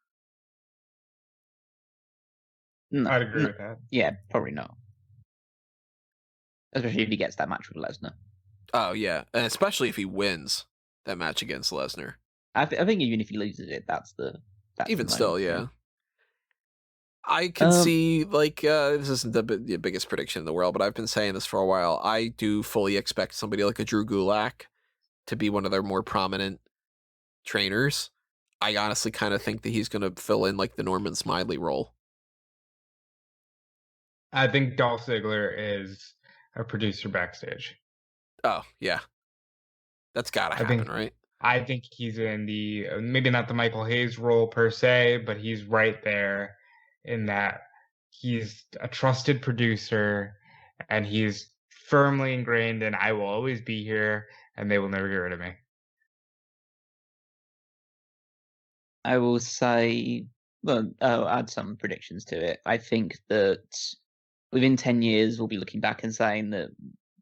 No, I'd agree with that. Yeah, probably not. Especially if he gets that match with Lesnar. Oh, yeah. And especially if he wins that match against Lesnar. I think even if he loses it, that's even the still, moment, yeah. I can see, this isn't the biggest prediction in the world, but I've been saying this for a while. I do fully expect somebody like a Drew Gulak to be one of their more prominent trainers. I honestly kind of think that he's going to fill in like the Norman Smiley role. I think Dolph Ziggler is a producer backstage. Oh, yeah. That's got to happen, right? I think he's in maybe not the Michael Hayes role per se, but he's right there in that he's a trusted producer and he's firmly ingrained in I will always be here and they will never get rid of me. I will say, I'll add some predictions to it. I think that within 10 years, we'll be looking back and saying that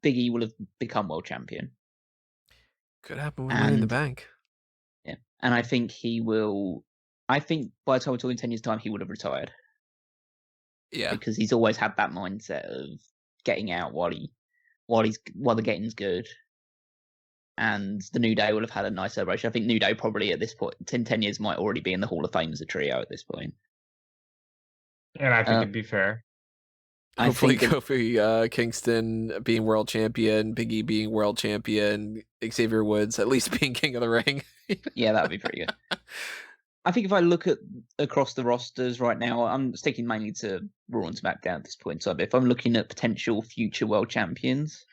Big E will have become world champion. Could happen with Money in the Bank. Yeah. And I think he will. I think by the time we're talking 10 years' time, he would have retired. Yeah. Because he's always had that mindset of getting out while the getting's good. And the New Day will have had a nice celebration. I think New Day probably at this point, 10 years, might already be in the Hall of Fame as a trio at this point. And I think it'd be fair. Hopefully Kofi Kingston being world champion, Big E being world champion, Xavier Woods at least being king of the ring. Yeah, that would be pretty good. I think if I look across the rosters right now, I'm sticking mainly to Raw and SmackDown at this point. So if I'm looking at potential future world champions,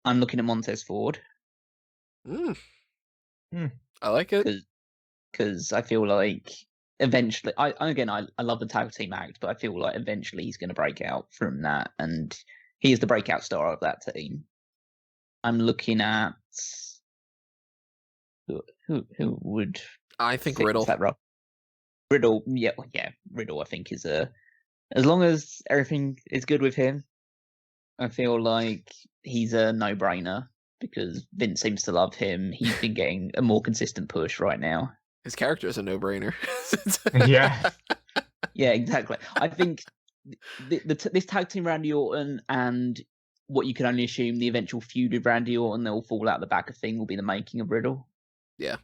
I'm looking at Montez Ford. I like it. Because I feel like eventually, I love the tag team act, but I feel like eventually he's going to break out from that, and he is the breakout star of that team. I'm looking at who would I think Riddle. Riddle, yeah, Riddle. I think is as long as everything is good with him, I feel like he's a no-brainer because Vince seems to love him. He's been getting a more consistent push right now. His character is a no-brainer. Yeah. Yeah, exactly. I think this tag team Randy Orton and what you can only assume the eventual feud with Randy Orton that will fall out the back of thing will be the making of Riddle. Yeah.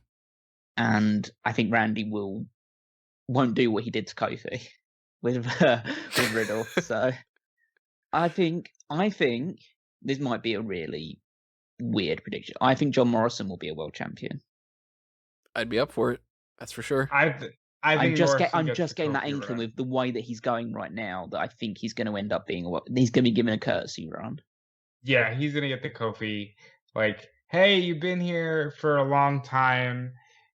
And I think Randy won't do what he did to Kofi with Riddle. So I think this might be a really weird prediction. I think John Morrison will be a world champion. I'd be up for it. That's for sure. I'm just getting that inkling with the way that he's going right now that I think he's going to end up being he's going to be given a courtesy run. Yeah, he's going to get the Kofi. Like, hey, you've been here for a long time.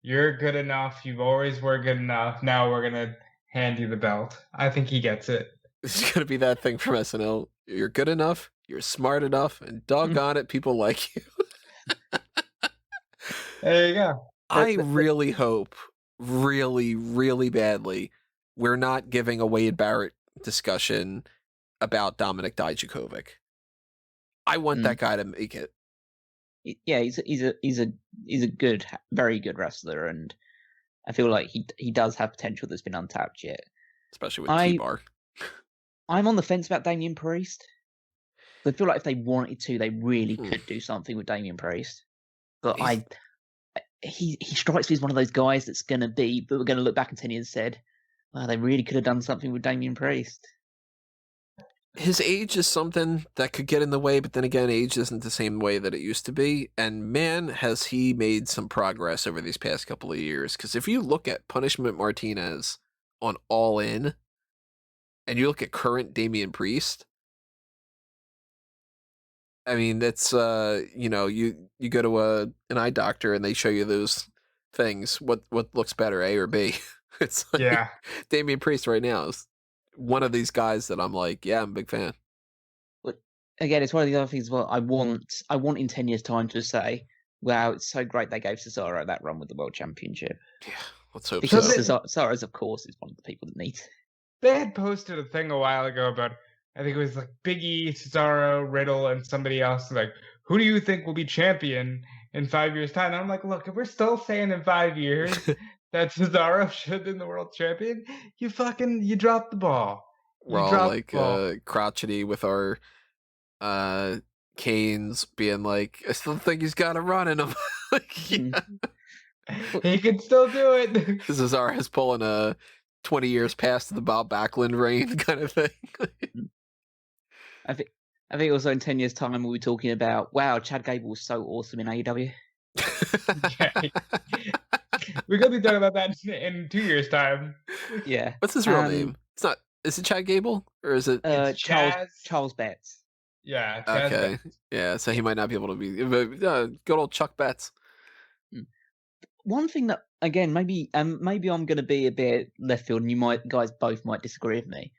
You're good enough. You've always were good enough. Now we're going to hand you the belt. I think he gets it. It's going to be that thing from SNL. You're good enough. You're smart enough. And doggone it, people like you. There you go. I really hope, really, really badly, we're not giving a Wade Barrett discussion about Dominik Dijakovic. I want that guy to make it. Yeah, he's a good, very good wrestler, and I feel like he does have potential that's been untapped yet. Especially with T-Bar. I'm on the fence about Damian Priest. I feel like if they wanted to, they really could do something with Damian Priest. But he strikes me as one of those guys that's going to be, but we're going to look back in 10 years and said, wow, they really could have done something with Damian Priest. his age is something that could get in the way, but then again, age isn't the same way that it used to be. And man, has he made some progress over these past couple of years. Because if you look at Punishment Martinez on All In, and you look at current Damian Priest, I mean, that's, you go to an eye doctor and they show you those things. What looks better, A or B? It's like Yeah. Damian Priest right now is one of these guys that I'm like, yeah, I'm a big fan. But again, it's one of the other things. Well, I want in 10 years' time to say, wow, it's so great they gave Cesaro that run with the World Championship. Yeah, let's hope Because so. Cesaro's, of course, is one of the people that needs. They had posted a thing a while ago about, I think it was like Big E, Cesaro, Riddle, and somebody else. Like, who do you think will be champion in 5 years' time? And I'm like, look, if we're still saying in 5 years that Cesaro should have been the world champion, you dropped the ball. We're all like crotchety with our canes being like, I still think he's got a run in him. Like, yeah. He can still do it. Cesaro is pulling a 20 years past the Bob Backlund reign kind of thing. I think also in 10 years' time we'll be talking about, wow, Chad Gable was so awesome in AEW. We're gonna be talking about that in 2 years' time. Yeah. What's his real name? It's not. Is it Chad Gable or is it Charles Betts? Yeah. Okay. Betts. Yeah. So he might not be able to be. Good old Chuck Betts. One thing that, again, maybe I'm going to be a bit left field, and you guys both might disagree with me.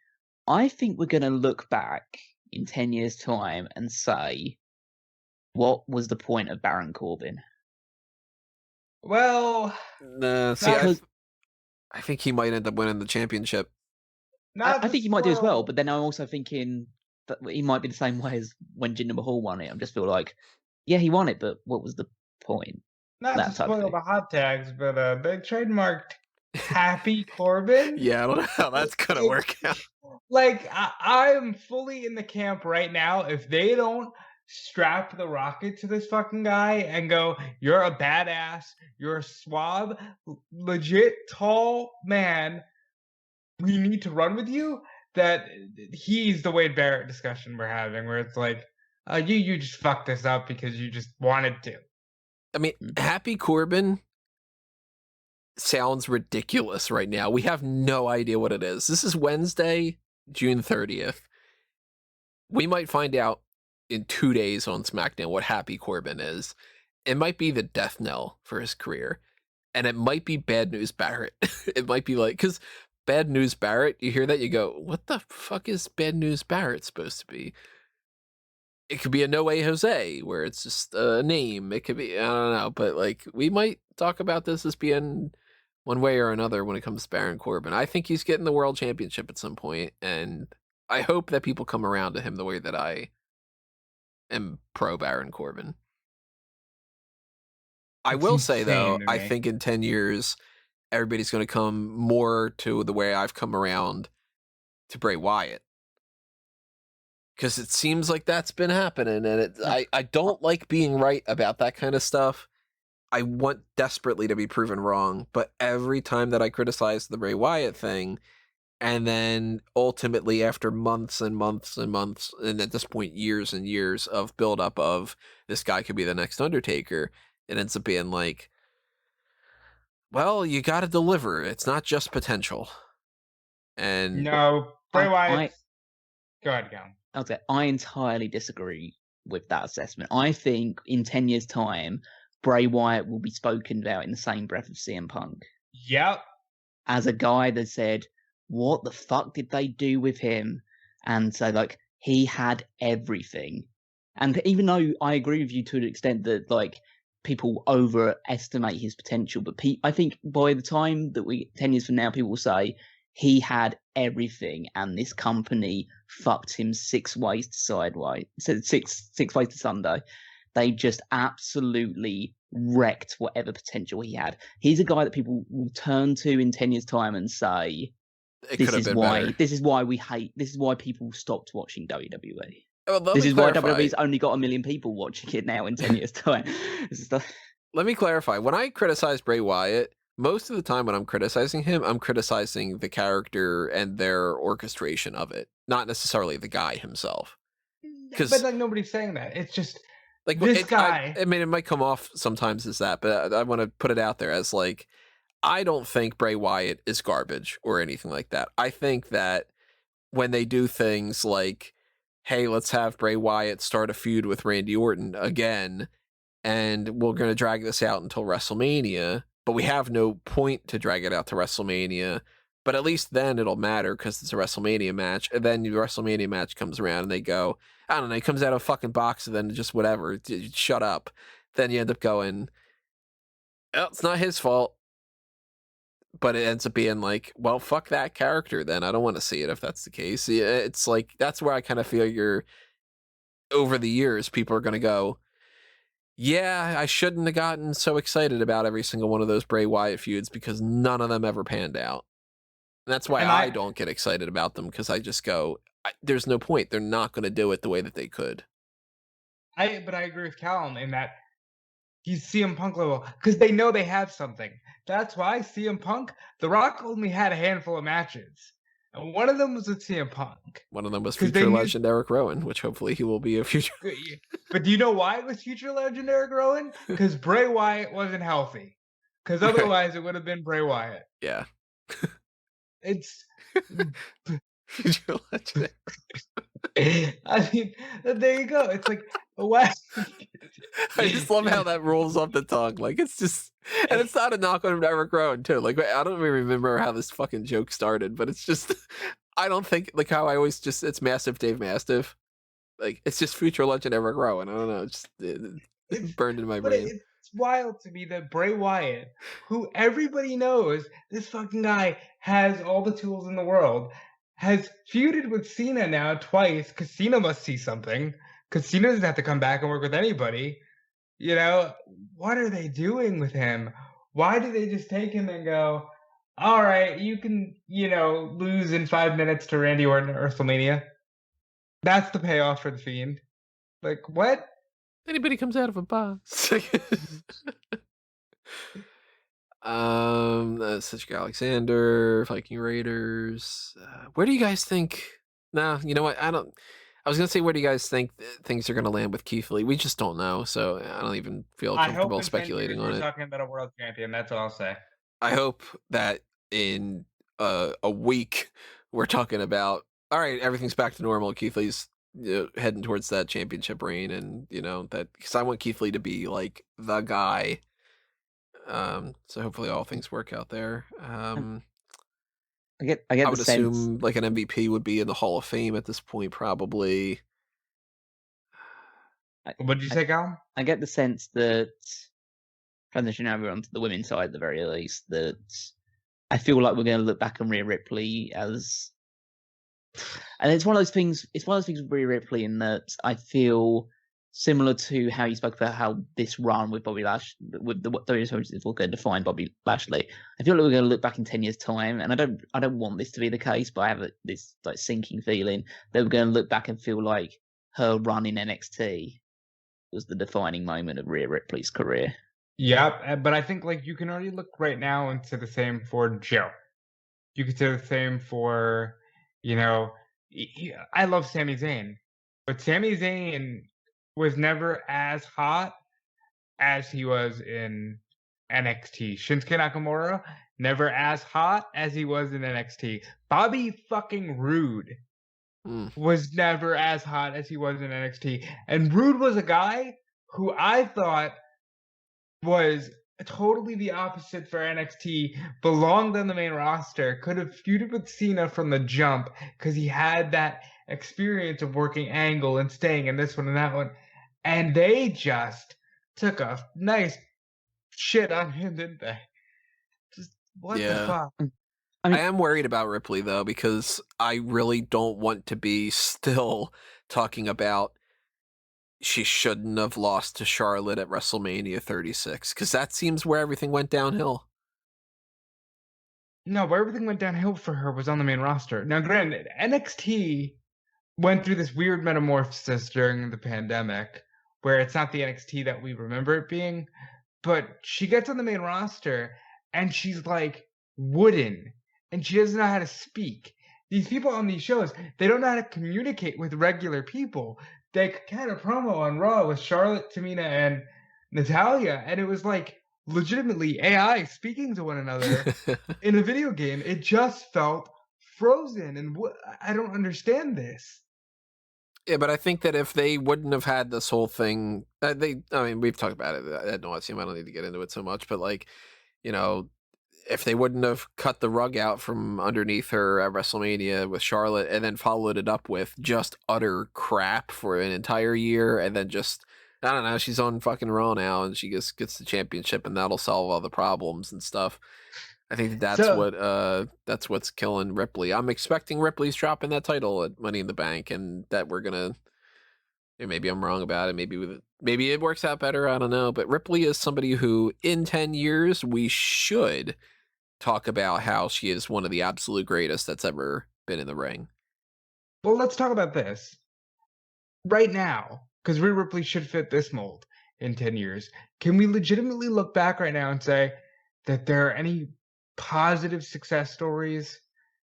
I think we're going to look back in 10 years' time and say, what was the point of Baron Corbin? Well, I think he might end up winning the championship. I think he might do as well, but then I'm also thinking that he might be the same way as when Jinder Mahal won it. I just feel like, yeah, he won it, but what was the point? Not to spoil the hot tags, but they trademarked Happy Corbin. Yeah, I don't know how that's gonna work out. Like, I'm fully in the camp right now. If they don't strap the rocket to this fucking guy and go, you're a badass, you're a swab, legit tall man, we need to run with you, that he's the Wade Barrett discussion we're having, where it's like, you just fucked this up because you just wanted to. I mean, Happy Corbin sounds ridiculous right now. We have no idea what it is. This is Wednesday, June 30th. We might find out in 2 days on SmackDown what Happy Corbin is. It might be the death knell for his career. And it might be Bad News Barrett. It might be like, because Bad News Barrett, you hear that, you go, what the fuck is Bad News Barrett supposed to be? It could be a No Way Jose, where it's just a name. It could be, I don't know, but like, we might talk about this as being one way or another when it comes to Baron Corbin. I think he's getting the world championship at some point, and I hope that people come around to him the way that I am pro Baron Corbin. I will say, though, I think in 10 years, everybody's going to come more to the way I've come around to Bray Wyatt. Because it seems like that's been happening, and I don't like being right about that kind of stuff. I want desperately to be proven wrong, but every time that I criticize the Bray Wyatt thing, and then ultimately after months and months and months, and at this point years and years of buildup of this guy could be the next Undertaker, it ends up being like, well, you got to deliver. It's not just potential. And no, Bray Wyatt. Go ahead, Gal. Okay, I entirely disagree with that assessment. I think in 10 years' time, Bray Wyatt will be spoken about in the same breath of CM Punk. Yep. As a guy that said, what the fuck did they do with him? And so, like, he had everything. And even though I agree with you to an extent that, like, people overestimate his potential, but I think by the time that 10 years from now, people will say, he had everything, and this company fucked him 6 ways to sideways, six ways to Sunday. They just absolutely wrecked whatever potential he had. He's a guy that people will turn to in 10 years' time and say, this is why people stopped watching WWE. Well, this is why WWE's only got 1 million people watching it now in 10 years' time. Let me clarify. When I criticize Bray Wyatt, most of the time when I'm criticizing him, I'm criticizing the character and their orchestration of it, not necessarily the guy himself. But like nobody's saying that. It's just like this guy. I mean, it might come off sometimes as that, but I want to put it out there as like, I don't think Bray Wyatt is garbage or anything like that. I think that when they do things like, hey, let's have Bray Wyatt start a feud with Randy Orton again, and we're going to drag this out until WrestleMania, but we have no point to drag it out to WrestleMania, but at least then it'll matter because it's a WrestleMania match, and then the WrestleMania match comes around and they go, I don't know, he comes out of a fucking box and then just whatever, shut up. Then you end up going, oh, it's not his fault. But it ends up being like, well, fuck that character then. I don't want to see it if that's the case. It's like, that's where I kind of feel over the years, people are going to go, yeah, I shouldn't have gotten so excited about every single one of those Bray Wyatt feuds because none of them ever panned out. And that's why I don't get excited about them, because I just go, there's no point. They're not going to do it the way that they could. But I agree with Callum in that he's CM Punk level because they know they have something. That's why CM Punk, The Rock only had a handful of matches. And one of them was with CM Punk. One of them was future legend Eric Rowan, which hopefully he will be a future. But do you know why it was future legend Eric Rowan? Because Bray Wyatt wasn't healthy. Because otherwise it would have been Bray Wyatt. Yeah. It's future legend. I mean, there you go. It's like, what? I just love how that rolls off the tongue. Like, it's just, and it's not a knock on Eric Rowan too. Like, I don't even remember how this fucking joke started, but it's just, I don't think, like how I always just, it's Massive Dave Mastiff. Like, it's just future legend Eric Rowan. I don't know. It's burned in my brain. It's wild to me that Bray Wyatt, who everybody knows, this fucking guy has all the tools in the world, has feuded with Cena now twice, because Cena must see something, because Cena doesn't have to come back and work with anybody. You know, what are they doing with him? Why do they just take him and go, all right, you can, lose in 5 minutes to Randy Orton at WrestleMania? That's the payoff for The Fiend. Like, what? Anybody comes out of a box. Cedric Alexander, Viking Raiders. Where do you guys think? No, you know what? I was gonna say, where do you guys think things are gonna land with Keith Lee? We just don't know, so I don't even feel comfortable speculating on it. We're talking about a world champion. That's all I'll say. I hope that in a week we're talking about, all right, everything's back to normal. Keith Lee's heading towards that championship reign, and that, because I want Keith Lee to be like the guy. So hopefully all things work out there. I get I would assume like an MVP would be in the Hall of Fame at this point, probably. What did you say, Callum? I get the sense that, transitioning over onto the women's side at the very least, that I feel like we're going to look back on Rhea Ripley as, and it's one of those things. It's one of those things with Rhea Ripley in that I feel similar to how you spoke about how this run with Bobby Lashley, with the WWE we're going to define Bobby Lashley. I feel like we're going to look back in 10 years' time, and I don't want this to be the case, but I have this like sinking feeling that we're going to look back and feel like her run in NXT was the defining moment of Rhea Ripley's career. Yeah, but I think like you can already look right now into the same for Joe. You could say the same for, I love Sami Zayn, but Sami Zayn was never as hot as he was in NXT. Shinsuke Nakamura, never as hot as he was in NXT. Bobby fucking Roode was never as hot as he was in NXT. And Roode was a guy who I thought was totally the opposite for NXT, belonged on the main roster, could have feuded with Cena from the jump because he had that experience of working Angle and staying in this one and that one. And they just took a nice shit on him, didn't they? Just, what the fuck? I am worried about Ripley, though, because I really don't want to be still talking about she shouldn't have lost to Charlotte at WrestleMania 36, because that seems where everything went downhill. No, where everything went downhill for her was on the main roster. Now, granted, NXT went through this weird metamorphosis during the pandemic, where it's not the NXT that we remember it being, but she gets on the main roster, and she's like wooden, and she doesn't know how to speak. These people on these shows, they don't know how to communicate with regular people. They kind of promo on Raw with Charlotte, Tamina, and Natalia, and it was like legitimately AI speaking to one another in a video game. It just felt frozen, and I don't understand this. Yeah, but I think that if they wouldn't have had this whole thing, I mean, we've talked about it ad nauseum. I don't need to get into it so much, but like, you know, if they wouldn't have cut the rug out from underneath her at WrestleMania with Charlotte and then followed it up with just utter crap for an entire year, and then just, I don't know, she's on fucking Raw now and she just gets the championship and that'll solve all the problems and stuff. I think that's what's killing Ripley. I'm expecting Ripley's dropping that title at Money in the Bank, and that we're gonna. Maybe I'm wrong about it. Maybe it works out better. I don't know. But Ripley is somebody who, in 10 years, we should talk about how she is one of the absolute greatest that's ever been in the ring. Well, let's talk about this right now, because Rhea Ripley should fit this mold in 10 years. Can we legitimately look back right now and say that there are any positive success stories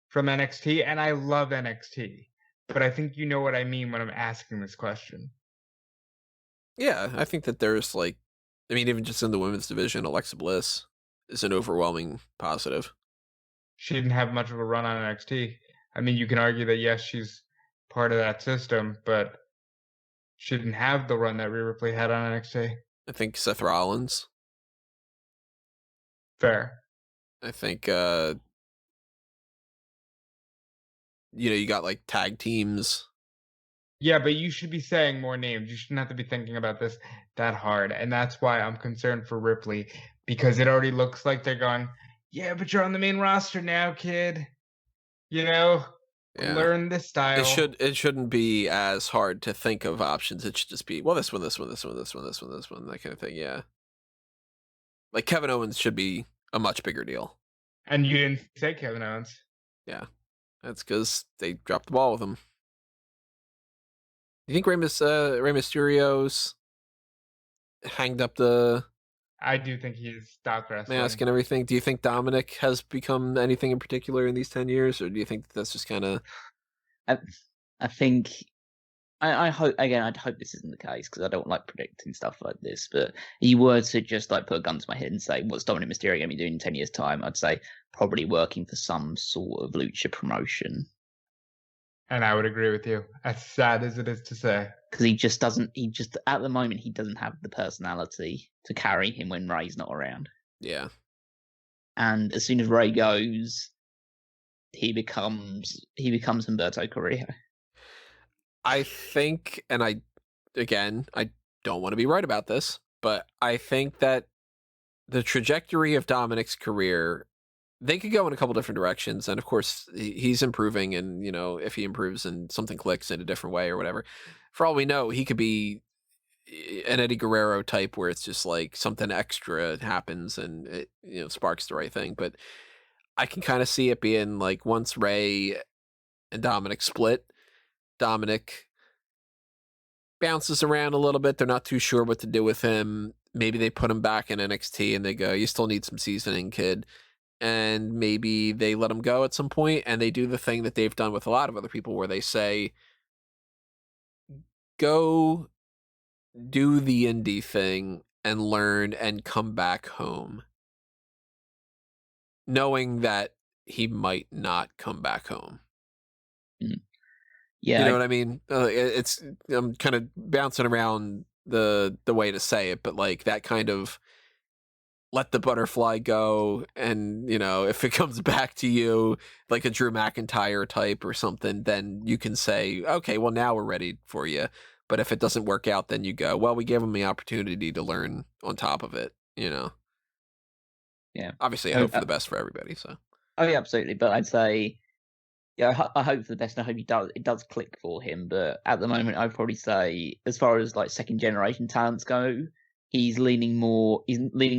from NXT? And I love NXT, but I think you know what I mean when I'm asking this question. Yeah, I think that there's even just in the women's division, Alexa Bliss is an overwhelming positive. She didn't have much of a run on NXT. I mean, you can argue that, yes, she's part of that system, but she didn't have the run that Rhea Ripley had on NXT. I think Seth Rollins. Fair. I think, you got like tag teams. Yeah, but you should be saying more names. You shouldn't have to be thinking about this that hard. And that's why I'm concerned for Ripley, because it already looks like they're going, yeah, but you're on the main roster now, kid. Learn this style. It shouldn't be as hard to think of options. It should just be, well, this one, that kind of thing. Yeah. Like Kevin Owens should be a much bigger deal. And you didn't say Kevin Owens. Yeah. That's because they dropped the ball with him. You think Rey Mysterio's hanged up the... I do think he's stopped wrestling. Mask and everything. Do you think Dominic has become anything in particular in these 10 years? Or do you think that's just kind of... I think... I hope, again, I'd hope this isn't the case, because I don't like predicting stuff like this, but if you were to just put a gun to my head and say, what's Dominic Mysterio going to be doing in 10 years' time? I'd say probably working for some sort of lucha promotion. And I would agree with you, as sad as it is to say. Because at the moment, he doesn't have the personality to carry him when Ray's not around. Yeah. And as soon as Ray goes, he becomes Humberto Carrillo. I think, and I don't want to be right about this, but I think that the trajectory of Dominic's career, they could go in a couple different directions. And of course, he's improving, and, if he improves and something clicks in a different way or whatever, for all we know, he could be an Eddie Guerrero type where it's just like something extra happens and it, sparks the right thing. But I can kind of see it being like once Ray and Dominic split, Dominic bounces around a little bit. They're not too sure what to do with him. Maybe they put him back in NXT and they go, you still need some seasoning, kid. And maybe they let him go at some point, and they do the thing that they've done with a lot of other people where they say, go do the indie thing and learn and come back home. Knowing that he might not come back home. Yeah, you know what I mean? I'm kind of bouncing around the way to say it, but like that kind of let the butterfly go, and if it comes back to you like a Drew McIntyre type or something, then you can say, okay, well now we're ready for you. But if it doesn't work out, then you go, well, we gave him the opportunity to learn on top of it. Yeah. Obviously, I hope for the best for everybody. So. Oh yeah, absolutely. But I'd say, yeah, I hope for the best, and I hope it does click for him. But at the moment, I'd probably say, as far as like second generation talents go, he's leaning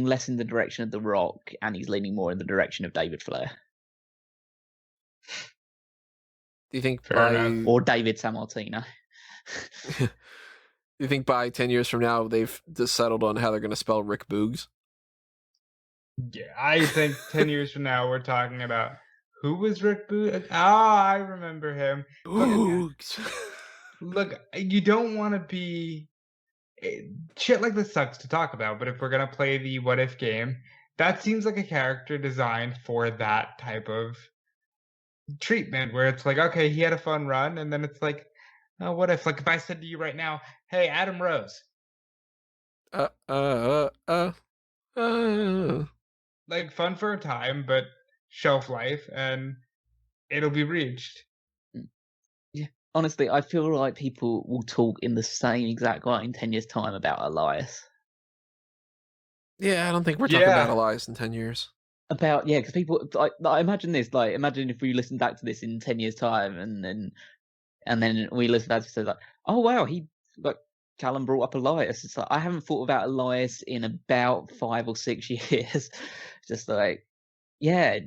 less in the direction of The Rock, and he's leaning more in the direction of David Flair. Do you think or David Sammartino? Do you think by 10 years from now they've just settled on how they're going to spell Rick Boogs? Yeah, I think 10 years from now we're talking about who was Rick Boot? Ah, I remember him. Ooh. Look, you don't want to be shit like this sucks to talk about, but if we're gonna play the what if game, that seems like a character designed for that type of treatment where it's like, okay, he had a fun run, and then it's like, oh, what if, like, if I said to you right now, hey, Adam Rose, uh, uh, uh, uh. like, fun for a time, but shelf life, and it'll be reached. Yeah. Honestly, I feel like people will talk in the same exact way in 10 years' time about Elias. Yeah, I don't think we're talking about Yeah. Elias in 10 years. Because people like imagine this, like imagine if we listen back to this in 10 years' time and then we listen back to it, like, oh wow, he like Callum brought up Elias. It's like I haven't thought about Elias in about 5 or 6 years. Just like, yeah,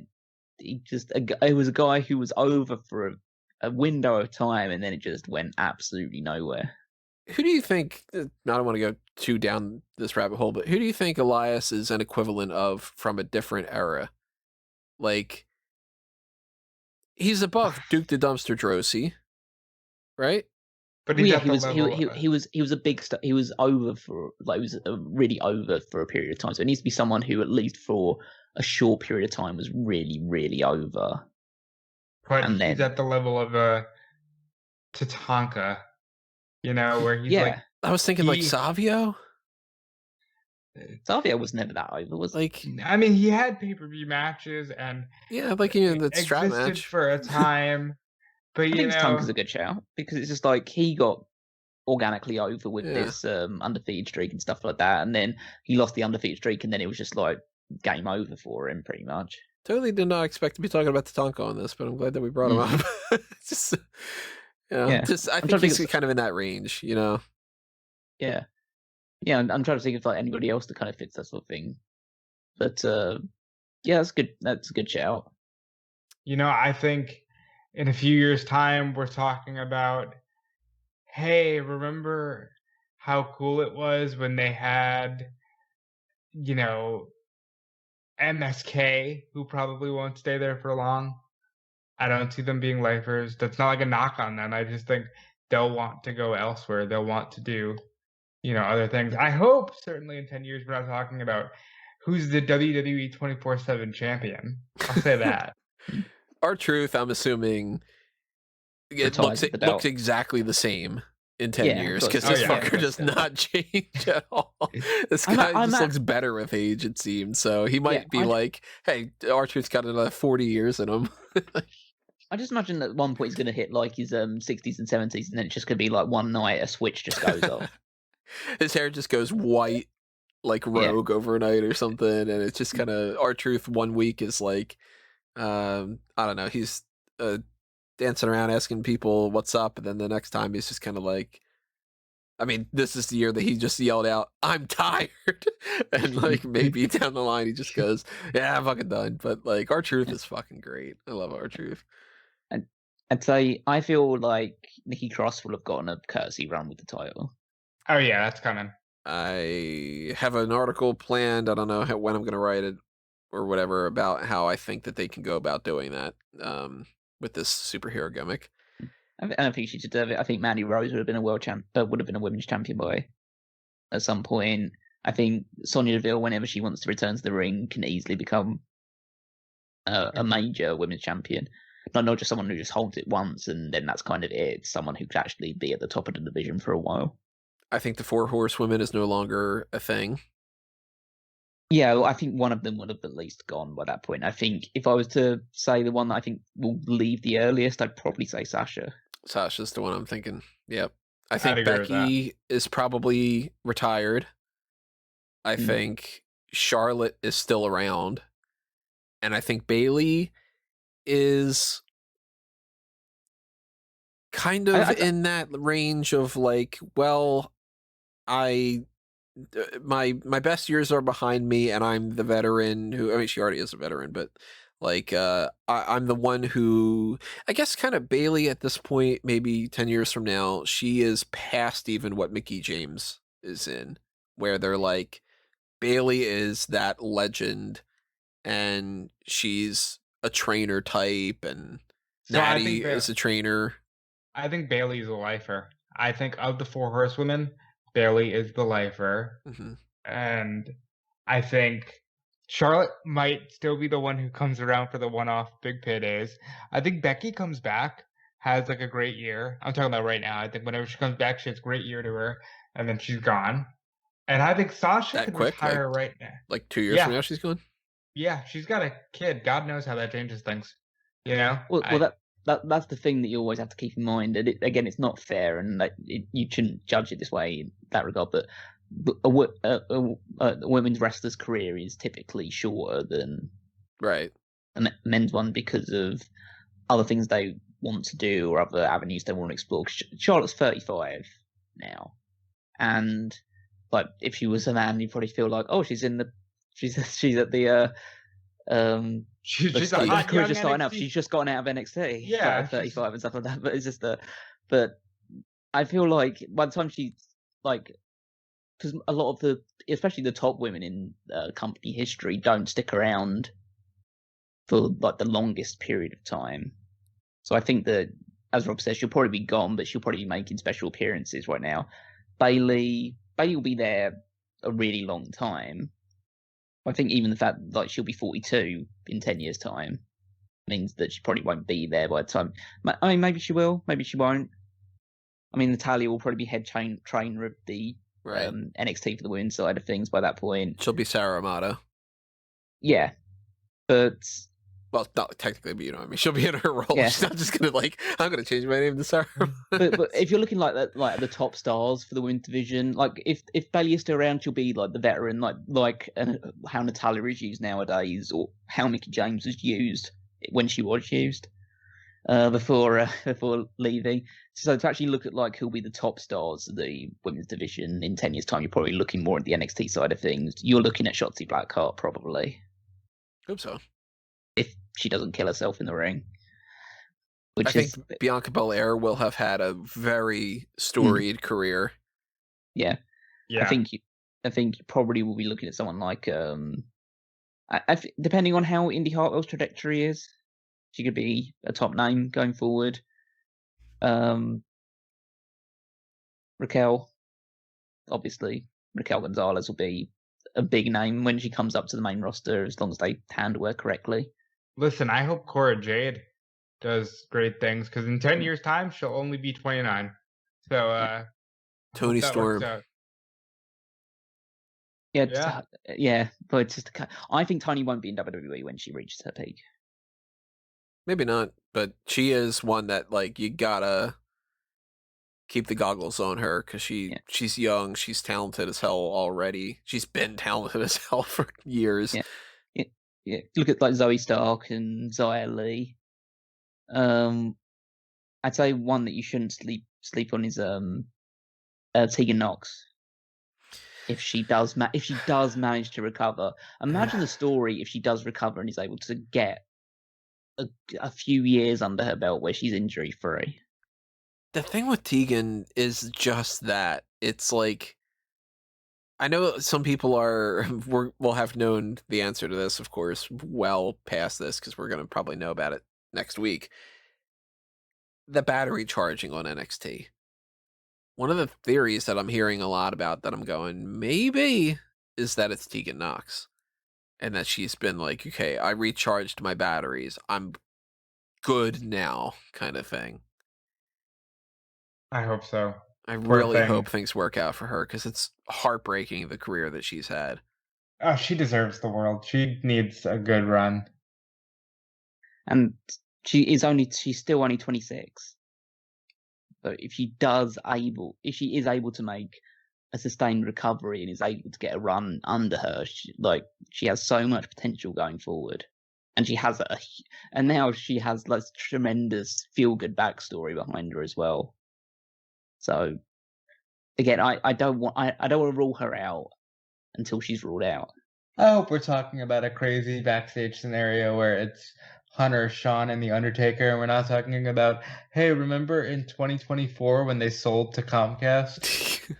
it was a guy who was over for a window of time, and then it just went absolutely nowhere. Who do you think, I don't want to go too down this rabbit hole, but who do you think Elias is an equivalent of from a different era? Like, he's above Duke the Dumpster Drosy, right? But Well, he's yeah, at he the was level. he was a big star. He was over for like he was really over for a period of time. So it needs to be someone who, at least for a short period of time, was really really over. But And he's then at the level of a Tatanka, you know, where he's like, yeah, I was thinking like he, Savio. Xavier was never that over, was he? Like, I mean, he had pay-per-view matches and yeah, like, you know, that strap existed match. for a time, but I you think Tatanka's know, a good shout because it's just like he got organically over with Yeah. this undefeated streak and stuff like that, and then he lost the undefeated streak, and then it was just like game over for him pretty much. Totally did not expect to be talking about Tatanka on this, but I'm glad that we brought him up. Just, you know, Yeah. just I I'm think trying to he's think kind of in that range, you know. Yeah. Yeah, I'm trying to think of like anybody else that kind of fits that sort of thing. But yeah, that's good. That's a good shout. you know, I think in a few years' time we're talking about, hey, remember how cool it was when they had, you know, MSK, who probably won't stay there for long. I don't see them being lifers. That's not like a knock on them. I just think they'll want to go elsewhere. They'll want to do, you know, other things. I hope certainly in 10 years we're not talking about who's the WWE 24/7 champion. I'll say that. R-Truth, I'm assuming it Retired with the belt. looks exactly the same in 10 Yeah, years of because course. this Oh, yeah. fucker does not change at all. This I'm guy at- I'm just at- looks better with age, it seems. So he might be I- like, hey, R-Truth's got another 40 years in him. I just imagine that at one point he's going to hit like his 60s and 70s, and then it's just going to be like one night a switch just goes off. His hair just goes white like Rogue overnight or something, and it's just kind of R-Truth 1 week is like, I don't know, he's dancing around asking people what's up, and then the next time he's just kind of like, I mean, this is the year that he just yelled out, "I'm tired," and like maybe down the line he just goes, "Yeah, I'm fucking done." But like R-Truth is fucking great. I love R-Truth. I'd say I feel like Nikki Cross will have gotten a courtesy run with the title. Oh, yeah, that's coming. I have an article planned. I don't know when I'm going to write it or whatever about how I think that they can go about doing that with this superhero gimmick. I don't think she deserve it. I think Mandy Rose would have been a would have been a women's champion by at some point. I think Sonya Deville, whenever she wants to return to the ring, can easily become a major women's champion. Not just someone who just holds it once and then that's kind of it. It's someone who could actually be at the top of the division for a while. I think the 4 Horsewomen is no longer a thing. Yeah, well, I think one of them would have at least gone by that point. I think if I was to say the one that I think will leave the earliest, I'd probably say Sasha. Sasha's the one I'm thinking. Yep. I think agree with Becky is probably retired. I think Charlotte is still around. And I think Bayley is kind of in that range of like, well, my best years are behind me and I'm the veteran who, I mean, she already is a veteran, but like, I'm the one who, I guess kind of Bayley at this point, maybe 10 years from now, she is past even what Mickie James is in, where they're like, Bayley is that legend and she's a trainer type, and So I Natty think is a trainer. I think Bailey's a lifer. I think of the 4 horsewomen, Bailey is the lifer. Hmm. And I think Charlotte might still be the one who comes around for the one-off big paydays. I think Becky comes back, has like a great year. I'm talking about right now. I think whenever she comes back, she has a great year to her, and then she's gone. And I think Sasha That could quick? retire right now. Like 2 years Yeah. from now, she's gone? Yeah, she's got a kid. God knows how that changes things. You know? Well, that's the thing that you always have to keep in mind. And again, it's not fair, and you shouldn't judge it this way in that regard. But a women's wrestler's career is typically shorter than Right. a men's one because of other things they want to do or other avenues they want to explore. Charlotte's 35 now, and like if she was a man, you'd probably feel like, oh, she's at the she's the just a stage of hot career young just starting up. NXT. She's just gotten out of NXT. Yeah, at 35 and stuff like that. But it's just but I feel like by the time she's like, because a lot of especially the top women in company history don't stick around for like the longest period of time. So I think that, as Rob says, she'll probably be gone, but she'll probably be making special appearances right now. Bailey will be there a really long time. I think even the fact like she'll be 42 in 10 years' time means that she probably won't be there by the time. I mean, maybe she will, maybe she won't. I mean, Natalya will probably be head trainer of the NXT for the women's side of things by that point. She'll be Sarah Amato. Yeah, but well, not technically, but you know what I mean. She'll be in her role. Yeah. She's not just gonna I'm gonna change my name to Sarah. but if you're looking like that, like the top stars for the women's division, like if Bailey is still around, she'll be like the veteran, like how Natalya is used nowadays, or how Mickie James was used when she was used before leaving. So to actually look at like who'll be the top stars of the women's division in 10 years' time, you're probably looking more at the NXT side of things. You're looking at Shotzi Blackheart probably. Hope so. If she doesn't kill herself in the ring. I think Bianca Bel-Air will have had a very storied career. Yeah. I think you probably will be looking at someone like depending on how Indy Hartwell's trajectory is, she could be a top name going forward. Raquel Gonzalez will be a big name when she comes up to the main roster, as long as they handle her correctly. Listen, I hope Cora Jade does great things, because in 10 years' time, she'll only be 29. So, Tony Storm. Yeah, but it's just I think Tony won't be in WWE when she reaches her peak. Maybe not, but she is one that like you gotta keep the goggles on her because she's young, she's talented as hell already. She's been talented as hell for years. Yeah. Look at like Zoe Stark and Xia Li. I'd say one that you shouldn't sleep on is Tegan Nox. If she does manage to recover, imagine the story if she does recover and is able to get a few years under her belt where she's injury free. The thing with Tegan is just that it's like, I know some people will have known the answer to this, of course, well past this, because we're going to probably know about it next week. The battery charging on NXT. One of the theories that I'm hearing a lot about that I'm going, maybe, is that it's Tegan Nox. And that she's been like, okay, I recharged my batteries. I'm good now, kind of thing. I hope so. I really hope things work out for her, because it's heartbreaking, the career that she's had. Oh, she deserves the world. She needs a good run. And she's still only 26. So if she is able to make a sustained recovery and is able to get a run under her, she has so much potential going forward. And now she has this tremendous feel-good backstory behind her as well. So again, I don't want to rule her out until she's ruled out. I hope we're talking about a crazy backstage scenario where it's Hunter, Shawn, and The Undertaker, and we're not talking about, hey, remember in 2024 when they sold to Comcast?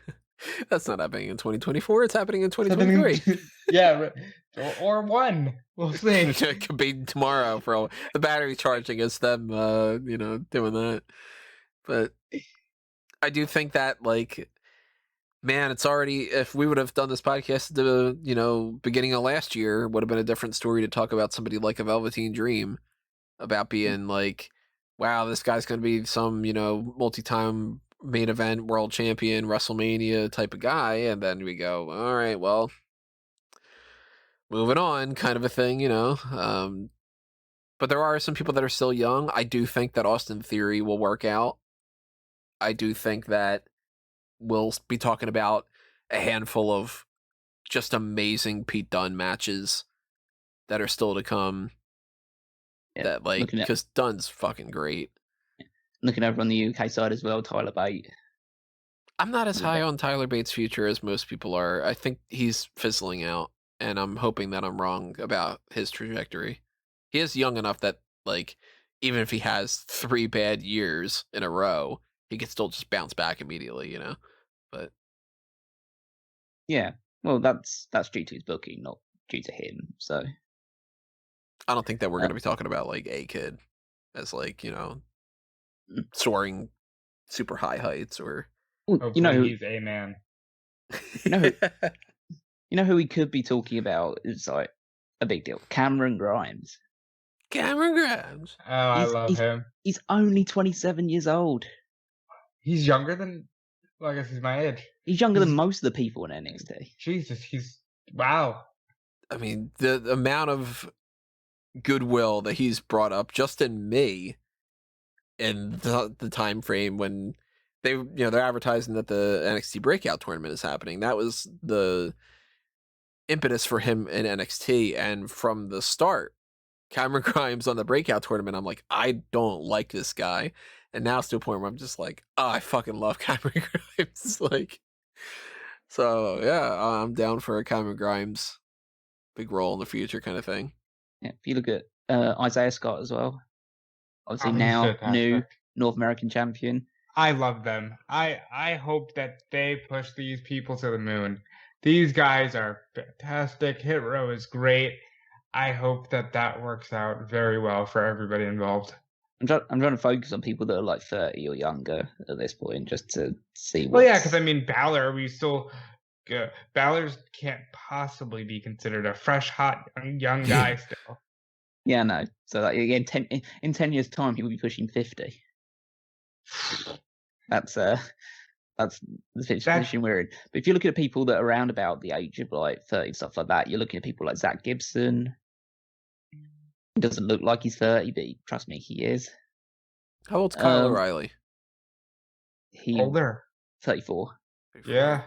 That's not happening in 2024. It's happening in 2023. Yeah, or one. We'll see. It could be tomorrow for all the battery charging is them, doing that. But I do think that, like, man, it's already, if we would have done this podcast at the, beginning of last year, it would have been a different story to talk about somebody like a Velveteen Dream, about being like, wow, this guy's going to be some, multi-time main event world champion, WrestleMania type of guy. And then we go, all right, well, moving on, kind of a thing, but there are some people that are still young. I do think that Austin Theory will work out. I do think that we'll be talking about a handful of just amazing Pete Dunne matches that are still to come. Yeah, that, like, because Dunne's fucking great. Looking over on the UK side as well, Tyler Bate. I'm not as high on Tyler Bates' future as most people are. I think he's fizzling out, and I'm hoping that I'm wrong about his trajectory. He is young enough that, like, even if he has 3 bad years in a row, he could still just bounce back immediately, But yeah, well, that's due to his booking, not due to him. So I don't think that we're going to be talking about, like, A-Kid as, like, soaring super high heights or. He's a man. Who we could be talking about is, like, a big deal. Cameron Grimes. Cameron Grimes. Oh, I love him. He's only 27 years old. He's younger than, well, I guess he's my age. He's younger than most of the people in NXT. Jesus, wow. I mean, the amount of goodwill that he's brought up just in me in the time frame when they're advertising that the NXT Breakout tournament is happening. That was the impetus for him in NXT, and from the start, Cameron Grimes on the Breakout tournament, I'm like, I don't like this guy. And now it's to a point where I'm just like, oh, I fucking love Cameron Grimes. Like, so yeah, I'm down for a Cameron Grimes big role in the future kind of thing. Yeah, if you look at Isaiah Scott as well, obviously now new North American champion. I love them. I hope that they push these people to the moon. These guys are fantastic. Hit Row is great. I hope that works out very well for everybody involved. I'm trying to focus on people that are like 30 or younger at this point, just to see. Well, yeah, because I mean, Balor, Balor's can't possibly be considered a fresh, hot, young guy still. Yeah, no. So like, again, in 10 years' time, he will be pushing 50. That's the situation we're in. But if you look at people that are around about the age of like 30 stuff like that, you're looking at people like Zach Gibson. He doesn't look like he's 30, but trust me, he is. How old's Kyle O'Reilly? He older. 34. Yeah.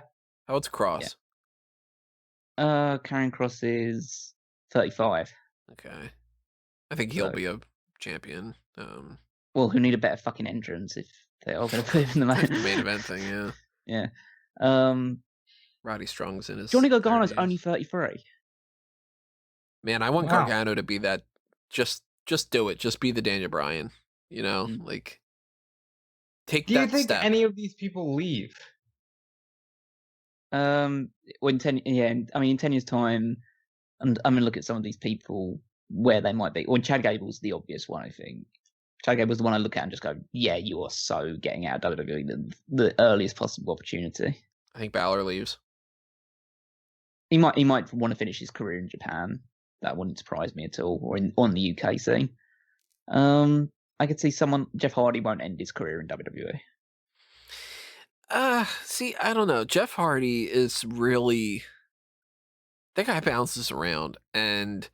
How old's Cross? Yeah. Karrion Kross is 35. Okay. I think he'll be a champion. Well, who need a better fucking entrance if they are going to put him in the main event thing, yeah. Yeah. Roddy Strong's in his Johnny Gargano's only 33. Man, I want Gargano to be that. Just do it. Just be the Daniel Bryan. Like, take that step. Do you think any of these people leave? In 10 years' time, and I'm gonna look at some of these people where they might be. Well, Chad Gable's the obvious one, I think. Chad Gable's the one I look at and just go, yeah, you are so getting out of WWE the earliest possible opportunity. I think Balor leaves. He might want to finish his career in Japan. That wouldn't surprise me at all, or on the UK scene. I could see Jeff Hardy won't end his career in WWE. See, I don't know. Jeff Hardy is really, that guy bounces around, and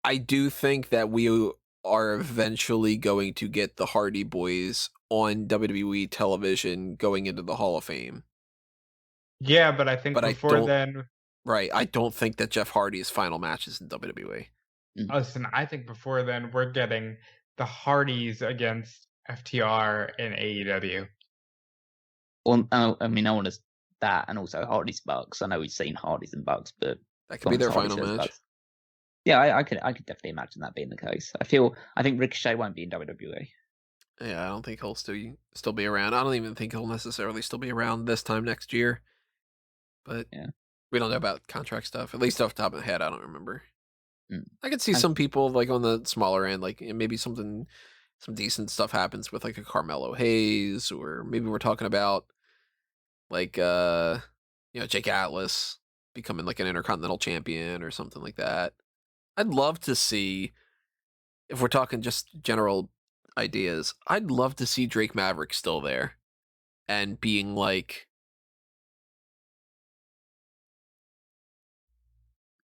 I do think that we are eventually going to get the Hardy Boys on WWE television going into the Hall of Fame. Yeah, but I think before then... Right, I don't think that Jeff Hardy's final match is in WWE. Listen, I think before then we're getting the Hardys against FTR in AEW. Well, I mean, I want that, and also Hardy's Bucks. I know we've seen Hardy's and Bucks, but that could be their final match. Bucks. Yeah, I could definitely imagine that being the case. I think Ricochet won't be in WWE. Yeah, I don't think he'll still be around. I don't even think he'll necessarily still be around this time next year. But yeah, We don't know about contract stuff. At least off the top of my head, I don't remember. Mm. I could see And- some people like on the smaller end, like maybe some decent stuff happens with like a Carmelo Hayes, or maybe we're talking about like Jake Atlas becoming like an Intercontinental Champion or something like that. I'd love to see, if we're talking just general ideas, I'd love to see Drake Maverick still there and being like,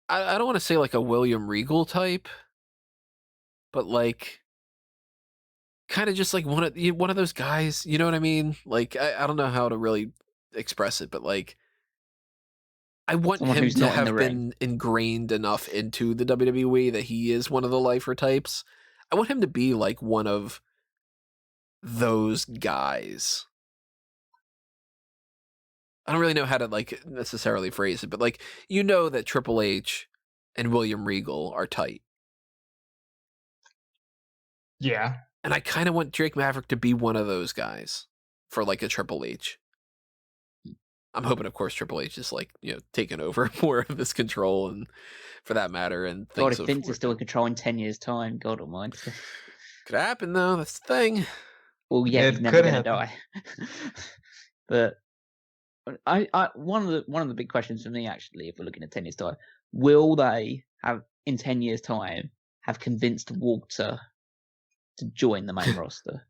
I don't want to say like a William Regal type, but like kind of just like one of those guys, you know what I mean? Like I don't know how to really express it, but like I want Someone him who's to not in the have ring. been ingrained enough into the WWE that he is one of the lifer types. I want him to be like one of those guys. I don't really know how to like necessarily phrase it, but like that Triple H and William Regal are tight. Yeah. And I kind of want Drake Maverick to be one of those guys for like a Triple H. I'm hoping, of course, Triple H is like, taking over more of this control, and for that matter, and God, things if Vince is still in control in 10 years' time, God almighty. Could happen though. That's the thing. Well, yeah, It he's never could going to happen. die. But I one of the big questions for me, actually, if we're looking at 10 years' time, will they have in 10 years' time have convinced Walter to join the main roster?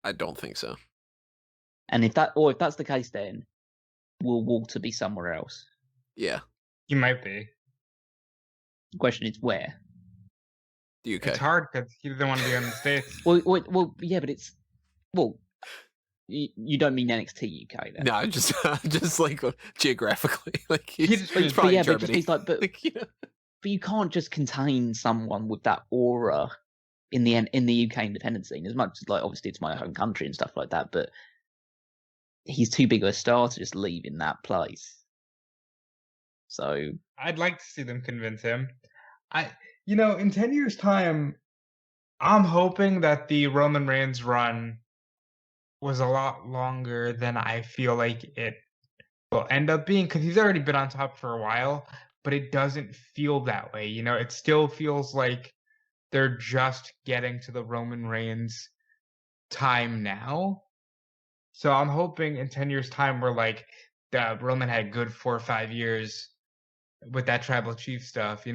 I don't think so. And if that's the case, then will Walter be somewhere else? Yeah, He might be. The question is where. the UK. It's hard because he doesn't want to be on the States. Well, yeah, but it's you don't mean NXT UK then? No, just like geographically, like he's But probably in but Germany. he's like, but you can't just contain someone with that aura in the UK independent scene. As much as like obviously it's my home country and stuff like that, but he's too big of a star to just leave in that place. So I'd like to see them convince him. In 10 years' time, I'm hoping that the Roman Reigns run was a lot longer than I feel like it will end up being, because he's already been on top for a while, but it doesn't feel that way. It still feels like they're just getting to the Roman Reigns time now. So I'm hoping in 10 years' time we're like, Roman had a good 4 or 5 years with that tribal chief stuff,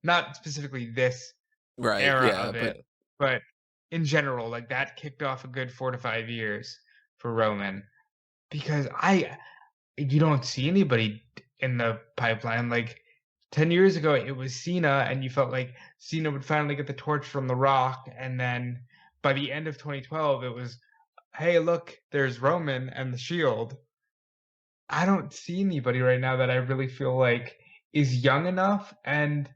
not specifically this right, era yeah, of it, but in general, like that kicked off a good 4 to 5 years for Roman, because you don't see anybody in the pipeline. Like 10 years ago, it was Cena, and you felt like Cena would finally get the torch from The Rock, and then by the end of 2012, it was, hey, look, there's Roman and the Shield. I don't see anybody right now that I really feel like is young enough and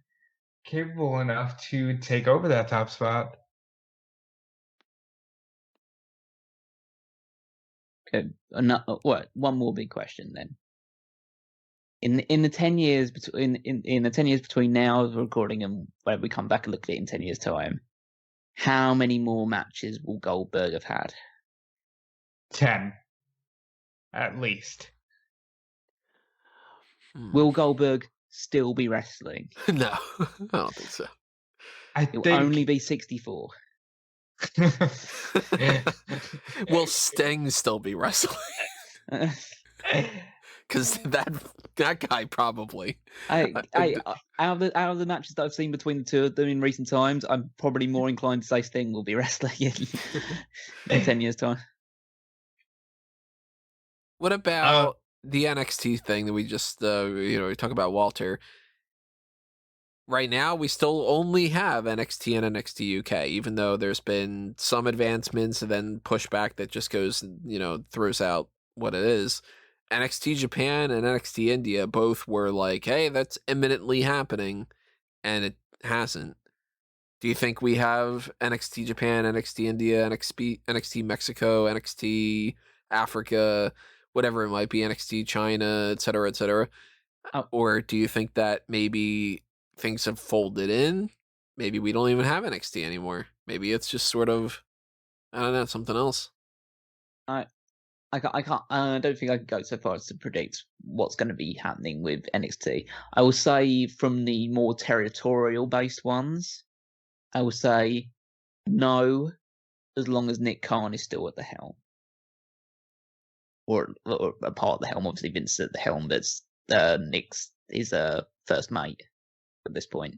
capable enough to take over that top spot. okay, one more big question then. In the 10 years between in the 10 years between now of recording and when we come back and look at it in 10 years' time, how many more matches will Goldberg have had? 10, at least. Will Goldberg still be wrestling? No, I don't think so. I It will think only be 64. Will Sting still be wrestling? Because that guy probably. Out of the matches that I've seen between the two of them in recent times, I'm probably more inclined to say Sting will be wrestling in 10 years' time. What about the NXT thing that we just we talk about Walter? Right now, we still only have NXT and NXT UK, even though there's been some advancements and then pushback that just goes, throws out what it is. NXT Japan and NXT India both were like, hey, that's imminently happening, and it hasn't. Do you think we have NXT Japan, NXT India, NXT Mexico, NXT Africa, whatever it might be, NXT China, et cetera, et cetera? Oh. Or do you think that maybe things have folded in? Maybe we don't even have NXT anymore. Maybe it's just sort of, I don't know, something else. I don't think I could go so far as to predict what's going to be happening with NXT. I will say from the more territorial-based ones, I will say no, as long as Nick Khan is still at the helm. Or a part of the helm, obviously Vince at the helm, but Nick's is a first mate at this point.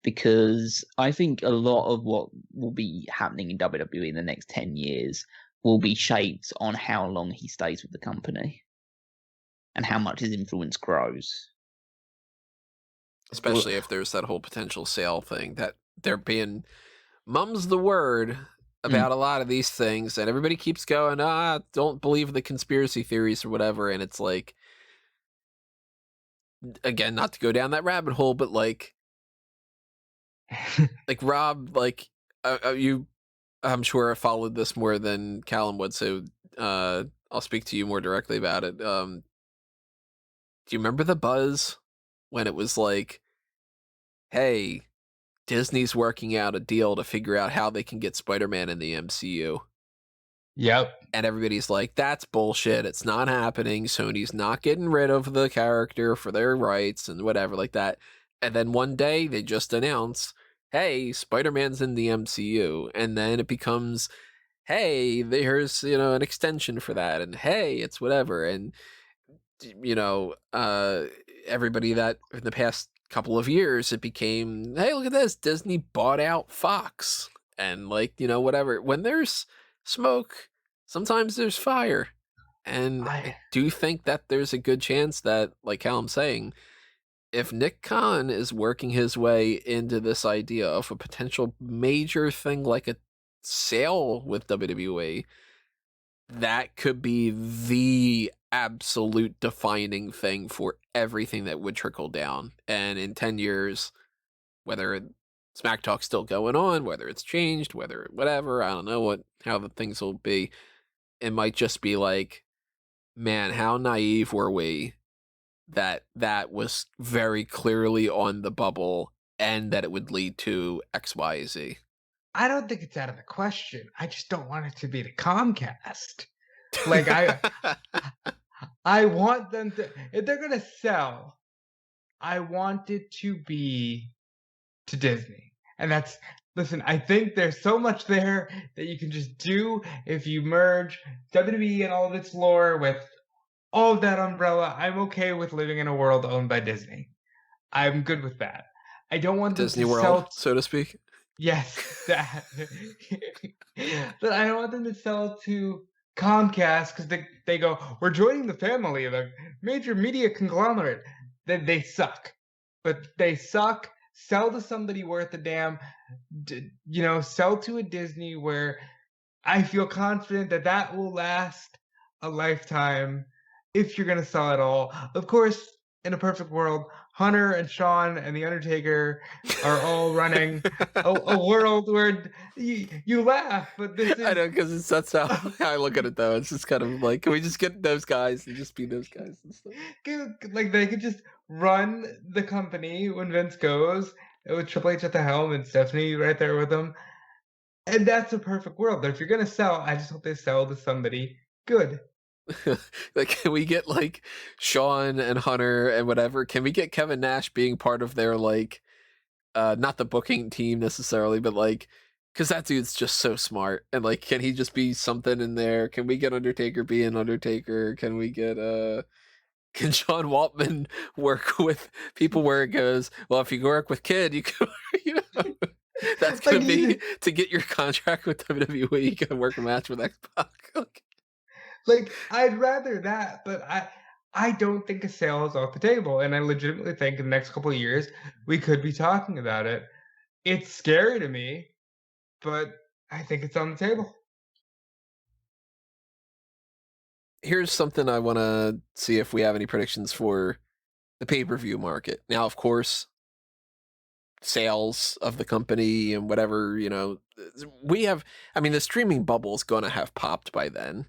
Because I think a lot of what will be happening in WWE in the next 10 years will be shaped on how long he stays with the company and how much his influence grows. Especially if there's that whole potential sale thing that they're being mum's the word about a lot of these things, and everybody keeps going, don't believe the conspiracy theories or whatever, and it's like, again, not to go down that rabbit hole, but like Rob, like I'm sure I followed this more than Callum would, so I'll speak to you more directly about it. Do you remember the buzz when it was like, hey, Disney's working out a deal to figure out how they can get Spider-Man in the MCU? Yep. And everybody's like, that's bullshit. It's not happening. Sony's not getting rid of the character for their rights and whatever like that. And then one day they just announce, hey, Spider-Man's in the MCU. And then it becomes, hey, there's, an extension for that. And hey, it's whatever. And, everybody that in the past couple of years, it became, hey, look at this. Disney bought out Fox. And whatever. When there's smoke, sometimes there's fire. And I do think that there's a good chance that, like Callum's saying, if Nick Khan is working his way into this idea of a potential major thing like a sale with WWE, that could be the absolute defining thing for everything that would trickle down. And in 10 years, whether Smack Talk's still going on, whether it's changed, whether whatever, I don't know how the things will be. It might just be like, man, how naive were we that was very clearly on the bubble and that it would lead to X, Y, Z. I don't think it's out of the question. I just don't want it to be the Comcast. Like I want them to, if they're gonna sell, I want it to be to Disney. And listen, I think there's so much there that you can just do if you merge WWE and all of its lore with all of that umbrella. I'm okay with living in a world owned by Disney. I'm good with that. I don't want Disney them to World, sell, so to speak. yes, that. But I don't want them to sell to Comcast because they go, we're joining the family of a major media conglomerate. Then they suck. But they suck. Sell to somebody worth a damn. Sell to a Disney where I feel confident that will last a lifetime if you're going to sell it all. Of course, in a perfect world, Hunter and Sean and The Undertaker are all running a world where you laugh, but this is... I know, because that's how I look at it, though. It's just kind of like, can we just get those guys and just be those guys and stuff? Like, they could just run the company when Vince goes, with Triple H at the helm and Stephanie right there with him. And that's a perfect world. But if you're going to sell, I just hope they sell to somebody good. Like, can we get like Sean and Hunter and whatever? Can we get Kevin Nash being part of their like not the booking team necessarily, but like, because that dude's just so smart, and like, can he just be something in there? Can we get Undertaker being Undertaker? Can we get can Sean Waltman work with people where it goes, well, if you work with Kid, you can, that's gonna be to get your contract with WWE, you gotta work a match with X-Pac. Like, I'd rather that, but I don't think a sale is off the table, and I legitimately think in the next couple of years we could be talking about it. It's scary to me, but I think it's on the table. Here's something I want to see if we have any predictions for the pay-per-view market. Now, of course, sales of the company and whatever, we have, the streaming bubble is going to have popped by then.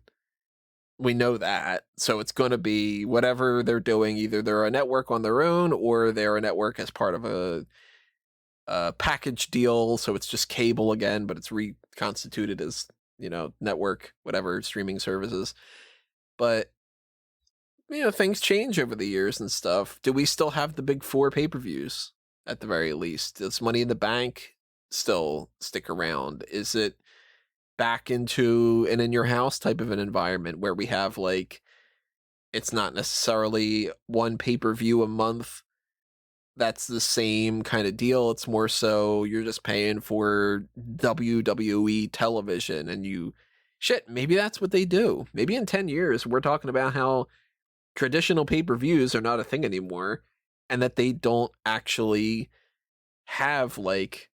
We know that. So it's going to be whatever they're doing. Either they're a network on their own or they're a network as part of a package deal. So it's just cable again, but it's reconstituted as, network, whatever, streaming services. but things change over the years and stuff. Do we still have the big 4 pay-per-views at the very least? Does Money in the Bank still stick around? Is it back into an in your house type of an environment where we have like, it's not necessarily one pay-per-view a month that's the same kind of deal? It's more so you're just paying for WWE television and maybe that's what they do. Maybe in 10 years we're talking about how traditional pay-per-views are not a thing anymore, and that they don't actually have like,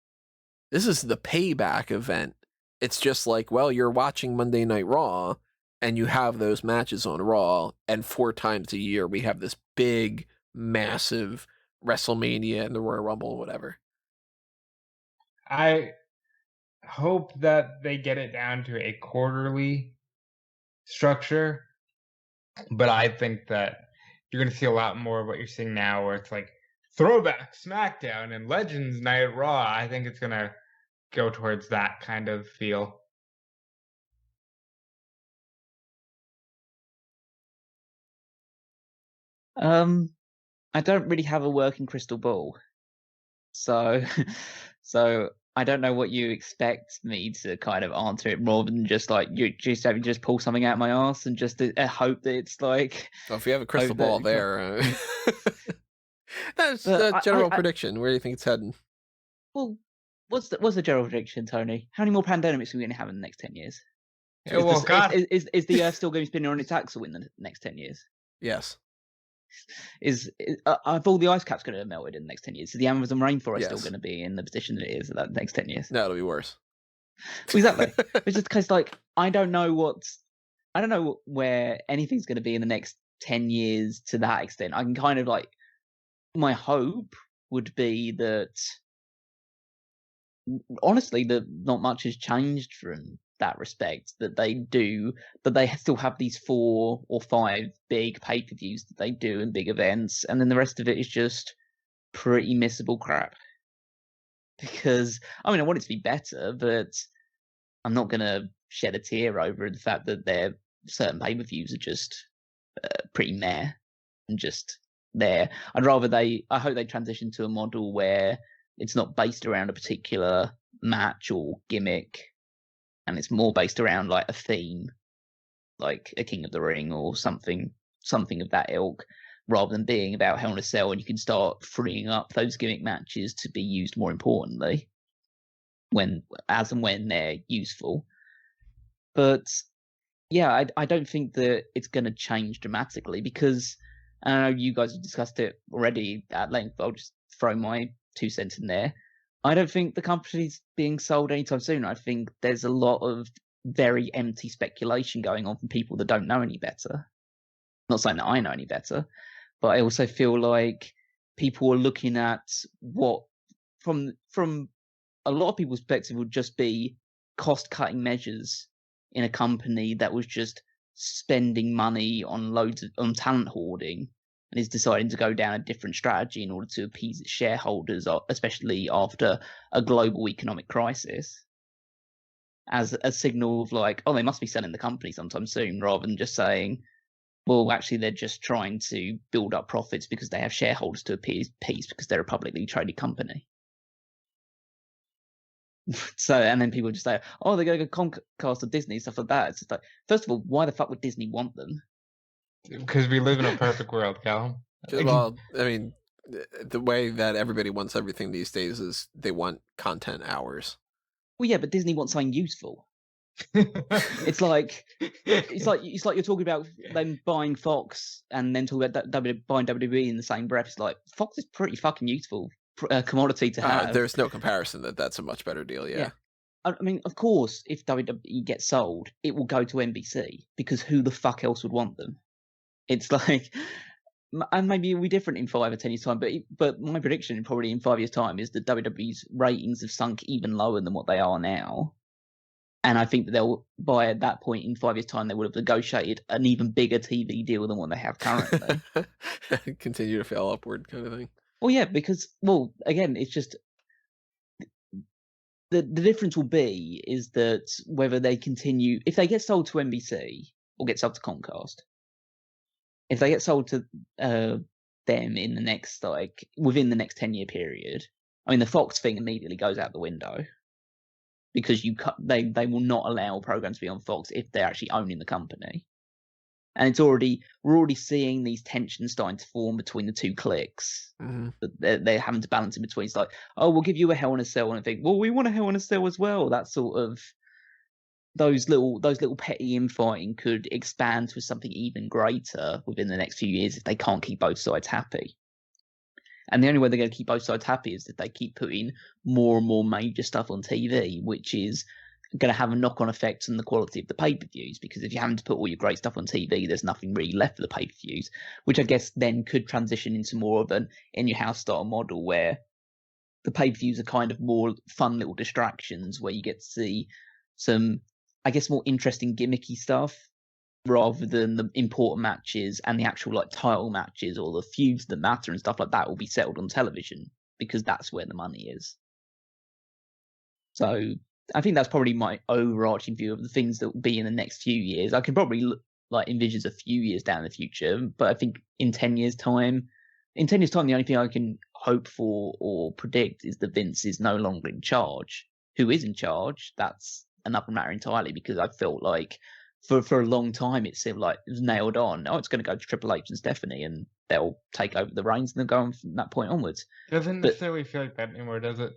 this is the payback event. It's just like, well, you're watching Monday Night Raw and you have those matches on Raw, and 4 times a year we have this big, massive WrestleMania and the Royal Rumble or whatever. I hope that they get it down to a quarterly structure, but I think that you're going to see a lot more of what you're seeing now, where it's like Throwback SmackDown and Legends Night Raw. I think it's going to go towards that kind of feel. I don't really have a working crystal ball, so I don't know what you expect me to kind of answer it, rather than just like you just pull something out of my ass and just hope that it's like. Well, if you have a crystal ball there, that's the general prediction. Where do you think it's heading? Well, what's the general prediction, Tony? How many more pandemics are we going to have in the next 10 years? Yeah, is the Earth still going to be spinning on its axle in the next 10 years? Yes. Are all the ice caps going to have melted in the next 10 years? Is the Amazon rainforest still going to be in the position that it is in the next 10 years? No, it'll be worse. Exactly. It's just because, like, I don't know where anything's going to be in the next 10 years to that extent. I can kind of like, my hope would be that, honestly, that not much has changed from that respect, that they still have these 4 or 5 big pay-per-views that they do and big events, and then the rest of it is just pretty missable crap. Because I want it to be better, but I'm not gonna shed a tear over the fact that their certain pay-per-views are just pretty meh and just there. I hope they transition to a model where it's not based around a particular match or gimmick, and it's more based around like a theme, like a King of the Ring or something of that ilk, rather than being about Hell in a Cell, and you can start freeing up those gimmick matches to be used more importantly as and when they're useful. But yeah, I don't think that it's going to change dramatically, because I know you guys have discussed it already at length. I'll just throw my 2 cents in there. I don't think the company's being sold anytime soon. I think there's a lot of very empty speculation going on from people that don't know any better. Not saying that I know any better, but I also feel like people are looking at what, from a lot of people's perspective, would just be cost-cutting measures in a company that was just spending money on on talent hoarding, and is deciding to go down a different strategy in order to appease its shareholders, especially after a global economic crisis, as a signal of like, oh, they must be selling the company sometime soon, rather than just saying, well, actually, they're just trying to build up profits because they have shareholders to appease because they're a publicly traded company. So, and then people just say, oh, they're going to go Comcast or Disney, stuff like that. It's just like, first of all, why the fuck would Disney want them? Because we live in a perfect world, Callum. Well, I mean, the way that everybody wants everything these days is they want content hours. Well, yeah, but Disney wants something useful. It's like you're talking about them buying Fox and then talking about buying WWE in the same breath. It's like, Fox is pretty fucking useful commodity to have. There's no comparison that's a much better deal. Yeah. I mean, of course, if WWE gets sold, it will go to NBC, because who the fuck else would want them? It's like, and maybe it'll be different in 5 or 10 years' time, but my prediction probably in 5 years' time is that WWE's ratings have sunk even lower than what they are now. And I think that by at that point in 5 years' time, they would have negotiated an even bigger TV deal than what they have currently. Continue to fail upward kind of thing. Well, yeah, because, well, again, it's just, the difference will be is that whether they continue, if they get sold to NBC or get sold to Comcast, if they get sold to them in the next within the next 10-year period, I mean the Fox thing immediately goes out the window because they will not allow programs to be on Fox if they're actually owning the company. And we're already seeing these tensions starting to form between the two cliques. Mm-hmm. They're having to balance in between. It's like, oh, we'll give you a Hell in a Cell, and I think, well, we want a Hell in a Cell as well. That sort of those little petty infighting could expand to something even greater within the next few years if they can't keep both sides happy. And the only way they're going to keep both sides happy is if they keep putting more and more major stuff on TV, which is going to have a knock-on effect on the quality of the pay-per-views, because if you're having to put all your great stuff on TV, there's nothing really left for the pay-per-views, which I guess then could transition into more of an in-your-house style model where the pay-per-views are kind of more fun little distractions where you get to see some, I guess, more interesting gimmicky stuff rather than the important matches and the actual like title matches or the feuds that matter and stuff like that will be settled on television because that's where the money is. So I think that's probably my overarching view of the things that will be in the next few years. I could probably envision a few years down in the future, but I think in 10 years' time, the only thing I can hope for or predict is that Vince is no longer in charge. Who is in charge? That's another matter entirely, because I felt like for a long time it seemed like it was nailed on. Oh, it's going to go to Triple H and Stephanie, and they'll take over the reins and they'll go on from that point onwards. Doesn't necessarily feel like that anymore, does it?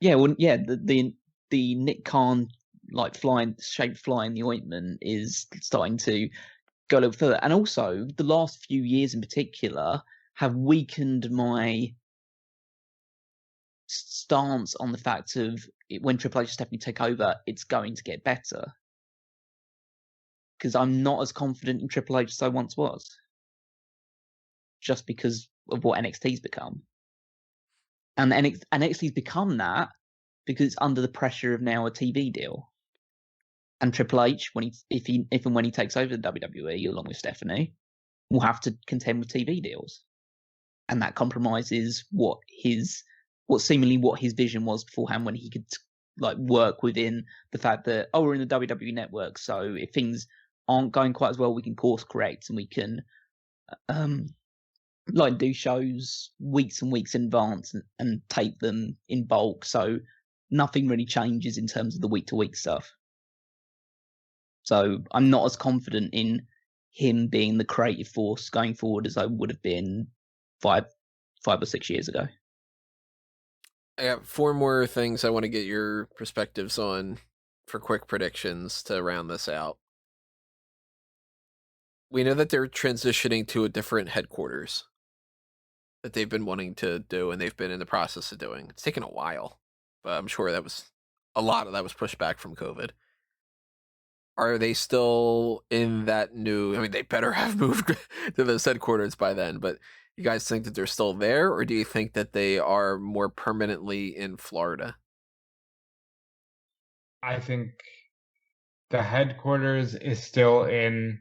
Yeah, well, yeah, the Nick Khan flying the ointment is starting to go a little further, and also the last few years in particular have weakened my stance on the fact of when Triple H and Stephanie take over, it's going to get better, because I'm not as confident in Triple H as I once was, just because of what NXT's become, and NXT's become that because it's under the pressure of now a TV deal. And Triple H, if and when he takes over the WWE along with Stephanie, will have to contend with TV deals, and that compromises what his vision was beforehand, when he could work within the fact that we're in the WWE network, so if things aren't going quite as well, we can course correct and we can do shows weeks and weeks in advance and tape them in bulk, so nothing really changes in terms of the week-to-week stuff. So I'm not as confident in him being the creative force going forward as I would have been 5 or 6 years ago. I got 4 more things I want to get your perspectives on for quick predictions to round this out. We know that they're transitioning to a different headquarters that they've been wanting to do, and they've been in the process of doing. It's taken a while, but I'm sure a lot of that was pushed back from COVID. Are they still in that new? I mean, they better have moved to those headquarters by then, but you guys think that they're still there, or do you think that they are more permanently in Florida? I think the headquarters is still in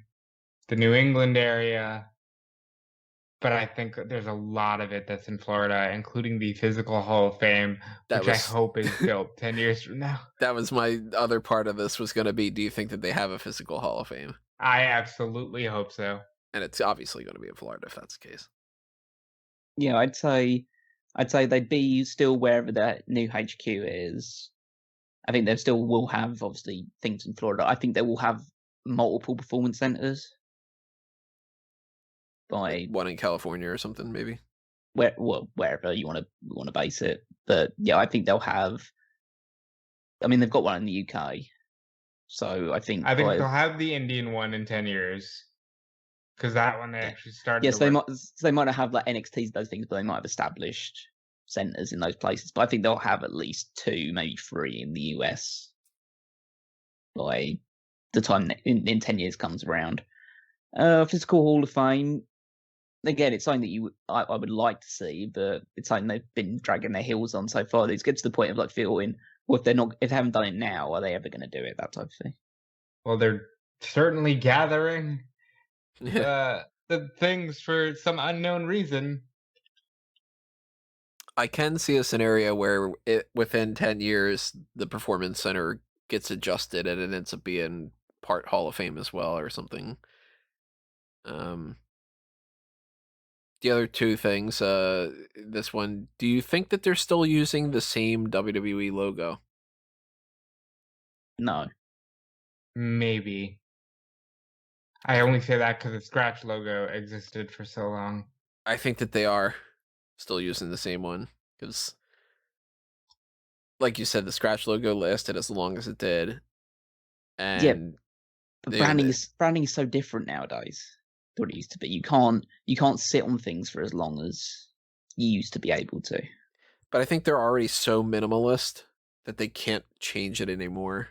the New England area, but I think there's a lot of it that's in Florida, including the Physical Hall of Fame, which I hope is built 10 years from now. That was my other part of this, was going to be, do you think that they have a Physical Hall of Fame? I absolutely hope so. And it's obviously going to be in Florida if that's the case. Yeah, I'd say they'd be still wherever their new HQ is. I think they still will have, obviously, things in Florida. I think they will have multiple performance centers. One in California or something, maybe. Wherever you want to base it, but yeah, I think they'll have. I mean, they've got one in the UK, so I think they'll have the Indian one in 10 years, because that one they actually started. Yes, they might not have NXT's those things, but they might have established centers in those places. But I think they'll have at least 2, maybe 3 in the US by the time in 10 years comes around. Physical Hall of Fame. Again, it's something that I would like to see, but it's something they've been dragging their heels on so far. It's get to the point of feeling, well, if they haven't done it now, are they ever going to do it? That type of thing. Well, they're certainly gathering the things for some unknown reason. I can see a scenario where within 10 years, the Performance Center gets adjusted and it ends up being part Hall of Fame as well or something. the other two things, this one, do you think that they're still using the same WWE logo? No. Maybe. I only say that because the Scratch logo existed for so long. I think that they are still using the same one because, like you said, the Scratch logo lasted as long as it did, and but branding is so different nowadays to what it used to be. You can't sit on things for as long as you used to be able to. But I think they're already so minimalist that they can't change it anymore.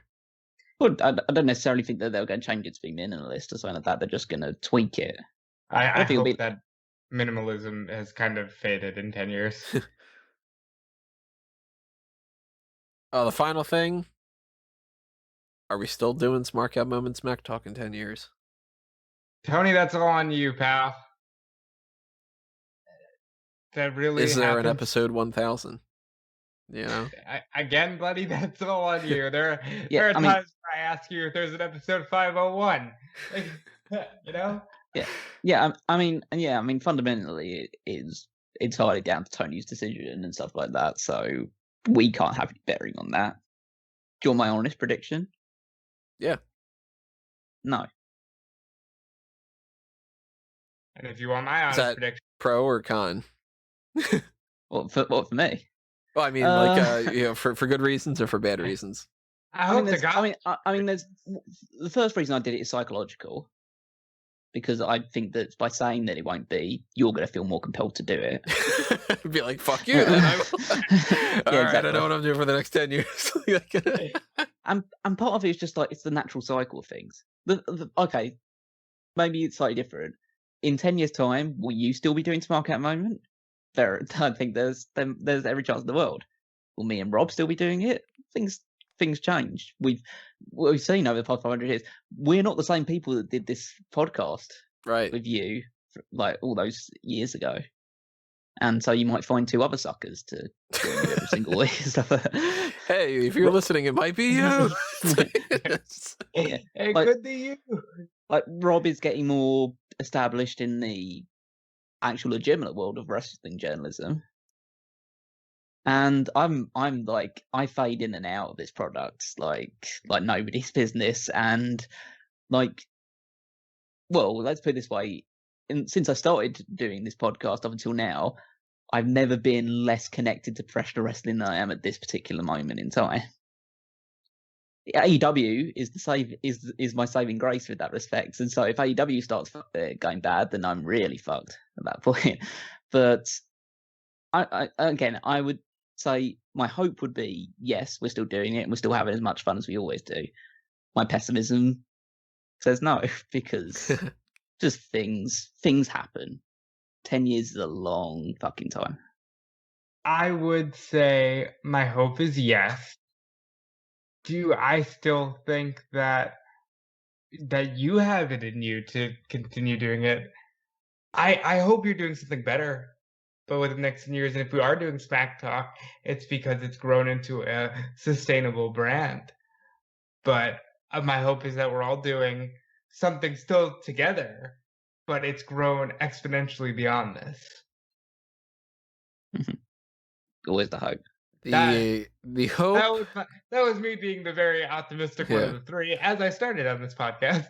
Well, I don't necessarily think that they're going to change it to be minimalist or something like that. They're just going to tweak it. I hope that minimalism has kind of faded in 10 years. The final thing. Are we still doing Smark Out Moment Smack Talk in 10 years? Tony, that's all on you, pal. That really is there happens. an episode 1000? You know, again, buddy, that's all on you. There are times where I ask you if there's an episode 501. Like, you know? Yeah. I mean, fundamentally, it's entirely down to Tony's decision and stuff like that. So we can't have any bearing on that. Do you want my honest prediction? Yeah. No. And if you want my honest prediction, pro or con? What for me? Well, I mean, for good reasons or for bad reasons. I mean, there's the first reason I did it is psychological, because I think that by saying that it won't be, you're going to feel more compelled to do it. Be like, fuck you, then I will. All right, I know what I'm doing for the next 10 years. And part of it is just like, it's the natural cycle of things. Okay, maybe it's slightly different. In 10 years' time, will you still be doing Smark Out Moment? I think there's every chance in the world. Will me and Rob still be doing it? Things change. We've seen over the past 500 years. We're not the same people that did this podcast with you like all those years ago. And so you might find two other suckers to join you every single week and stuff. Hey, if you're listening, it might be you. Hey, could be you. Like, Rob is getting more established in the actual legitimate world of wrestling journalism. And I'm like, I fade in and out of this product like nobody's business. And like, well, let's put it this way. Since I started doing this podcast up until now, I've never been less connected to professional wrestling than I am at this particular moment in time. AEW is my saving grace with that respect. And so if AEW starts going bad, then I'm really fucked at that point. But I would say my hope would be, yes, we're still doing it and we're still having as much fun as we always do. My pessimism says no, because just things happen. 10 years is a long fucking time. I would say my hope is yes. Do I still think that you have it in you to continue doing it? I hope you're doing something better, but within the next 10 years. And if we are doing Smack Talk, it's because it's grown into a sustainable brand. But my hope is that we're all doing something still together, but it's grown exponentially beyond this. Always the hope. The hope. That was me being the very optimistic one of the three as I started on this podcast.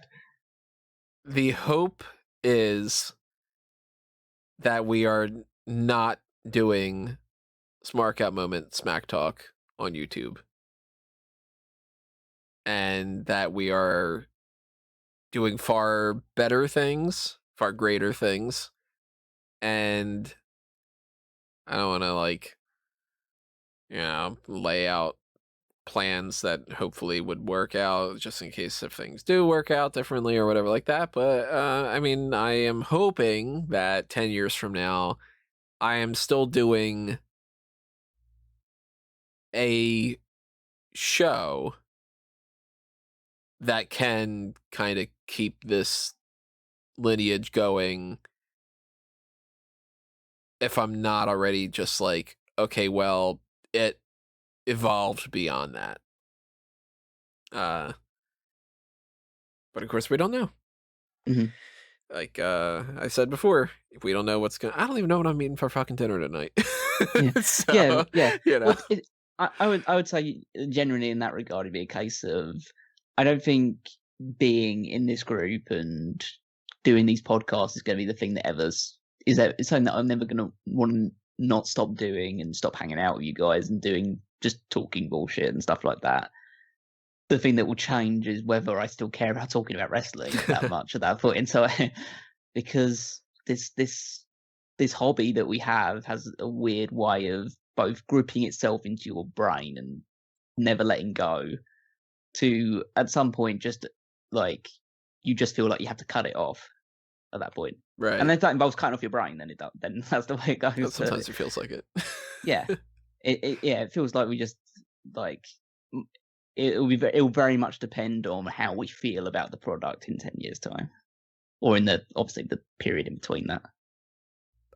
The hope is that we are not doing Smark Out Moment Smack Talk on YouTube, and that we are doing far better things, far greater things, and I don't want to lay out plans that hopefully would work out just in case if things do work out differently or whatever like that. But I mean, I am hoping that 10 years from now, I am still doing a show that can kind of keep this lineage going, if I'm not already just like, okay, well, it evolved beyond that. But of course we don't know. Mm-hmm. like I said before, if we don't know what's going, I don't even know what I'm eating for fucking dinner tonight. Yeah. So, yeah. you know. Well, I would say generally in that regard, it'd be a case of I don't think being in this group and doing these podcasts is going to be the thing that it's something that I'm never going to want to not stop doing and stop hanging out with you guys and doing just talking bullshit and stuff like that. The thing that will change is whether I still care about talking about wrestling that much at that point. And so, because this hobby that we have has a weird way of both gripping itself into your brain and never letting go, to at some point just like you just feel like you have to cut it off at that point. Right. And if that involves cutting off your brain, then then that's the way it goes. But sometimes it feels like it. Yeah. It feels like we just like it'll very much depend on how we feel about the product in 10 years' time, or in obviously the period in between that.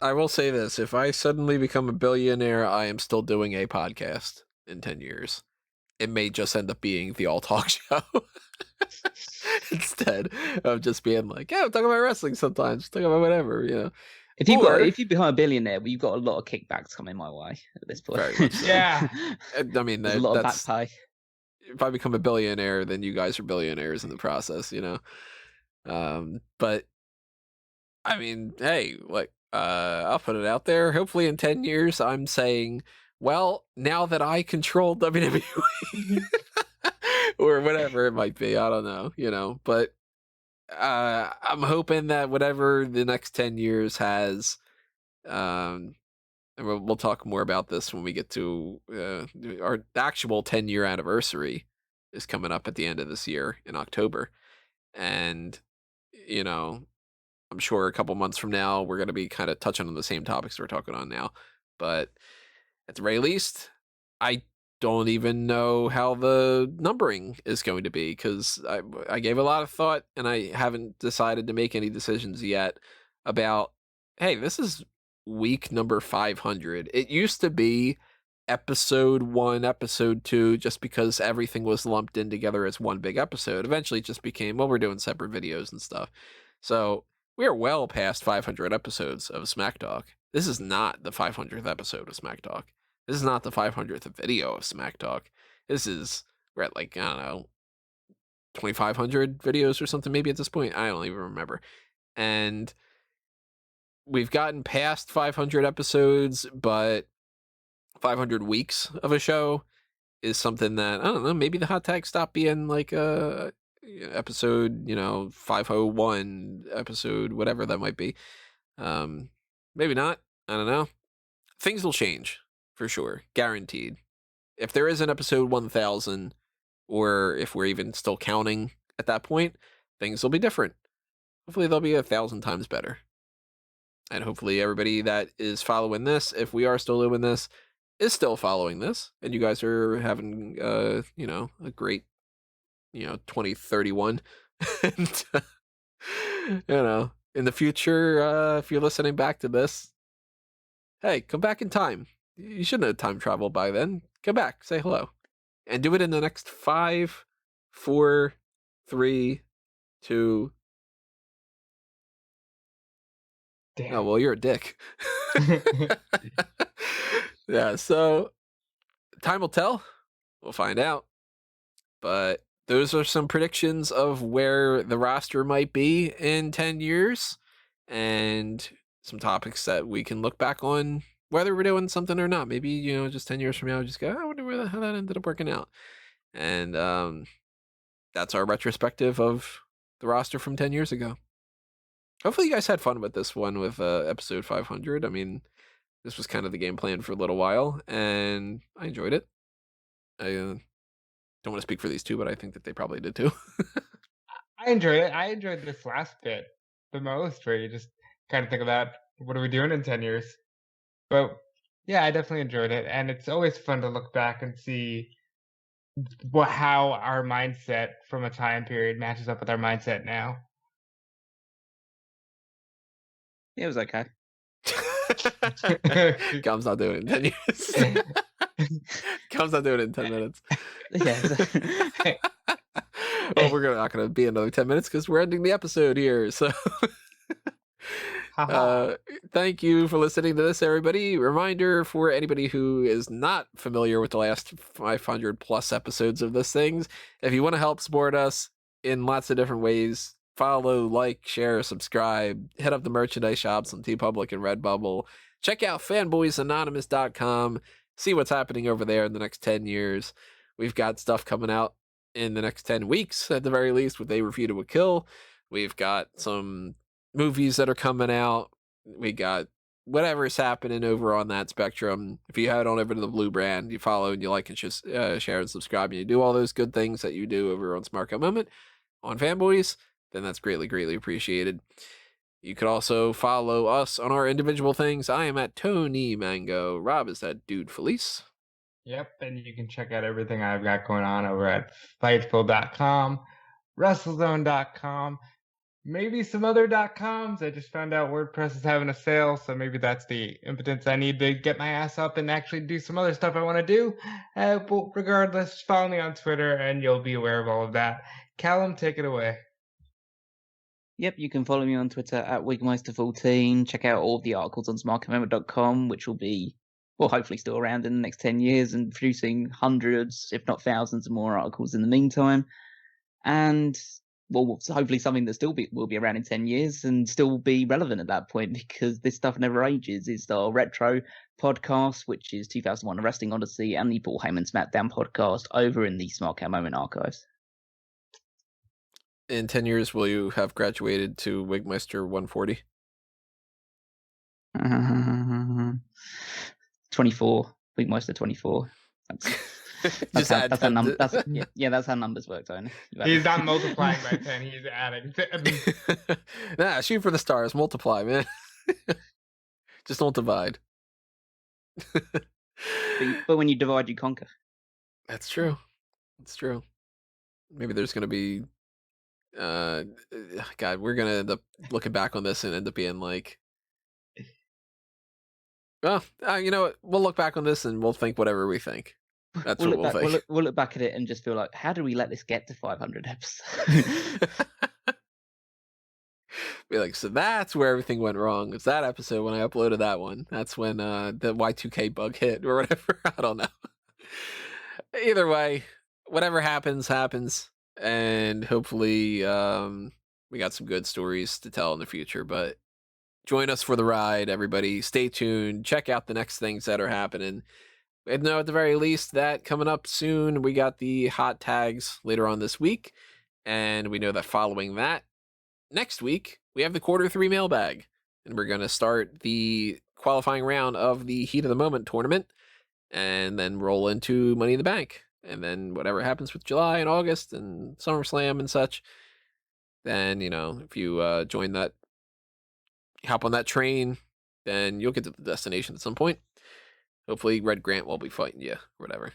I will say this: if I suddenly become a billionaire, I am still doing a podcast in 10 years. It may just end up being the All Talk Show instead of just being like, yeah, I'm talking about wrestling sometimes, talking about whatever, you know. If you become a billionaire, well, you've got a lot of kickbacks coming my way at this point. Very much so. Yeah. I mean, There's a lot of back pay. If I become a billionaire, then you guys are billionaires in the process, you know. But I mean, hey, like, I'll put it out there. Hopefully, in 10 years, I'm saying, well, now that I control WWE or whatever it might be, I don't know, you know. But I'm hoping that whatever the next 10 years has, and we'll talk more about this when we get to our actual 10-year anniversary is coming up at the end of this year in October. And, you know, I'm sure a couple months from now, we're going to be kind of touching on the same topics we're talking on now. But at the very least, I don't even know how the numbering is going to be, because I gave a lot of thought and I haven't decided to make any decisions yet about, hey, this is week number 500. It used to be episode 1, episode 2, just because everything was lumped in together as one big episode. Eventually it just became, well, we're doing separate videos and stuff. So we are well past 500 episodes of Smack Talk. This is not the 500th episode of Smack Talk. This is not the 500th video of Smack Talk. We're at like, I don't know, 2,500 videos or something maybe at this point. I don't even remember. And we've gotten past 500 episodes, but 500 weeks of a show is something that, I don't know, maybe the hot tag stopped being like episode, 501 episode, whatever that might be. Maybe not. I don't know. Things will change for sure. Guaranteed. If there is an episode 1000, or if we're even still counting at that point, things will be different. Hopefully they'll be 1,000 times better. And hopefully everybody that is following this, if we are still doing this, is still following this, and you guys are having, a great, 2031. And, in the future, if you're listening back to this, hey, come back in time. You shouldn't have time traveled by then. Come back, say hello, and do it in the next 5, 4, 3, 2. Damn. Oh, well, you're a dick. Yeah, so time will tell. We'll find out. But those are some predictions of where the roster might be in 10 years, and some topics that we can look back on, whether we're doing something or not. Maybe, just 10 years from now, just go, I wonder how that ended up working out. And that's our retrospective of the roster from 10 years ago. Hopefully you guys had fun with this one, with episode 500. I mean, this was kind of the game plan for a little while, and I enjoyed it. I don't want to speak for these two, but I think that they probably did too. I enjoyed it. I enjoyed this last bit the most, where you just kind of think about, what are we doing in 10 years? But yeah, I definitely enjoyed it. And it's always fun to look back and see how our mindset from a time period matches up with our mindset now. Yeah, it was okay. Com's not doing it in 10 years. Com's not doing it in 10 minutes. Yeah. Well, we're not going to be another 10 minutes because we're ending the episode here. So Thank you for listening to this, everybody. Reminder for anybody who is not familiar with the last 500 plus episodes of this things, if you want to help support us in lots of different ways, follow, like, share, subscribe, hit up the merchandise shops on TeePublic and Redbubble. Check out fanboysanonymous.com. See what's happening over there in the next 10 years. We've got stuff coming out in the next 10 weeks, at the very least, with A Review to a Kill. We've got some movies that are coming out. We got whatever's happening over on that spectrum. If you head on over to the Blue Brand, you follow and you like and just share and subscribe, and you do all those good things that you do over on Smark Moment on Fanboys, then that's greatly, greatly appreciated. You could also follow us on our individual things. I am at Tony Mango. Rob is at Dude Felice. Yep, and you can check out everything I've got going on over at Fightful.com, WrestleZone.com, maybe some other .coms. I just found out WordPress is having a sale, so maybe that's the impotence I need to get my ass up and actually do some other stuff I want to do. But regardless, follow me on Twitter, and you'll be aware of all of that. Callum, take it away. Yep, you can follow me on Twitter at Wigmeister14. Check out all of the articles on smarkamendment.com, which will be, well, hopefully still around in the next 10 years and producing hundreds, if not thousands, of more articles in the meantime. And, well, hopefully something that will be around in 10 years and still be relevant at that point, because this stuff never ages. It's our retro podcast, which is 2001 A Wrestling Odyssey, and the Paul Heyman SmackDown podcast over in the Smark Moment archives. In 10 years, will you have graduated to Wigmeister 140? 24. Wigmeister 24. That's how numbers work, Tony. He's not multiplying by 10, he's adding. Nah, shoot for the stars. Multiply, man. Just don't divide. But when you divide, you conquer. That's true. It's true. Maybe there's going to be... God, we're going to end up looking back on this and end up being like... Well, you know what? We'll look back on this and we'll think whatever we think. That's what we'll think. We'll look back at it and just feel like, how did we let this get to 500 episodes? Be like, so that's where everything went wrong. It's that episode when I uploaded that one. That's when the Y2K bug hit or whatever. I don't know. Either way, whatever happens. And hopefully we got some good stories to tell in the future. But join us for the ride, everybody. Stay tuned. Check out the next things that are happening. And know at the very least that coming up soon, we got the hot tags later on this week. And we know that following that, next week, we have the Q3 mailbag. And we're going to start the qualifying round of the Heat of the Moment tournament. And then roll into Money in the Bank. And then whatever happens with July and August and SummerSlam and such, then, you know, if you join that, hop on that train, then you'll get to the destination at some point. Hopefully Red Grant won't be fighting you or whatever.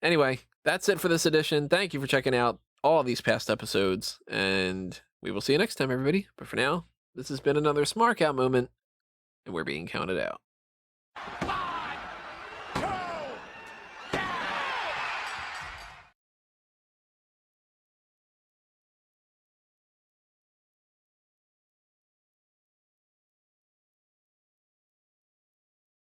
Anyway, that's it for this edition. Thank you for checking out all these past episodes, and we will see you next time, everybody. But for now, this has been another Smark Out moment, and we're being counted out.